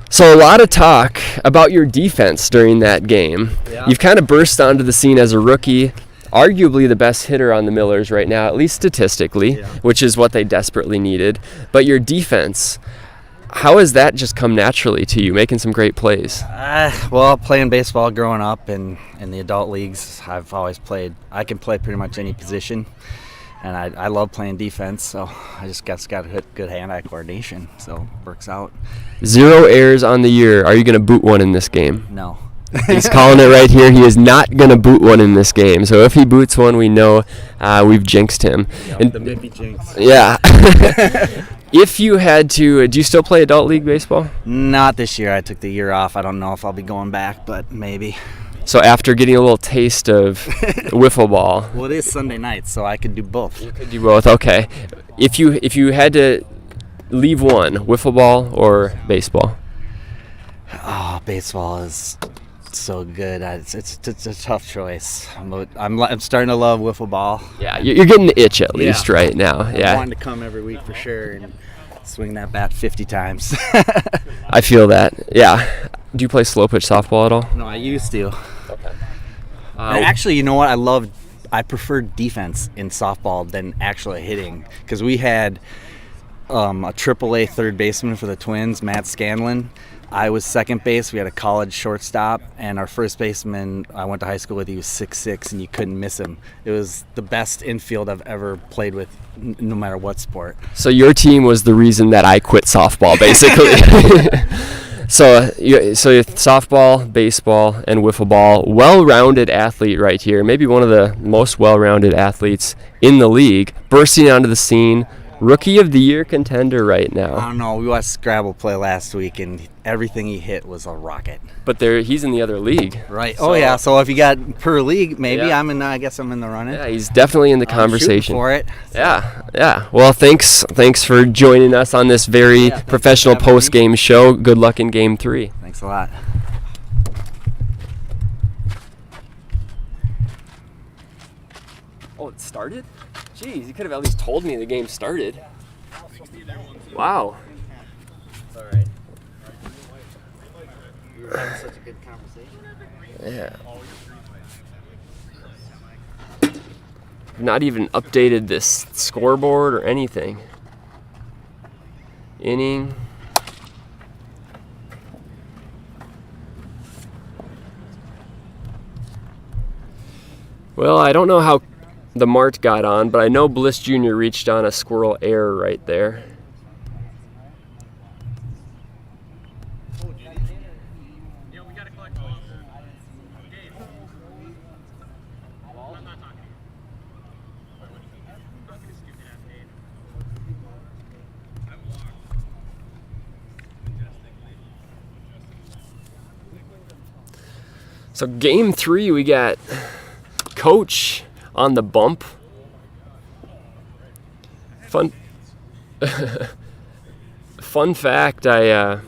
So a lot of talk about your defense during that game. Yeah. You've kind of burst onto the scene as a rookie, arguably the best hitter on the Millers right now, at least statistically, which is what they desperately needed. But your defense, how has that just come naturally to you, making some great plays? Well, playing baseball growing up and in the adult leagues, I've always played. I can play pretty much any position, and I love playing defense, so I just got good hand-eye coordination, so it works out. 0 errors on the year. Are you going to boot one in this game? No. He's calling it right here. He is not going to boot one in this game. So if he boots one, we know we've jinxed him. Yep, the Mickey jinx. Yeah. If you had to, do you still play adult league baseball? Not this year. I took the year off. I don't know if I'll be going back, but maybe. So after getting a little taste of wiffle ball. Well, it is Sunday night, so I could do both. You could do both. Okay. If you had to leave one, wiffle ball or baseball? Oh, baseball is so good. It's a tough choice. I'm starting to love wiffle ball. Yeah, you're getting the itch at least right now. Yeah. I'm wanting to come every week for sure and swing that bat 50 times. I feel that. Yeah. Do you play slow pitch softball at all? No, I used to. Okay. And actually, you know what? I prefer defense in softball than actually hitting, because we had a AAA third baseman for the Twins, Matt Scanlon. I was second base. We had a college shortstop, and our first baseman I went to high school with, he was 6'6", and you couldn't miss him. It was the best infield I've ever played with, no matter what sport. So your team was the reason that I quit softball, basically. So softball, baseball, and wiffle ball, well-rounded athlete right here. Maybe one of the most well-rounded athletes in the league, bursting onto the scene. Rookie of the Year contender right now. I don't know. We watched Scrabble play last week, and everything he hit was a rocket. But he's in the other league. Right. So, oh, yeah. So if you got per league, maybe yeah. I guess I'm in the running. Yeah, he's definitely in the conversation. I'm shooting for it. So. Yeah. Well, thanks for joining us on this very professional post-game show. Good luck in Game 3. Thanks a lot. Oh, it started? Jeez, you could have at least told me the game started. Wow. It's all right. You were having such a good conversation. Yeah. Not even updated this scoreboard or anything. Inning. Well, I don't know how the Mart got on, but I know Bliss Jr. reached on a squirrel error right there. So Game 3, we got Coach on the bump. Fun fact, I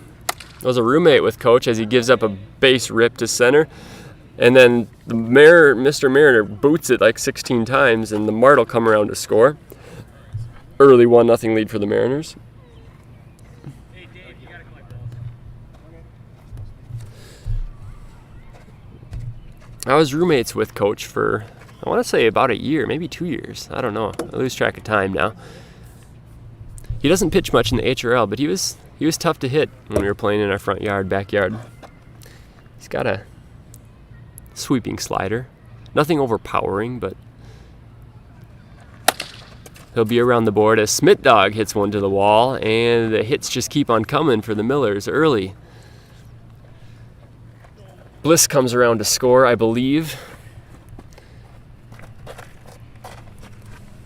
was a roommate with Coach as he gives up a base rip to center, and then Mr. Mariner boots it like 16 times, and the Mart will come around to score. Early 1-0 lead for the Mariners. I was roommates with Coach for, I want to say, about a year, maybe 2 years. I don't know. I lose track of time now. He doesn't pitch much in the HRL, but he was tough to hit when we were playing in our backyard. He's got a sweeping slider. Nothing overpowering, but he'll be around the board as Smit Dog hits one to the wall, and the hits just keep on coming for the Millers early. Bliss comes around to score, I believe.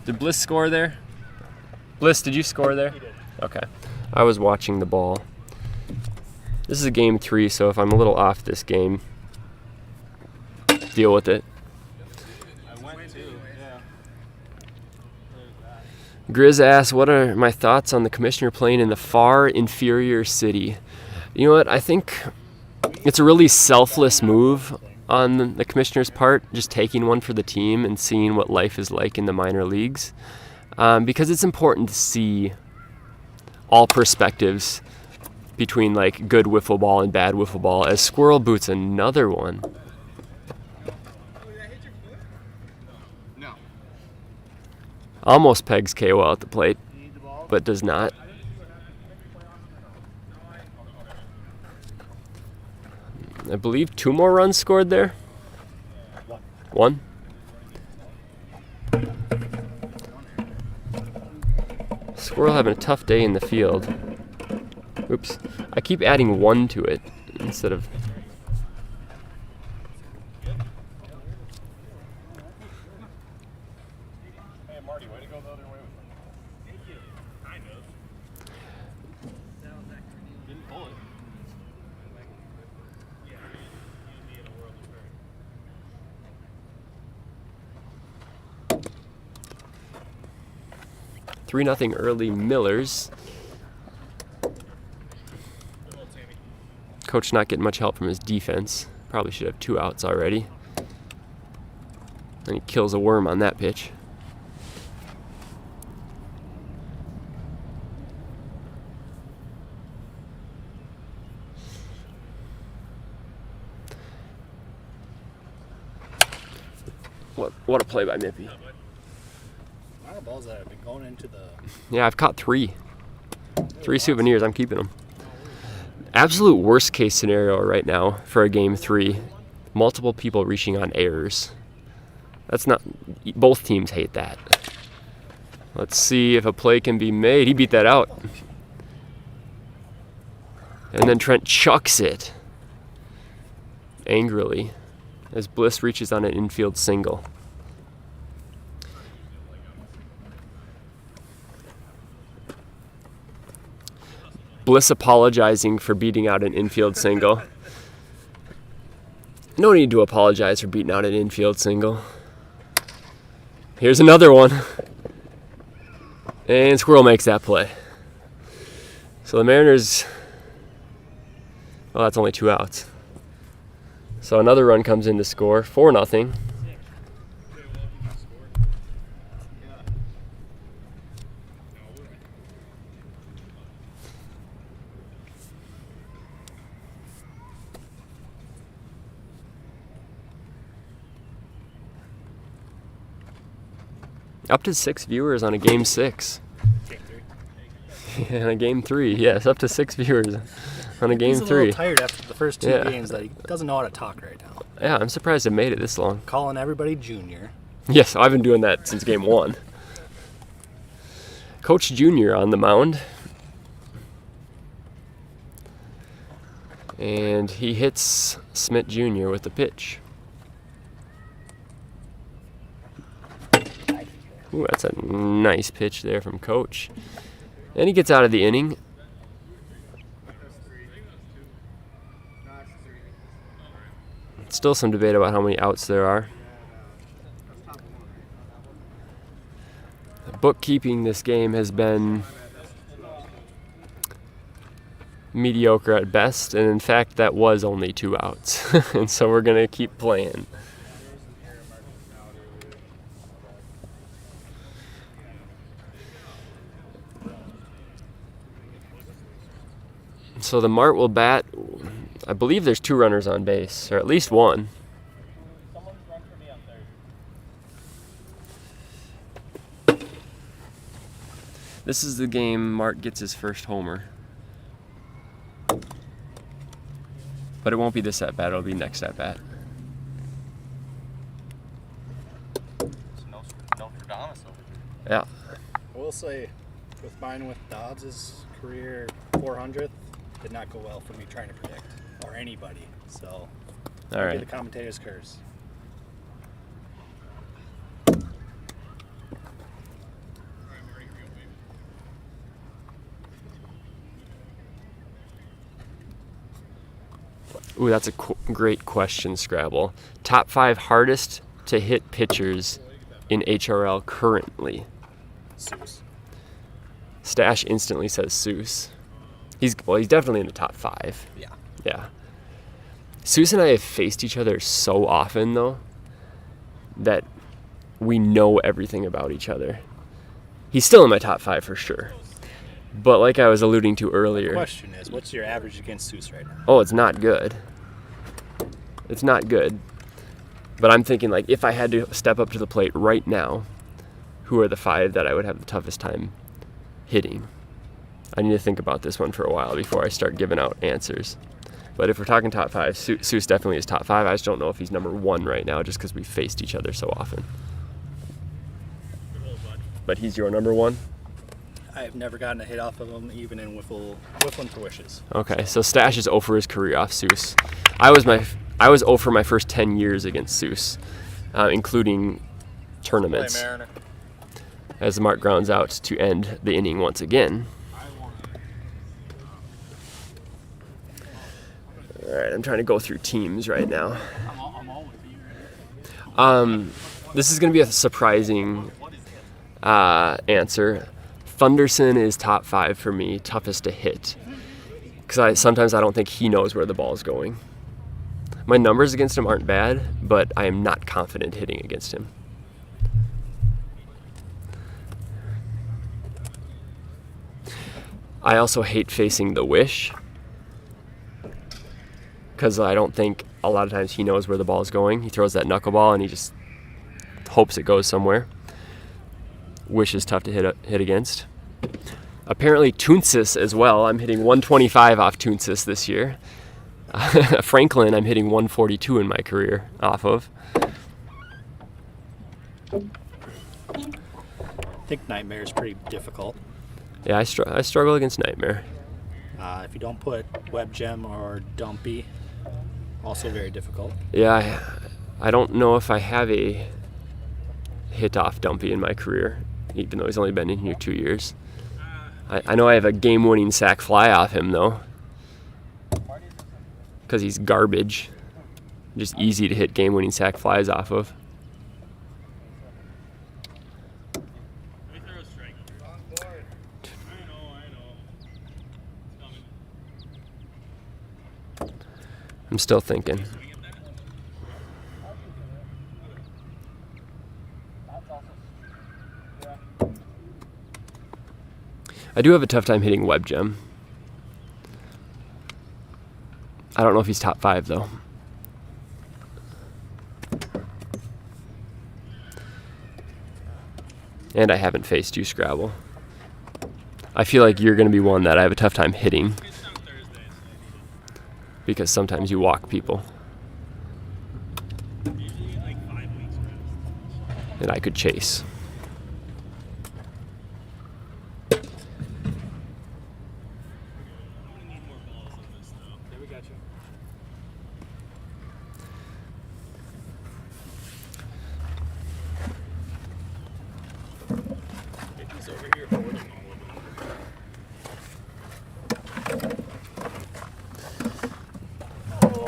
Did Bliss score there? Bliss, did you score there? Okay. I was watching the ball. This is a Game 3, so if I'm a little off this game, deal with it. I went to, yeah. Grizz asks, what are my thoughts on the commissioner playing in the far inferior city? You know what? I think it's a really selfless move on the commissioner's part, just taking one for the team and seeing what life is like in the minor leagues. Because it's important to see all perspectives between like good wiffle ball and bad wiffle ball, as Squirrel boots another one. No. Almost pegs KO at the plate, but does not. I believe 2 more runs scored there. 1. Squirrel having a tough day in the field. Oops. I keep adding 1 to it instead of... Hey, Marty, way to go the other way with them. Thank you. Kind of. Didn't pull it. Yeah, you'd be in a world of hurt. 3-0 early Millers. Coach not getting much help from his defense. Probably should have 2 outs already. And he kills a worm on that pitch. What a play by Mippy. A lot of balls that have been going into the... Yeah, I've caught 3. 3 souvenirs, I'm keeping them. Absolute worst case scenario right now for a game 3. Multiple people reaching on errors. That's not... Both teams hate that. Let's see if a play can be made. He beat that out. And then Trent chucks it angrily as Bliss reaches on an infield single. Bliss apologizing for beating out an infield single. No need to apologize for beating out an infield single. Here's another one. And Squirrel makes that play. So the Mariners, well, that's only 2 outs. So another run comes in to score, 4-0. Up to 6 viewers on a game 6. Game 3. And a game 3, yes, up to 6 viewers on a game He's a 3. little tired after the first 2 Yeah. games that he doesn't know how to talk right now. Yeah, I'm surprised it made it this long. Calling everybody junior. Yes, I've been doing that since game 1. Coach Junior on the mound. And he hits Smith Jr. with the pitch. Ooh, that's a nice pitch there from Coach. And he gets out of the inning. Still some debate about how many outs there are. Bookkeeping this game has been mediocre at best, and in fact that was only 2 outs. And so we're going to keep playing. So the Mart will bat. I believe there's 2 runners on base, or at least 1. Someone's run for me on third. This is the game Mart gets his first homer. But it won't be this at bat, it'll be next at bat. It's Nostradamus over here. Yeah. I will say, with mine with Dobbs' career 400th, did not go well for me trying to predict, or anybody. So, All maybe right. the commentator's curse. Ooh, that's a great question, Scrabble. Top 5 hardest to hit pitchers in HRL currently. Seuss. Stash instantly says Seuss. He's definitely in the top 5. Yeah. Yeah. Seuss and I have faced each other so often, though, that we know everything about each other. He's still in my top 5 for sure. But like I was alluding to earlier. The question is, what's your average against Seuss right now? Oh, it's not good. It's not good. But I'm thinking, like, if I had to step up to the plate right now, who are the 5 that I would have the toughest time hitting? I need to think about this one for a while before I start giving out answers. But if we're talking top 5, Seuss definitely is top 5. I just don't know if he's number 1 right now just because we faced each other so often. But he's your number 1? I've never gotten a hit off of him, even in Whiffling for Wishes. Okay, so Stash is 0 for his career off Seuss. I was 0 for my first 10 years against Seuss, including tournaments. As Mark grounds out to end the inning once again. All right, I'm trying to go through teams right now. This is going to be a surprising answer. Thunderson is top 5 for me, toughest to hit. Because sometimes I don't think he knows where the ball is going. My numbers against him aren't bad, but I am not confident hitting against him. I also hate facing the Wish. Because I don't think a lot of times he knows where the ball is going. He throws that knuckleball and he just hopes it goes somewhere. Wish is tough to hit against. Apparently Toonsis as well. I'm hitting 125 off Toonsis this year. Franklin, I'm hitting 142 in my career off of. I think Nightmare is pretty difficult. Yeah, I struggle against Nightmare. If you don't put Web Gem or Dumpy, also very difficult. Yeah, I don't know if I have a hit off Dumpy in my career, even though he's only been in here 2 years. I know I have a game-winning sack fly off him, though, because he's garbage. Just easy to hit game-winning sack flies off of. I'm still thinking. I do have a tough time hitting Web Gem. I don't know if he's top 5 though. And I haven't faced you, Scrabble. I feel like you're going to be one that I have a tough time hitting. Because sometimes you walk people. And I could chase.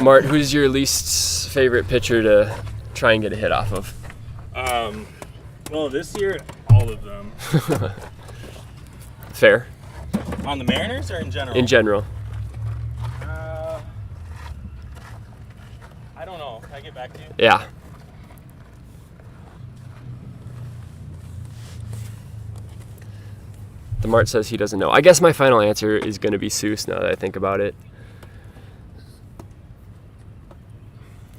Mart, who's your least favorite pitcher to try and get a hit off of? Well, this year, all of them. Fair. On the Mariners or in general? In general. I don't know. Can I get back to you? Yeah. The Mart says he doesn't know. I guess my final answer is going to be Seuss now that I think about it.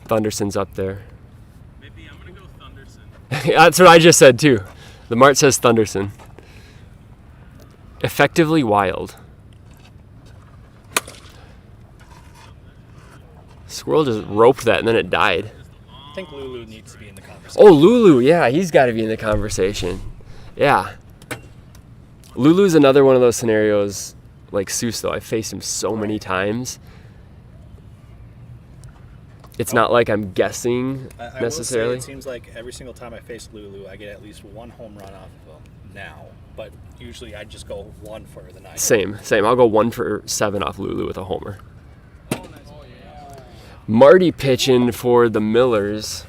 Thunderson's up there. Maybe I'm going to go Thunderson. That's what I just said too. The Mart says Thunderson. Effectively wild. Squirrel just roped that and then it died. I think Lulu needs to be in the conversation. Oh, Lulu, yeah, he's got to be in the conversation. Yeah. Lulu's another one of those scenarios like Seuss, though. I faced him so many times. It's not like I'm guessing I necessarily. will say it seems like every single time I face Lulu, I get at least one home run off of him now. But usually I just go 1 for the night. Same. I'll go 1 for 7 off Lulu with a homer. Marty pitching for the Millers.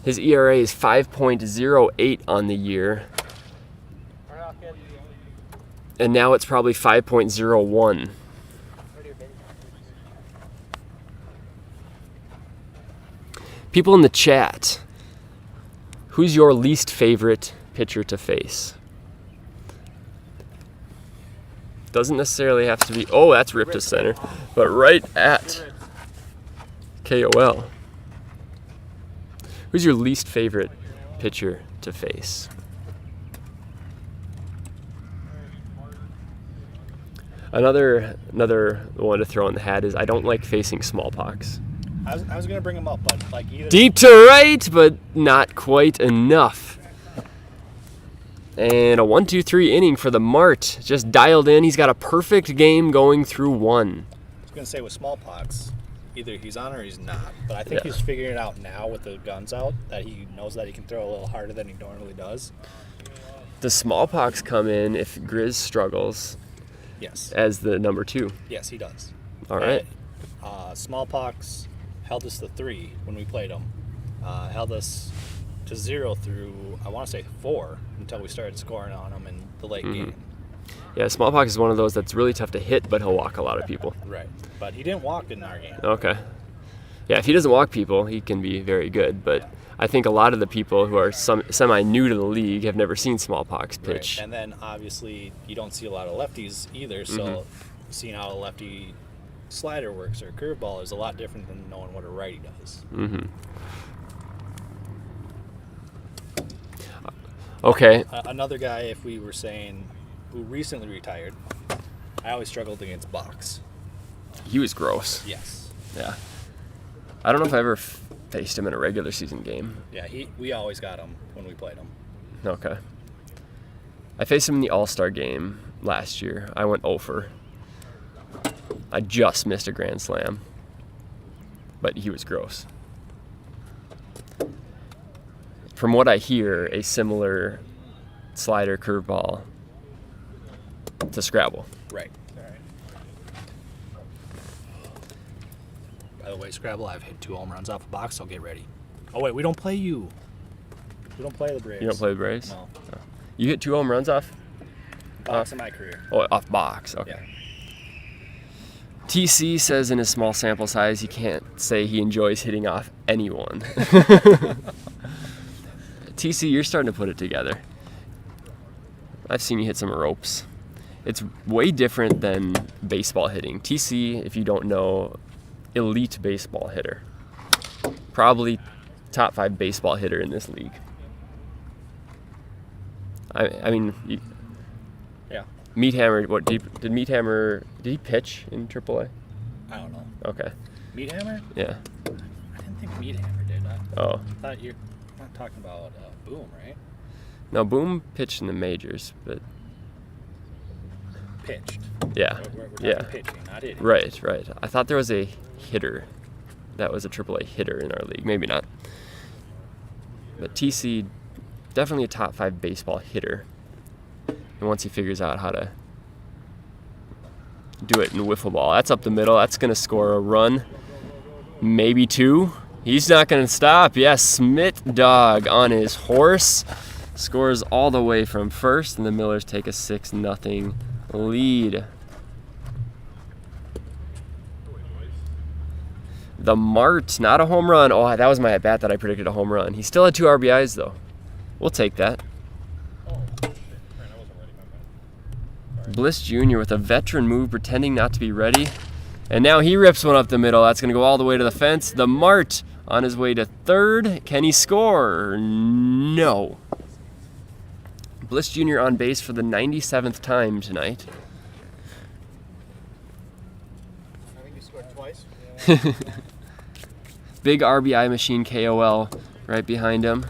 His ERA is 5.08 on the year. And now it's probably 5.01. People in the chat, who's your least favorite pitcher to face? Doesn't necessarily have to be, oh, that's ripped to center, but right at KOL. Who's your least favorite pitcher to face? Another one to throw in the hat is I don't like facing smallpox. I was gonna bring him up, but like either Deep to right, but not quite enough. And a 1-2-3 inning for the Mart. Just dialed in. He's got a perfect game going through one. I was gonna say with smallpox, either he's on or he's not. But I think he's figuring it out now with the guns out that he knows that he can throw a little harder than he normally does. Does smallpox come in if Grizz struggles? Yes. As the number 2? Yes, he does. All right. Smallpox held us to 3 when we played him. Held us to 0 through, I want to say 4, until we started scoring on him in the late game. Yeah, smallpox is one of those that's really tough to hit, but he'll walk a lot of people. Right. But he didn't walk in our game. Okay. Yeah, if he doesn't walk people, he can be very good. But I think a lot of the people who are semi-new to the league have never seen smallpox pitch. Right. And then, obviously, you don't see a lot of lefties either, so seeing how a lefty slider works or curveball is a lot different than knowing what a righty does. Okay. Another guy, if we were saying, who recently retired, I always struggled against Box. He was gross. Yes. Yeah. I don't know if I ever faced him in a regular season game. Yeah, we always got him when we played him. Okay. I faced him in the All-Star game last year. I went 0-for. I just missed a grand slam. But he was gross. From what I hear, a similar slider curveball to Scrabble. Right. All right. By the way, Scrabble, I've hit 2 home runs off a Box, so get ready. Oh, wait, we don't play you. We don't play the Braves. You don't play the Braves? No. Oh. You hit 2 home runs off? Box in my career. Oh, off Box. Okay. Yeah. TC says in his small sample size he can't say he enjoys hitting off anyone. TC, you're starting to put it together. I've seen you hit some ropes. It's way different than baseball hitting. TC, if you don't know, elite baseball hitter. Probably top 5 baseball hitter in this league. I mean, Yeah. Meat Hammer, what did Meat Hammer, did he pitch in AAA? I don't know. Okay. Meat Hammer? Yeah. I didn't think Meat Hammer did. Oh. I thought you're not talking about Boom, right? No, Boom pitched in the majors, but Pitched. yeah. We're Yeah. talking pitching, not hitting. Right. I thought there was a hitter that was a AAA hitter in our league. Maybe not. But TC, definitely a top 5 baseball hitter. And once he figures out how to do it in wiffle ball, that's up the middle. That's going to score a run, maybe 2. He's not going to stop. Yes, Smith Dog on his horse scores all the way from first, and the Millers take a 6-0 lead. The Mart, not a home run. Oh, that was my at-bat that I predicted a home run. He still had 2 RBIs, though. We'll take that. Bliss Jr. with a veteran move, pretending not to be ready. And now he rips one up the middle. That's going to go all the way to the fence. The Mart on his way to third. Can he score? No. Bliss Jr. on base for the 97th time tonight. I think you scored twice. Big RBI machine KOL right behind him.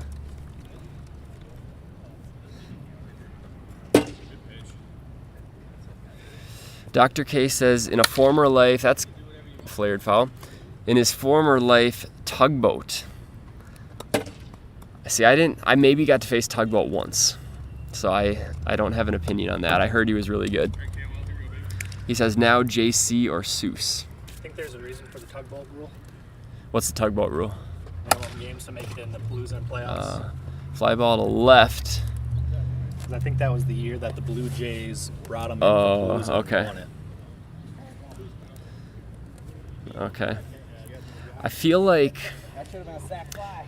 Dr. K says, in a former life, that's flared foul, in his former life, Tugboat. See, I maybe got to face Tugboat once, so I don't have an opinion on that. I heard he was really good. He says, now JC or Seuss. think there's a reason for the tugboat rule. What's the tugboat rule? Minimum games to make it in the Blues and playoffs. Fly ball to left. 'Cause I think that was the year that the Blue Jays brought them in Oh, the Blues okay. and won it. Okay. I feel like That should have been a sack fly.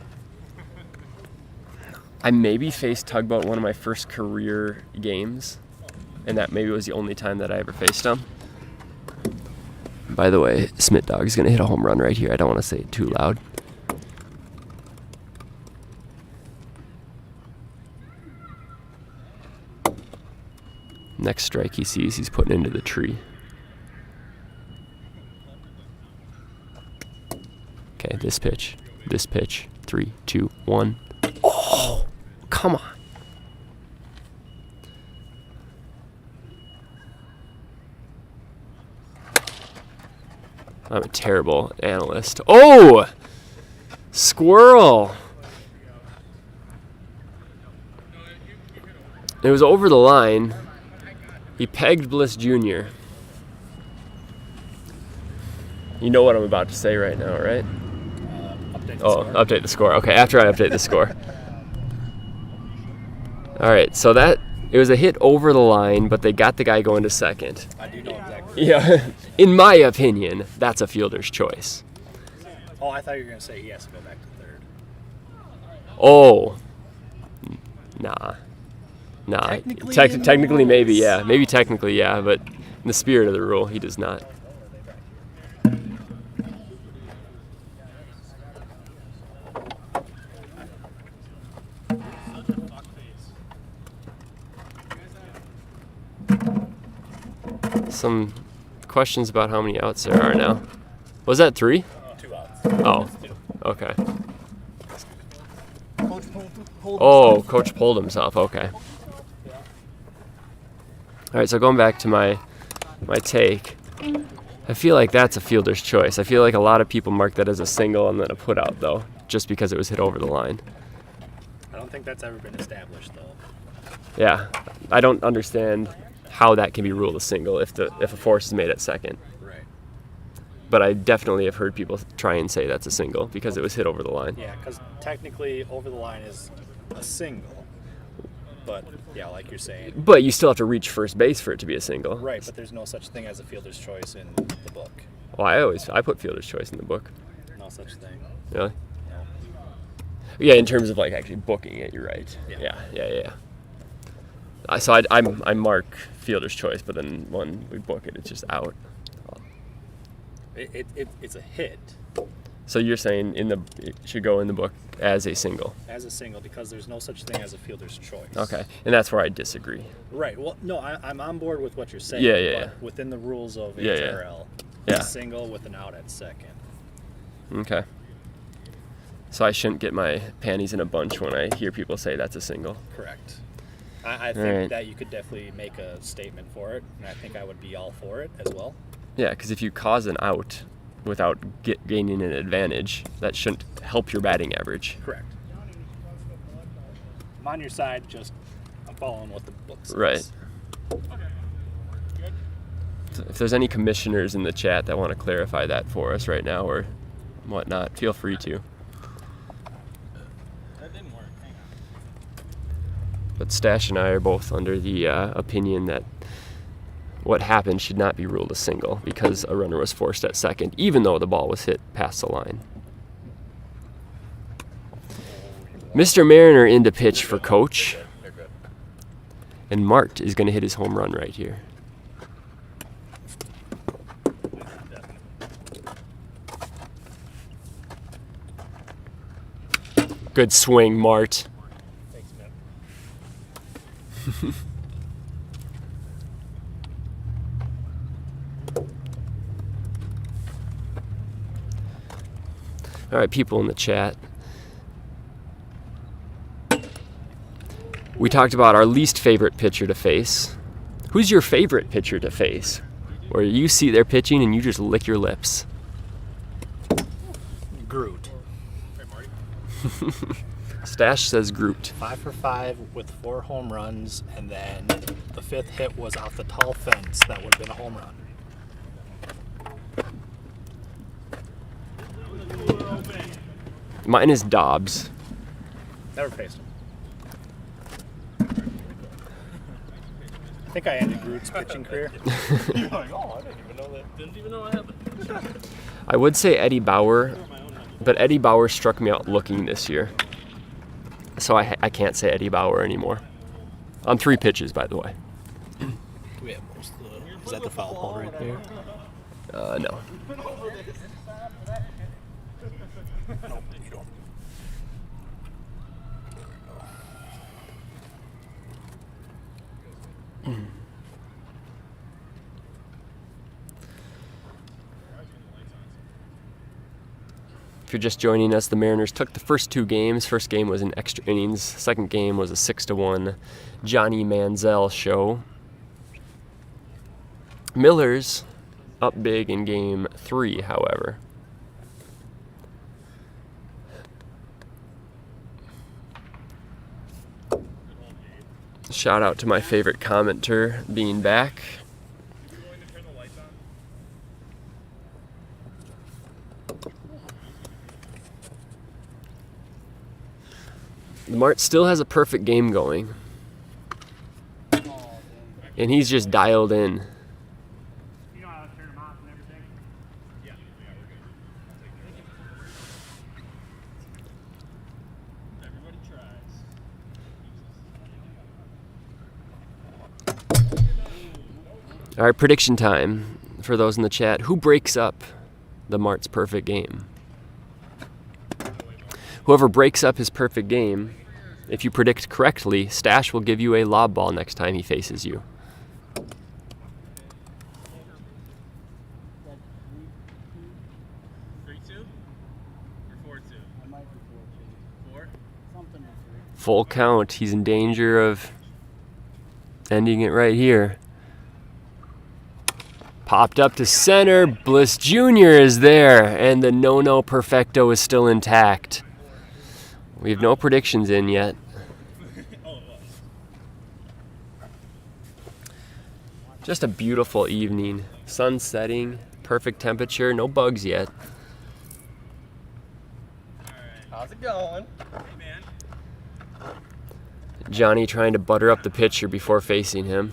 I maybe faced tugboat one of my first career games, and that maybe was the only time that I ever faced them. By the way, Smith Dog is going to hit a home run right here. I don't want to say it too loud. Next strike he sees, he's putting into the tree. Okay, this pitch. 3, 2, 1. Oh, come on. I'm a terrible analyst. Oh! Squirrel! It was over the line. He pegged Bliss Jr. You know what I'm about to say right now, right? Update the Oh, score. update the score. Okay, after I update the score. All right, so it was a hit over the line, but they got the guy going to second. I do know exactly. Yeah, in my opinion, that's a fielder's choice. Oh, I thought you were going to say he has to go back to third. Oh, nah. Technically, Technically, maybe, yeah. Maybe technically, yeah, but in the spirit of the rule, he does not. Some questions about how many outs there are now. Was that 3? 2 outs. Oh, okay. Coach pulled Oh, coach pulled himself. Okay. All right, so going back to my take, I feel like that's a fielder's choice. I feel like a lot of people mark that as a single and then a put out, though, just because it was hit over the line. I don't think that's ever been established, though. Yeah, I don't understand how that can be ruled a single if a force is made at second. Right. But I definitely have heard people try and say that's a single because it was hit over the line. Yeah, because technically over the line is a single. But, yeah, like you're saying. But you still have to reach first base for it to be a single. Right, but there's no such thing as a fielder's choice in the book. Well, I put fielder's choice in the book. No such thing. Really? No. Yeah, in terms of like actually booking it, you're right. Yeah. So I mark fielder's choice, but then when we book it, it's just out. It's a hit So you're saying it should go in the book as a single. as a single because there's no such thing as a fielder's choice. Okay, and that's where I disagree. Right. Well, no, I'm on board with what you're saying. Yeah. But within the rules of Yeah, HRL, yeah. it's a single with an out at second. Okay. So I shouldn't get my panties in a bunch when I hear people say that's a single. Correct. I think Alright. that you could definitely make a statement for it, and I think I would be all for it as well. Yeah, because if you cause an out without gaining an advantage, that shouldn't help your batting average. Correct. I'm on your side, just I'm following what the book says. Right. So if there's any commissioners in the chat that want to clarify that for us right now or whatnot, feel free to. That didn't work. Hang on. But Stash and I are both under the opinion that what happened should not be ruled a single because a runner was forced at second, even though the ball was hit past the line. Mr. Mariner in to pitch for Coach. And Mart is going to hit his home run right here. Good swing, Mart. Thanks, man. All right, people in the chat. We talked about our least favorite pitcher to face. Who's your favorite pitcher to face? Where you see their pitching and you just lick your lips. Groot. Stash says Groot. 5 for 5 with 4 home runs, and then the 5th hit was off the tall fence. That would have been a home run. Mine is Dobbs. Never faced him. I think I ended Groot's pitching career. You're like, oh, I didn't even know that. Didn't even know what happened. I would say Eddie Bauer, but Eddie Bauer struck me out looking this year. So I can't say Eddie Bauer anymore. On 3 pitches, by the way. We have most of the. Is that the foul pole right there? No. No, you don't. If you're just joining us, the Mariners took the first 2 games. First game was in extra innings. Second game was a 6-1 Johnny Manziel show. Millers up big in game 3, however. Shout out to my favorite commenter being back. The Mart still has a perfect game going. And he's just dialed in. You know how to turn them off and everything? Yeah, we're good. Everybody tries. All right, prediction time for those in the chat. Who breaks up the Mart's perfect game? Whoever breaks up his perfect game, if you predict correctly, Stash will give you a lob ball next time he faces you. Full count. He's in danger of ending it right here. Popped up to center. Bliss Jr. is there, and the no-no perfecto is still intact. We have no predictions in yet. Just a beautiful evening. Sun setting, perfect temperature, no bugs yet. How's it going? Johnny trying to butter up the pitcher before facing him.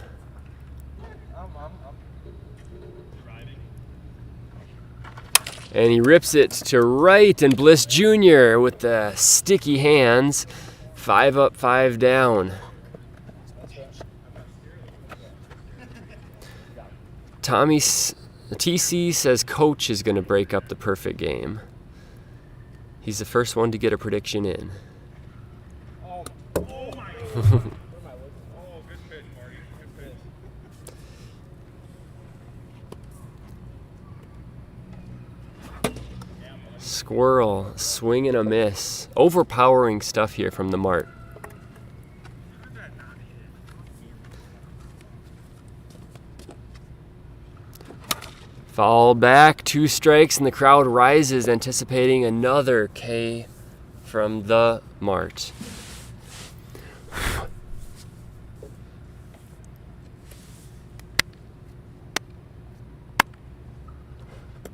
And he rips it to right, and Bliss Jr. with the sticky hands. 5 up, 5 down. Tommy TC says Coach is going to break up the perfect game. He's the first one to get a prediction in. Oh my God. Oh, good pitch, Marty. Good pitch. Squirrel, swing and a miss. Overpowering stuff here from the Mart. Foul back, 2 strikes, and the crowd rises, anticipating another K from the Mart.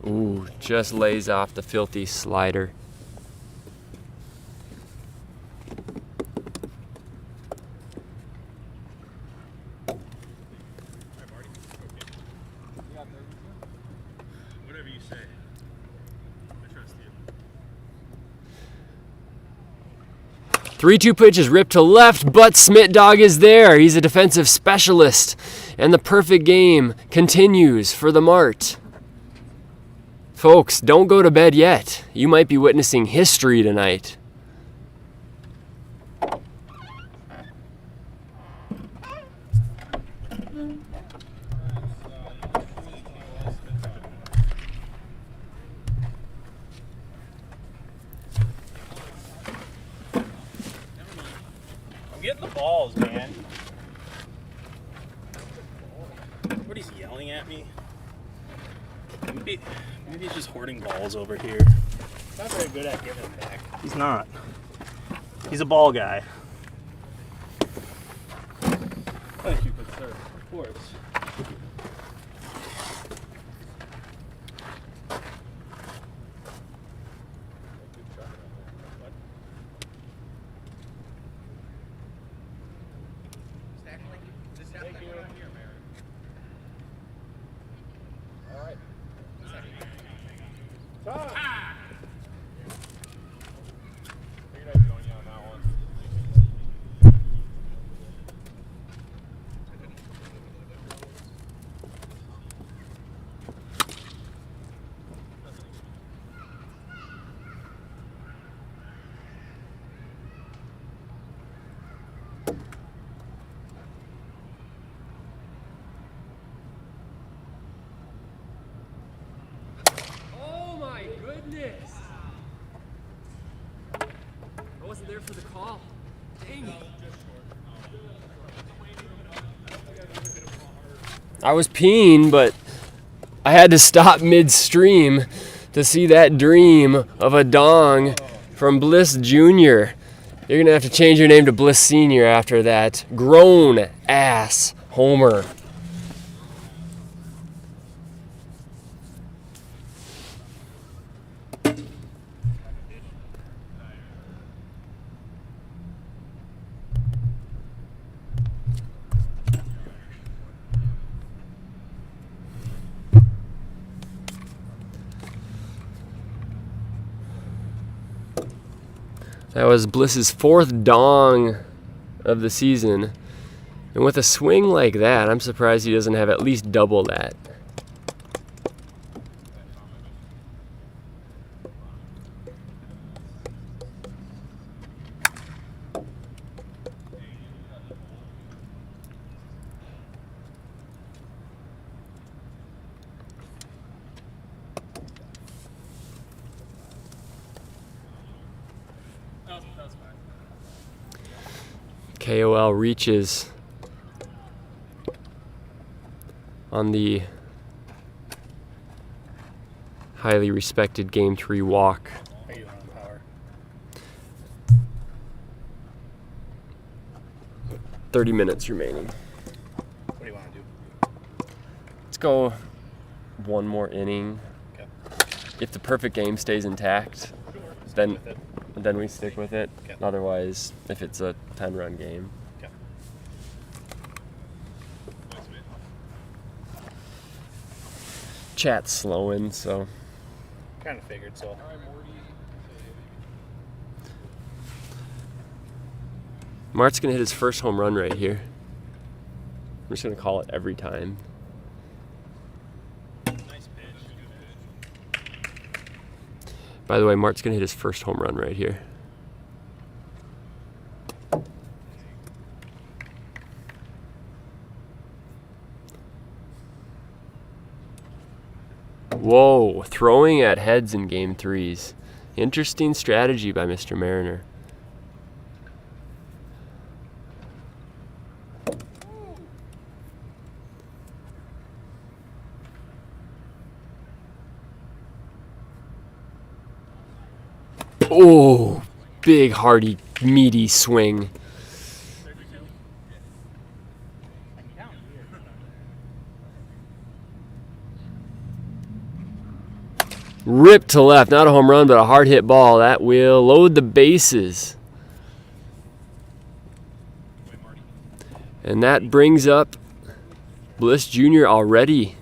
Ooh, just lays off the filthy slider. Whatever you say. I trust you. 3-2 pitch is ripped to left, but Smit Dog is there. He's a defensive specialist. And the perfect game continues for the Mart. Folks, don't go to bed yet. You might be witnessing history tonight. I'm getting the balls, man. What, he's yelling at me? Maybe he's just hoarding balls over here. He's not very good at giving back. He's not. He's a ball guy. Thank you, good sir. Of course. I was peeing, but I had to stop midstream to see that dream of a dong from Bliss Jr. You're going to have to change your name to Bliss Sr. after that grown-ass homer. That was Bliss's 4th dong of the season. And with a swing like that, I'm surprised he doesn't have at least double that. KOL reaches on the highly respected Game 3 walk. Are you on power? 30 minutes remaining. What do you want to do? Let's go one more inning. Okay. If the perfect game stays intact, then with it. then we stick with it. Okay. Otherwise, if it's a 10-run game. Okay. Chat's slowing, so Kind of figured so. Mart's gonna hit his first home run right here. I'm just gonna call it every time. By the way, Mart's gonna hit his first home run right here. Whoa, throwing at heads in Game 3s. Interesting strategy by Mr. Mariner. Oh, big, hearty, meaty swing. Ripped to left, not a home run, but a hard hit ball. That will load the bases. And that brings up Bliss Jr. already.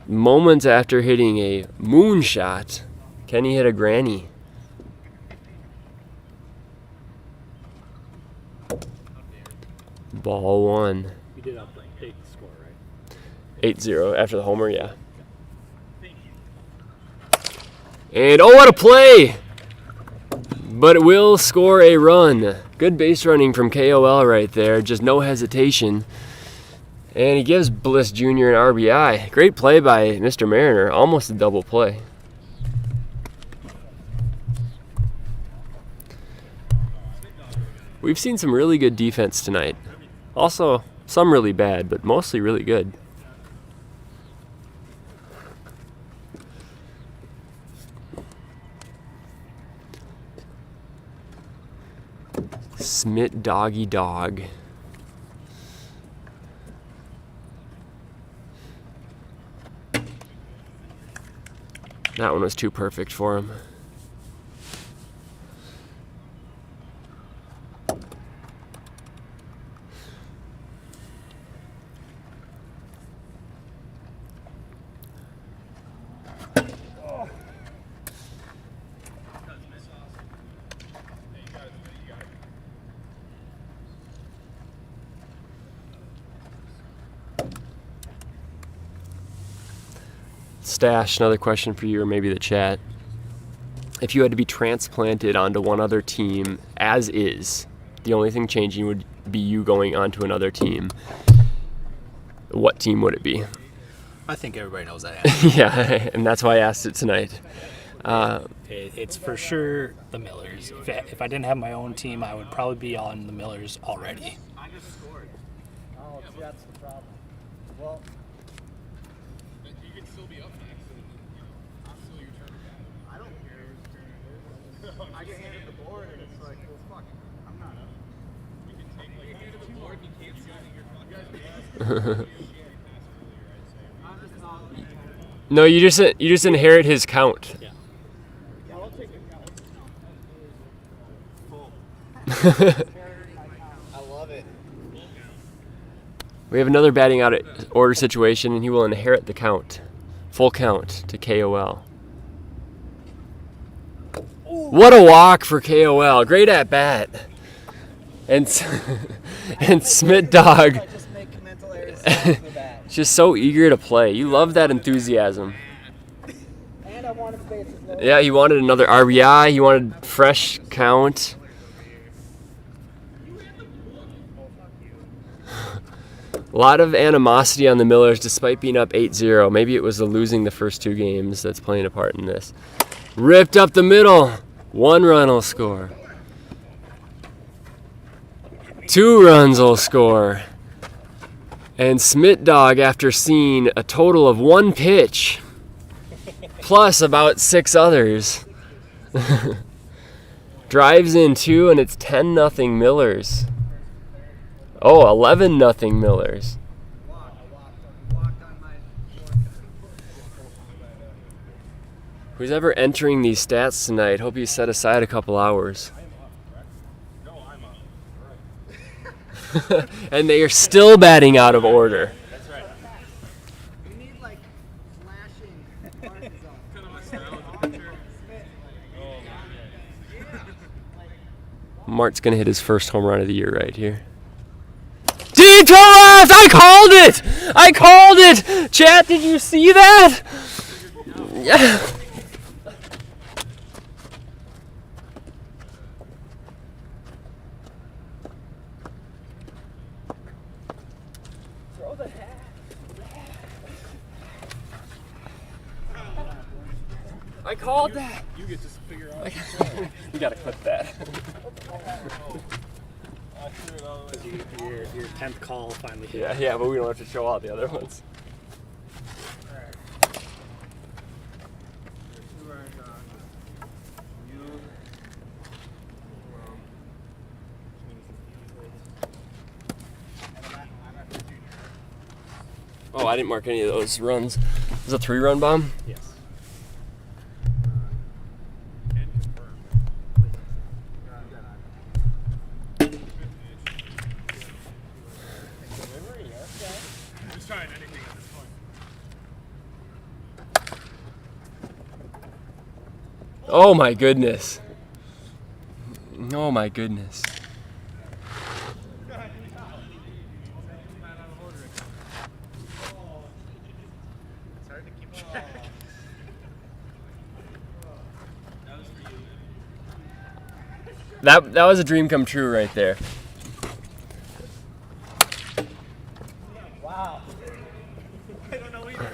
Moments after hitting a moonshot, Kenny hit a granny. Ball one. You did update the score, right? 8-0 after the homer, yeah. And oh, what a play! But it will score a run. Good base running from KOL right there, just no hesitation. And he gives Bliss Jr. an RBI. Great play by Mr. Mariner, almost a double play. We've seen some really good defense tonight. Also, some really bad, but mostly really good. Smit doggy dog. That one was too perfect for him. Stash, another question for you or maybe the chat. If you had to be transplanted onto one other team as is, the only thing changing would be you going onto another team, what team would it be? I think everybody knows that answer. Yeah, and that's why I asked it tonight. It's for sure the Millers. If I didn't have my own team, I would probably be on the Millers already. I just scored. Oh, see, that's the problem. Well, You can still be up next, and I'm still your turn. I don't care whose turn it is. I get handed the board and it's like, well, fuck, I'm not up. You can take like handed the board. You can't see anything. You're fucking. I'm just not. No, you just inherit his count. Yeah. I'll take it. Full. I love it. We have another batting out of order situation, and he will inherit the count. Full count to KOL. What a walk for KOL. Great at bat. And Smith Dog I just make mental errors off the bat. just so eager to play. You love that enthusiasm. And I wanted the bases loaded. Yeah, he wanted another RBI. He wanted fresh count. A lot of animosity on the Millers despite being up 8-0. Maybe it was the losing the first two games that's playing a part in this. Ripped up the middle. 1 run will score. 2 runs will score. And Smith Dog, after seeing a total of 1 pitch, plus about 6 others, drives in 2, and it's 10-0 Millers. Oh, 11-0 Millers. Who's ever entering these stats tonight, hope you set aside a couple hours. And they are still batting out of order. That's right. You need like flashing mark zone. Kind of my style. Mart's gonna hit his first home run of the year right here. Deep to left! I called it! I called it! Chat, did you see that? Yeah. I called that. You get to figure out. You gotta clip that. Your 10th call finally hit. Yeah, but we don't have to show all the other ones. Oh, I didn't mark any of those runs. Is it a 3-run bomb? Yes. Just trying anything at this point. Oh my goodness. Oh my goodness. It's hard to keep track. That was a dream come true right there. Wow. I don't know either.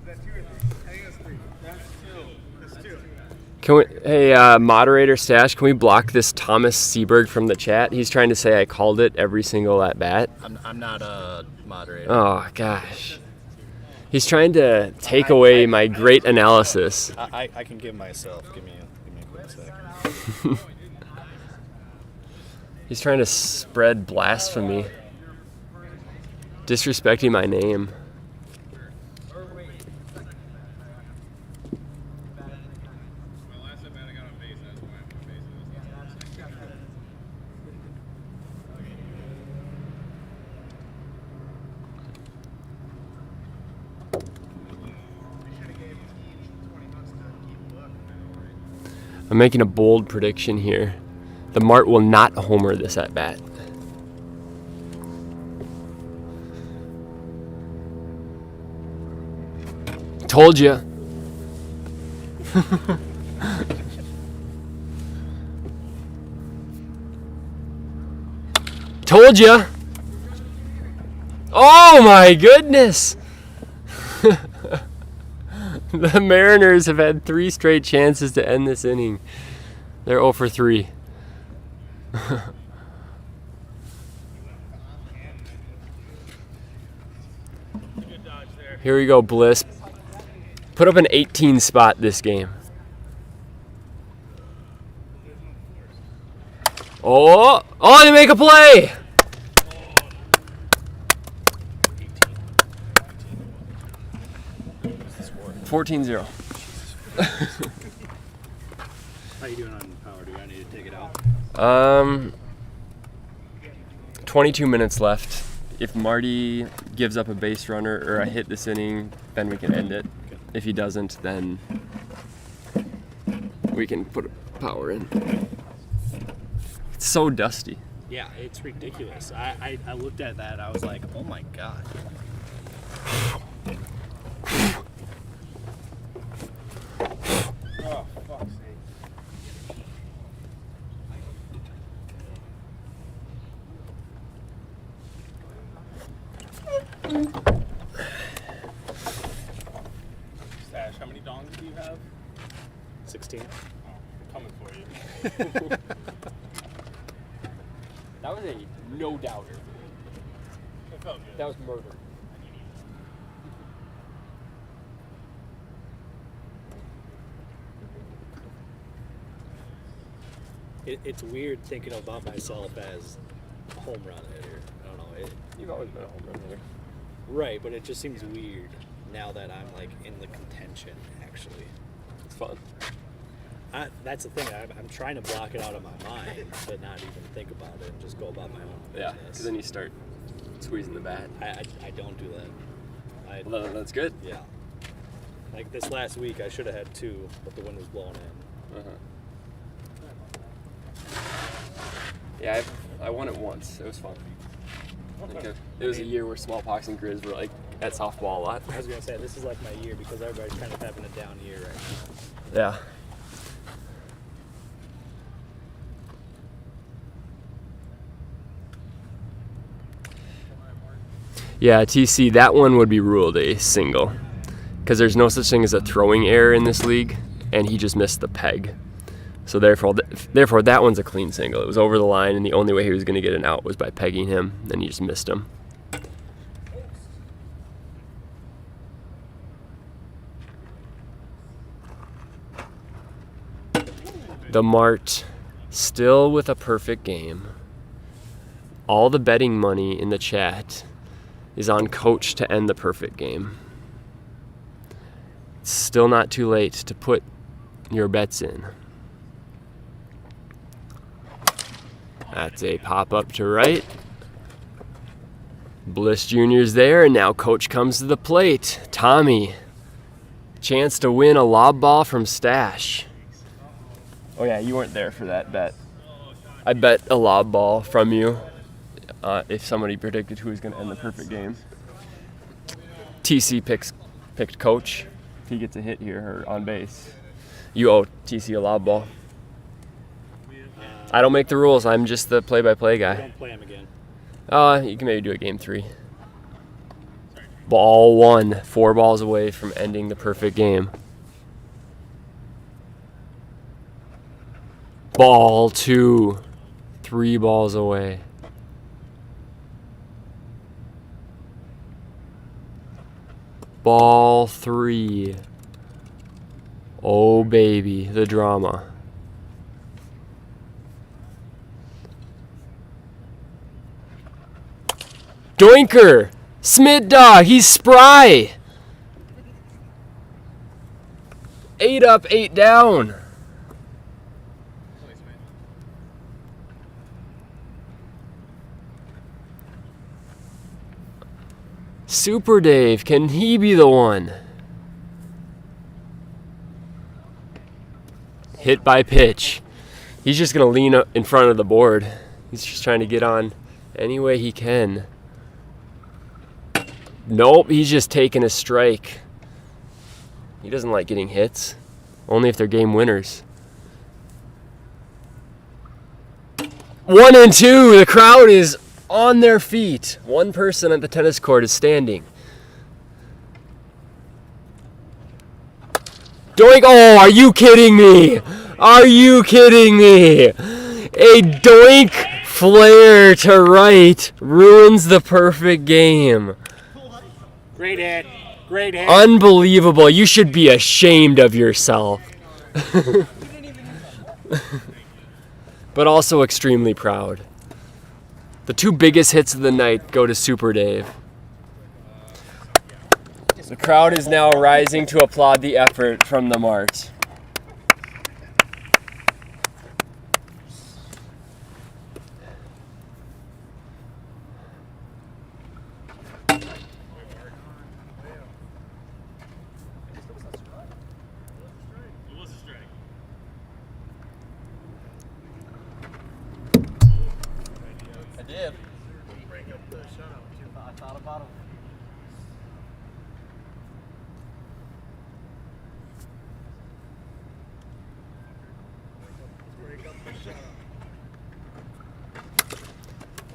Is that 2 or 3? I think that's 3. That's 2. That's 2. Can we, hey, moderator Stash, can we block this Thomas Seberg from the chat? He's trying to say I called it every single at bat. I'm not a moderator. Oh gosh. He's trying to take away my great analysis. I can give myself. Give me a quick second. He's trying to spread blasphemy. Disrespecting my name. My last at bat, I got on base. That's why I'm on base. I'm making a bold prediction here. The Mart will not homer this at bat. Told you. Told you. Oh my goodness. The Mariners have had 3 straight chances to end this inning. They're 0 for 3. Here we go, Bliss. Put up an 18 spot this game. Oh, they make a play! 14-0. How you doing on power? Do I need to take it out? 22 minutes left. If Marty gives up a base runner or a hit this inning, then we can end it. If he doesn't, then we can put power in. It's so dusty. Yeah, it's ridiculous. I looked at that. I was like, oh my god. Oh, fuck's sake. Stash, how many dongs do you have? 16. Oh, I'm coming for you. That was a no-doubter. It felt good. That was murder. It's weird thinking about myself as a home run hitter. I don't know. You've always been a home run hitter. Right, but it just seems weird now that I'm like in the contention. Actually, It's fun. that's the thing. I'm trying to block it out of my mind, but not even think about it and just go about my own Yeah, business. because then you start squeezing the bat. I don't do that. Well, that's good. Yeah. Like this last week, I should have had 2, but the wind was blowing in. Uh-huh. Yeah, I won it once. It was fun. Like it was a year where smallpox and Grizz were like at softball a lot. I was gonna say this is like my year because everybody's kind of having a down year right now. Yeah. Yeah, TC, that one would be ruled a single because there's no such thing as a throwing error in this league, and he just missed the peg. So therefore, that one's a clean single. It was over the line, and the only way he was going to get an out was by pegging him, and he just missed him. The Mart, still with a perfect game. All the betting money in the chat is on Coach to end the perfect game. It's still not too late to put your bets in. That's a pop-up to right. Bliss Jr.'s there, and now Coach comes to the plate. Tommy, chance to win a lob ball from Stash. Oh yeah, you weren't there for that bet. I bet a lob ball from you if somebody predicted who was going to end the perfect game. TC picked Coach. If he gets a hit here or on base, you owe TC a lob ball. I don't make the rules. I'm just the play-by-play guy. Don't play him again. You can maybe do a game 3. Ball 1, 4 balls away from ending the perfect game. Ball 2, 3 balls away. Ball 3. Oh baby, the drama. Doinker! Smid Dog, he's spry! 8 up, 8 down. Super Dave, can he be the one? Hit by pitch. He's just going to lean up in front of the board. He's just trying to get on any way he can. Nope, he's just taking a strike. He doesn't like getting hits. Only if they're game winners. 1 and 2, the crowd is on their feet. One person at the tennis court is standing. Doink! Oh, are you kidding me? Are you kidding me? A doink flare to right ruins the perfect game. Great hit. Great hand. Unbelievable. You should be ashamed of yourself. But also extremely proud. The two biggest hits of the night go to Super Dave. The crowd is now rising to applaud the effort from the Mart. It was a strike. I did. I thought about it.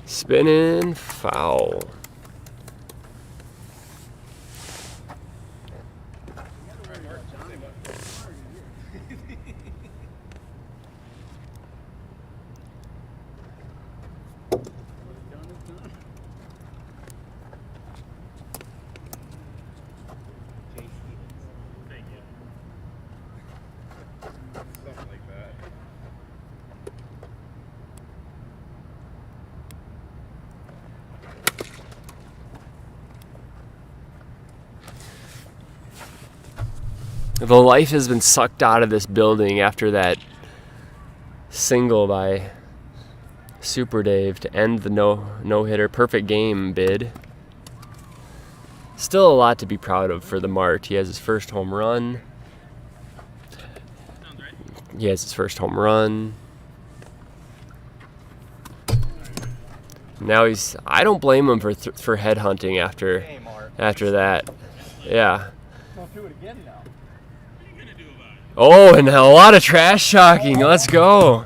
Spinning foul. Thank you. Something like that. The life has been sucked out of this building after that single by Super Dave to end the no-hitter perfect game bid. Still a lot to be proud of for the Mart. He has his first home run. He has his first home run. Now he's. I don't blame him for headhunting after that. Yeah. Don't do it again now. Oh, and a lot of trash talking. Let's go.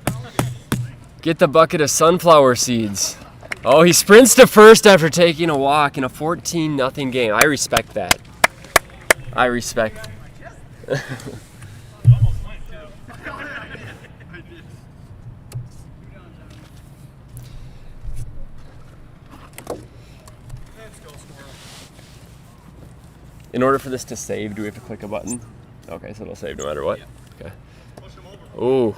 Get the bucket of sunflower seeds. Oh, he sprints to first after taking a walk in a 14-0 game. I respect that. I respect. In order for this to save, do we have to click a button? Okay, so it'll save no matter what. Okay. Ooh.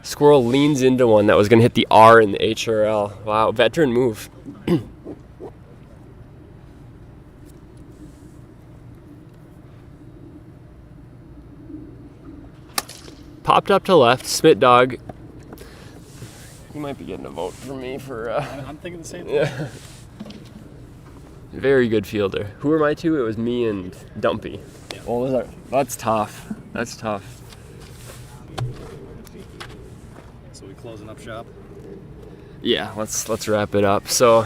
Squirrel leans into one that was going to hit the R in the HRL. Wow, veteran move. Popped up to left. Spit dog. He might be getting a vote from me for. I'm thinking the same thing. Yeah. Very good fielder. Who were my two? It was me and Dumpy. Yeah. What was our? That's tough. That's tough. So we closing up shop? Yeah, let's wrap it up. So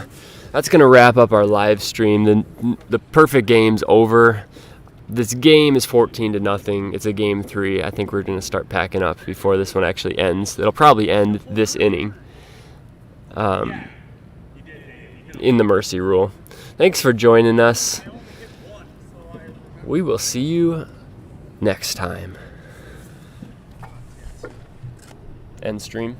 that's gonna wrap up our live stream. The perfect game's over. This game is 14-0. It's a game 3. I think we're gonna start packing up before this one actually ends. It'll probably end this inning. In the mercy rule. Thanks for joining us. We will see you next time. End stream.